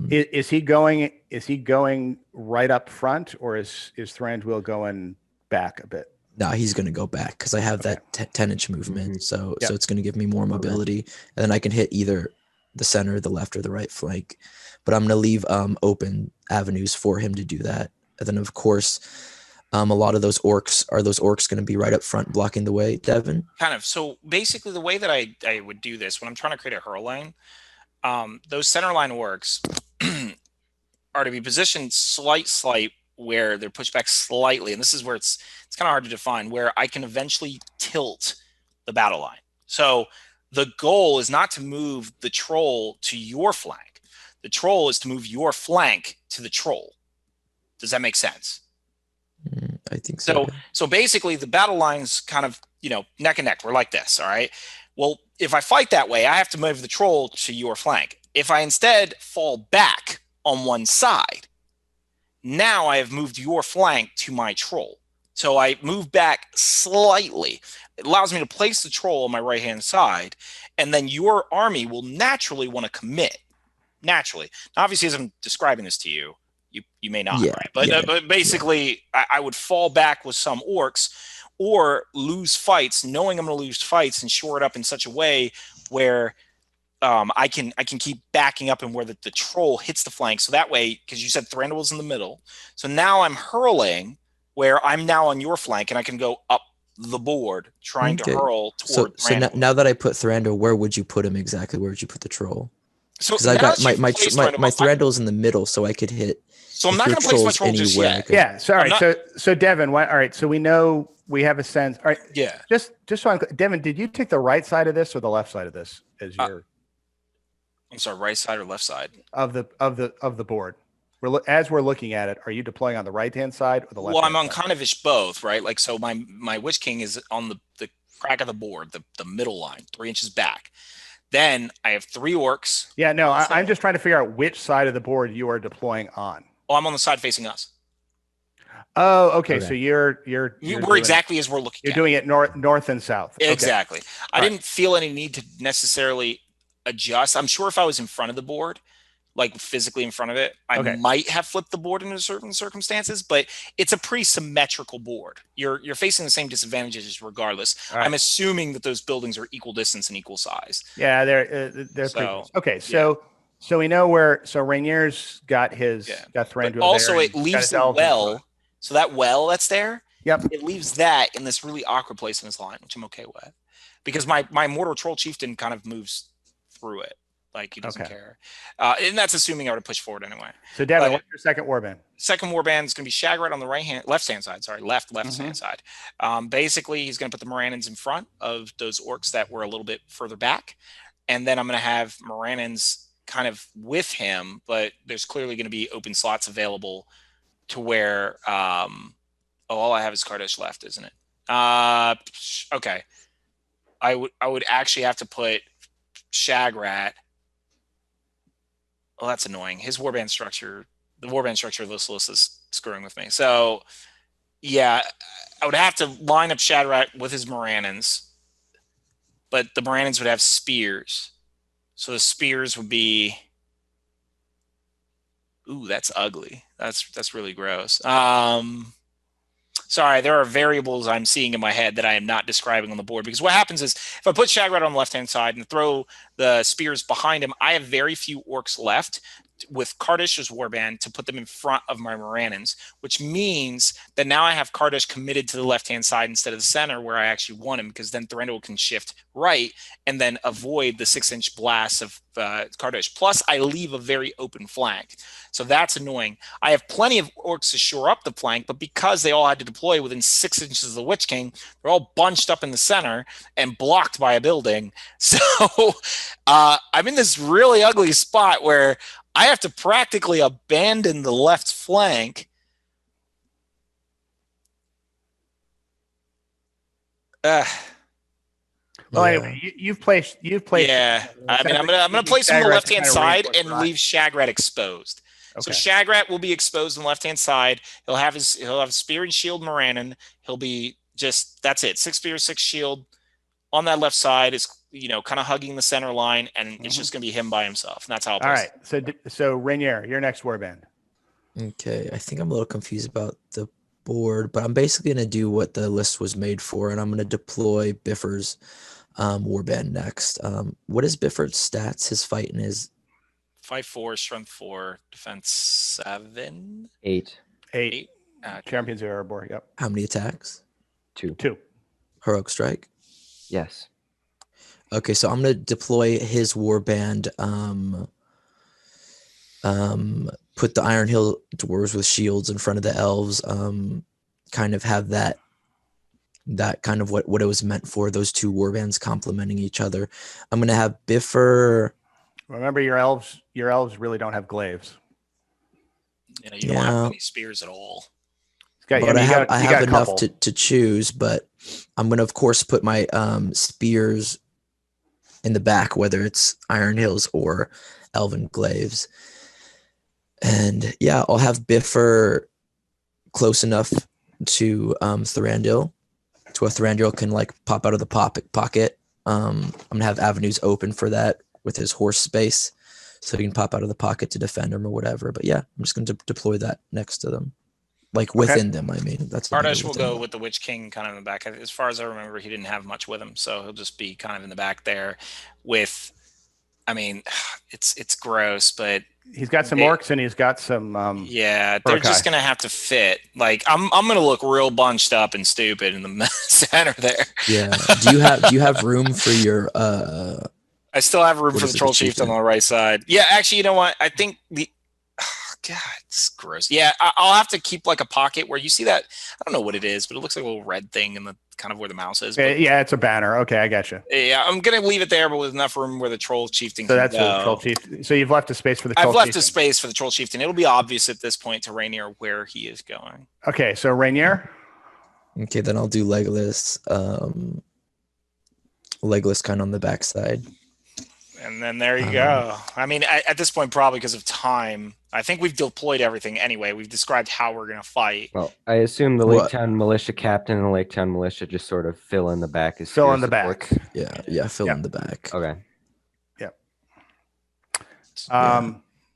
Is he going right up front, or is Thranduil going back a bit? No, he's going to go back because I have that 10-inch movement. So it's going to give me more mobility, and then I can hit either the center, the left, or the right flank. But I'm going to leave open avenues for him to do that. And then, of course, a lot of those orcs going to be right up front blocking the way, Devin? Kind of. So basically, the way that I would do this when I'm trying to create a hurl lane, those center line orcs are to be positioned slight where they're pushed back slightly, and this is where it's kind of hard to define, where I can eventually tilt the battle line. So the goal is not to move the troll to your flank. The troll is to move your flank to the troll. Does that make sense? I think so. So basically, the battle line's kind of, neck and neck. We're like this, all right? Well, if I fight that way, I have to move the troll to your flank. If I instead fall back on one side, now I have moved your flank to my troll. So I move back slightly. It allows me to place the troll on my right-hand side, and then your army will naturally want to commit. Naturally. Now, obviously, as I'm describing this to you, you may not, right? But basically, I would fall back with some orcs or lose fights, knowing I'm going to lose fights, and shore it up in such a way where I can keep backing up and where the troll hits the flank. So that way, because you said Thranduil's in the middle, so now I'm hurling where I'm now on your flank, and I can go up the board trying to hurl toward Thranduil. So now that I put Thranduil, where would you put him exactly? Where would you put the troll? So because I got my Thranduil's in the middle, so I could hit. So I'm not going to place my troll just yet. Yeah. Sorry. So Devin, all right. So we know we have a sense. All right. Yeah. Just so I'm clear, Devin, did you take the right side of this or the left side of this as your? I'm sorry, right side or left side of the board. As we're looking at it, are you deploying on the right hand side or the left? Well, I'm on kind of both, right? Like, so my Witch King is on the crack of the board, the middle line, 3 inches back. Then I have 3 orcs. Yeah, no, I'm just trying to figure out which side of the board you are deploying on. Oh, I'm on the side facing us. Oh, okay. So you're we're exactly as we're looking. You're doing it north and south. Exactly. Okay. I didn't feel any need to necessarily adjust. I'm sure if I was in front of the board, like physically in front of it, I might have flipped the board in certain circumstances, but it's a pretty symmetrical board. You're facing the same disadvantages regardless. Right. I'm assuming that those buildings are equal distance and equal size. Yeah, they're pretty okay. So we know where. So Rainier's got got Thranduil. But also, it leaves the well. So that well that's there. Yep. It leaves that in this really awkward place in his line, which I'm okay with, because my Mordor Troll Chieftain kind of moves through it. Like he doesn't care. And that's assuming I would have pushed forward anyway. So Devin, what's your second warband? Second warband is going to be Shagrat on the left-hand side. Sorry, left-hand side. Basically, he's going to put the Morannons in front of those orcs that were a little bit further back. And then I'm going to have Morannons kind of with him, but there's clearly going to be open slots available to where all I have is Kardash left, isn't it? Okay. I would actually have to put Shagrat. Well, that's annoying. His warband structure, the warband structure of this list is screwing with me. So, yeah, I would have to line up Shagrat with his Morannons, but the Morannons would have spears. So the spears would be... Ooh, that's ugly. That's really gross. Sorry, there are variables I'm seeing in my head that I am not describing on the board, because what happens is if I put Shagrat on the left-hand side and throw the spears behind him, I have very few orcs left with Kardash's warband to put them in front of my Morannons, which means that now I have Kardash committed to the left-hand side instead of the center where I actually want him, because then Thranduil can shift right and then avoid the 6-inch blasts of Kardash. Plus, I leave a very open flank. So that's annoying. I have plenty of orcs to shore up the flank, but because they all had to deploy within 6 inches of the Witch King, they're all bunched up in the center and blocked by a building. So I'm in this really ugly spot where I have to practically abandon the left flank. Well, anyway, you've placed. Yeah, I mean, I'm gonna place him on the left-hand side and leave Shagrat exposed. Okay. So Shagrat will be exposed on the left-hand side. He'll have spear and shield Morannon. He'll be that's it. 6 spear, 6 shield on that left side is kind of hugging the center line, and it's just gonna be him by himself. And that's how. All right. So Rainier, your next warband. Okay, I think I'm a little confused about the board, but I'm basically gonna do what the list was made for, and I'm gonna deploy Biffers warband next. What is Bifford's stats? His fight and his 5'4", strength 4, defense 7, 8, 8. Okay. Champions of Erebor. Yep. how many attacks? 2. 2. Heroic strike. Yes. Okay, so I'm gonna deploy his warband. Put the Iron Hill dwarves with shields in front of the elves. Kind of have that kind of what it was meant for. Those two warbands complementing each other. I'm gonna have Biffer. Remember, your elves really don't have glaives. You don't have many spears at all. But I have enough to choose. But I'm gonna, of course, put my spears in the back, whether it's Iron Hills or Elven glaives. And yeah, I'll have Biffer close enough to Thranduil, to where Thranduil can like pop out of the pocket. I'm gonna have avenues open for that with his horse space, so he can pop out of the pocket to defend him or whatever. But yeah, I'm just gonna deploy that next to them, like within them. I mean, that's Ardash will go with the Witch King kind of in the back. As far as I remember, he didn't have much with him, so he'll just be kind of in the back there. With, I mean, it's gross, but he's got some orcs and he's got some. They're just gonna have to fit. Like I'm gonna look real bunched up and stupid in the center there. Yeah. Do you have room for your? I still have room for the Troll Chieftain on the right side. Yeah, actually, you know what? I think God, it's gross. Yeah, I'll have to keep like a pocket where you see that. I don't know what it is, but it looks like a little red thing in the kind of where the mouse is. But, yeah, it's a banner. Okay, I got you. Yeah, I'm gonna leave it there, but with enough room where the Troll Chieftain. So that's the Troll Chieftain. So you've left a space for the Troll Chieftain. I've left a space for the Troll Chieftain. It'll be obvious at this point to Rainier where he is going. Okay, so Rainier. Okay, then I'll do Legolas. Legolas kind of on the backside. And then there you go. I mean, at this point, probably because of time, I think we've deployed everything anyway. We've described how we're going to fight. Well, I assume the Lake Town Militia captain and the Lake Town Militia just sort of fill in the back. Fill in the back. Yeah, fill in the back. Okay. Yep.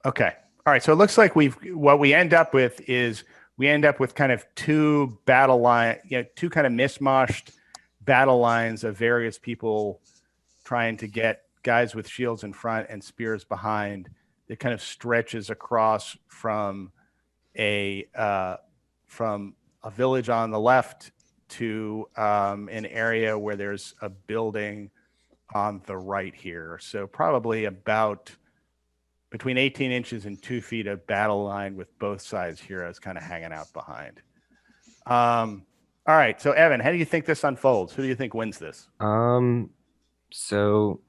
Okay. All right. So it looks like what we end up with kind of two battle line, two kind of mishmashed battle lines of various people trying to get guys with shields in front and spears behind. That kind of stretches across from a village on the left to an area where there's a building on the right here. So probably about between 18 inches and 2 feet of battle line with both sides heroes kind of hanging out behind. All right. So Evan, how do you think this unfolds? Who do you think wins this? So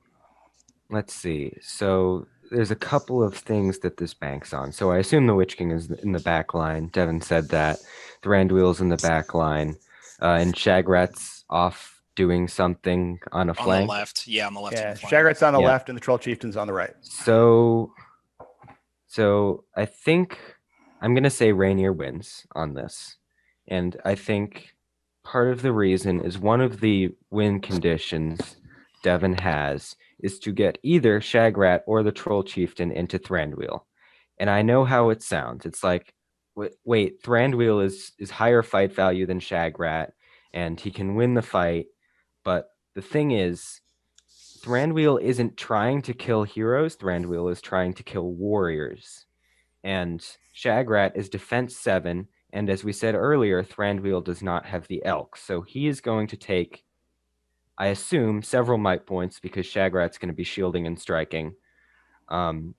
let's see. So there's a couple of things that this banks on. So I assume the Witch King is in the back line. Devin said that. Thranduil's in the back line. And Shagrat's off doing something on a flank. On the left. Yeah, on the left. Yeah, Shagrat's on the left and the Troll Chieftain's on the right. So I think I'm going to say Rainier wins on this. And I think part of the reason is one of the win conditions Devin has is to get either Shagrat or the Troll Chieftain into Thranduil. And I know how it sounds. It's like, wait, Thranduil is higher fight value than Shagrat, and he can win the fight. But the thing is, Thranduil isn't trying to kill heroes. Thranduil is trying to kill warriors. And Shagrat is defense 7. And as we said earlier, Thranduil does not have the Elk. So he is going to take, I assume, several might points because Shagrat's going to be shielding and striking. And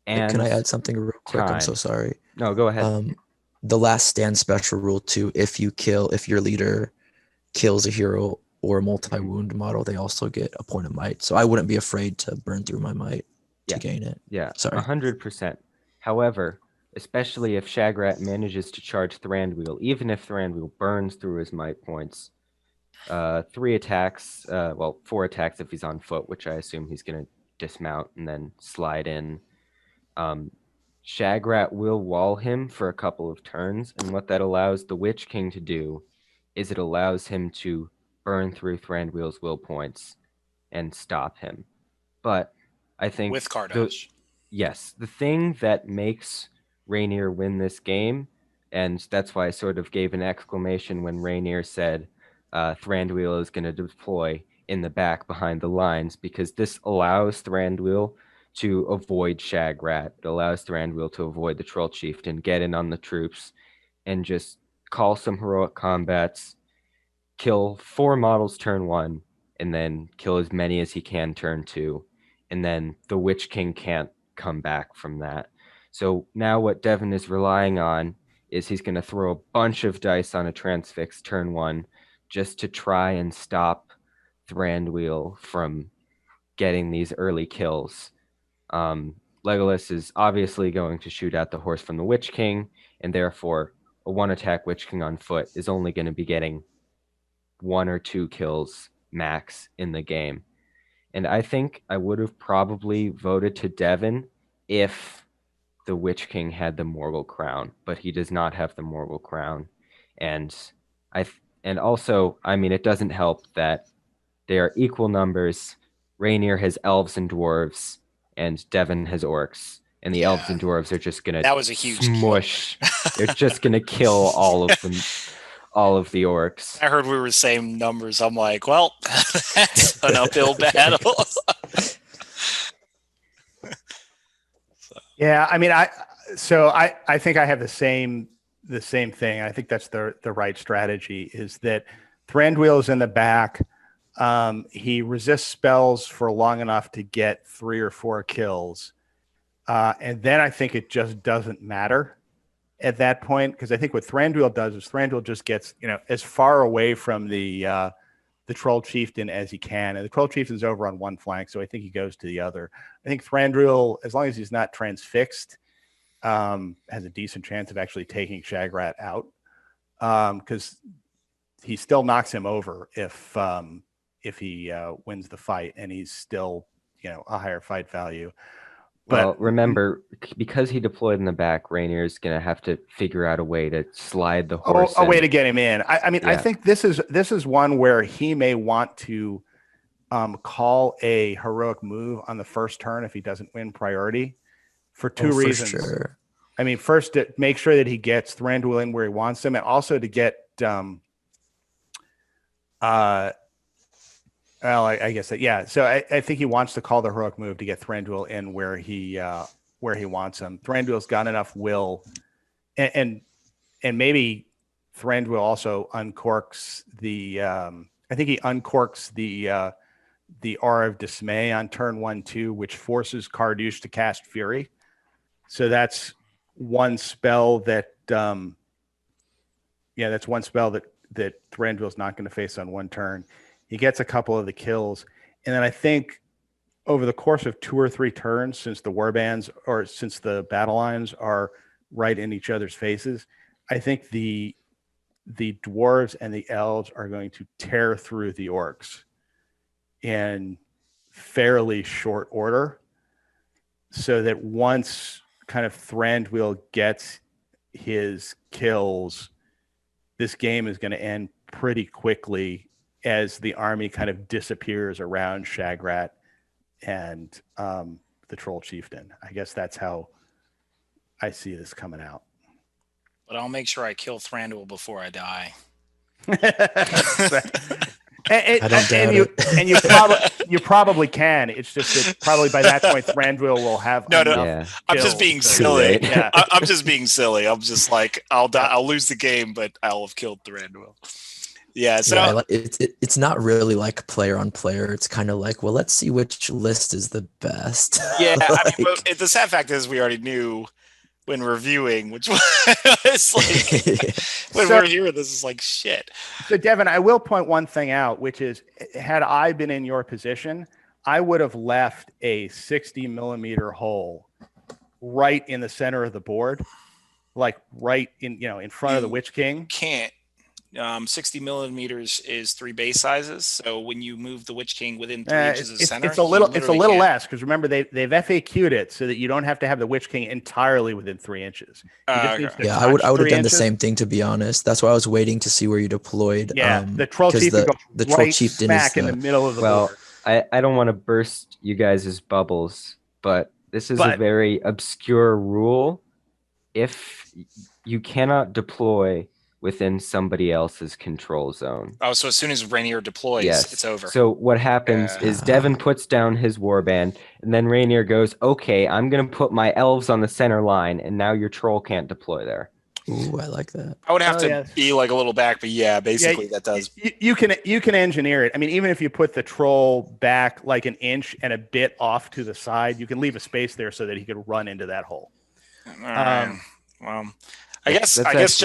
can I add something real quick? I'm so sorry. No, go ahead. The last stand special rule too. If your leader kills a hero or a multi-wound model, they also get a point of might. So I wouldn't be afraid to burn through my might to gain it. Yeah, sorry. 100%. However, especially if Shagrat manages to charge Thranduil, even if Thranduil burns through his might points, 4 attacks if he's on foot, which I assume he's going to dismount and then slide in. Shagrat will wall him for a couple of turns, and what that allows the Witch King to do is it allows him to burn through Thranduil's will points and stop him. But I think with Kardash. Yes, the thing that makes Rainier win this game, and that's why I sort of gave an exclamation when Rainier said Thranduil is going to deploy, in the back behind the lines, because this allows Thranduil to avoid Shagrat. It allows Thranduil to avoid the Troll Chieftain, get in on the troops, and just call some heroic combats, kill 4 models turn 1, and then kill as many as he can turn 2. And then the Witch King can't come back from that. So now what Devin is relying on is he's going to throw a bunch of dice on a Transfix turn 1 just to try and stop Thranduil from getting these early kills. Legolas is obviously going to shoot at the horse from the Witch King, and therefore a 1-attack Witch King on foot is only going to be getting 1 or 2 kills max in the game. And I think I would have probably voted to Devin if the Witch King had the Morgul Crown, but he does not have the Morgul Crown. And also, I mean, it doesn't help that they are equal numbers. Rainier has elves and dwarves, and Devin has orcs. And the elves and dwarves are just gonna smush. They're just gonna kill all of them, all of the orcs. I heard we were same numbers. I'm like, well, that's an uphill battle. Yeah, I mean, I think I have the same thing. I think that's the right strategy. Is that Thranduil is in the back. He resists spells for long enough to get 3 or 4 kills, and then I think it just doesn't matter at that point, because I think what Thranduil does is Thranduil just gets as far away from the Troll Chieftain as he can, and the Troll Chieftain's over on one flank, so I think he goes to the other. I think Thranduil, as long as he's not transfixed, has a decent chance of actually taking Shagrat out, because he still knocks him over if he wins the fight, and he's still a higher fight value. Well, remember, because he deployed in the back, Rainier's going to have to figure out a way to slide the horse. A way to get him in. I mean, yeah. I think this is one where he may want to call a heroic move on the first turn if he doesn't win priority for 2 reasons. Sure. I mean, first, to make sure that he gets Thranduil in where he wants him, and also to get well, I guess that, yeah. So I think he wants to call the heroic move to get Thranduil in where he wants him. Thranduil's got enough will, and maybe Thranduil also uncorks the. I think he uncorks the Aura of Dismay on turn 1/2, which forces Carduce to cast Fury. So that's one spell that. That's one spell that Thranduil's not going to face on one turn. He gets a couple of the kills. And then I think over the course of 2 or 3 turns, since the warbands or since the battle lines are right in each other's faces, I think the dwarves and the elves are going to tear through the orcs in fairly short order, so that once kind of Thranduil gets his kills, this game is going to end pretty quickly as the army kind of disappears around Shagrat and the Troll Chieftain. I guess that's how I see this coming out. But I'll make sure I kill Thranduil before I die. And you probably can. It's just that probably by that point Thranduil will have no. I'm just being silly. Yeah. I'm just being silly. I'm just like, I'll die. I'll lose the game, but I'll have killed Thranduil. Yeah, so yeah, it's not really like player on player. It's kind of like, well, let's see which list is the best. Yeah, I mean, but the sad fact is we already knew when reviewing, which was like when we're here, this is like shit. So Devin, I will point one thing out, which is, had I been in your position, I would have left a 60 millimeter hole right in the center of the board, like right in front of the Witch King. Can't. 60 millimeters is 3 base sizes. So when you move the Witch King within 3 inches of center, it's a little less, because remember they've FAQ'd it so that you don't have to have the Witch King entirely within 3 inches. Yeah, I would have done the same thing, to be honest. That's why I was waiting to see where you deployed. Yeah, the Troll Chieftain goes Troll Chieftain smack in the middle of the board. I don't want to burst you guys' bubbles, but this is a very obscure rule. If you cannot deploy within somebody else's control zone. Oh, so as soon as Rainier deploys, Yes. it's over. So what happens is Devin puts down his warband, and then Rainier goes, okay, I'm going to put my elves on the center line, and now your troll can't deploy there. Ooh, I like that. I would have to be like a little back, but yeah, basically that does. You can engineer it. I mean, even if you put the troll back like an inch and a bit off to the side, you can leave a space there so that he could run into that hole. All right. Well, I guess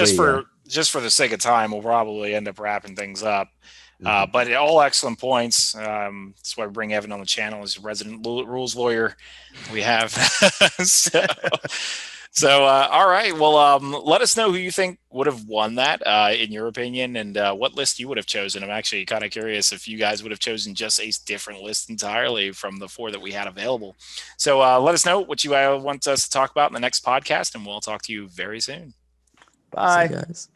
just for the sake of time, we'll probably end up wrapping things up. But all excellent points. That's why we bring Evan on the channel as a resident rules lawyer. We have So, all right. Well, let us know who you think would have won that, in your opinion, and what list you would have chosen. I'm actually kind of curious if you guys would have chosen just a different list entirely from the 4 that we had available. So let us know what you want us to talk about in the next podcast, and we'll talk to you very soon. Bye. See you guys.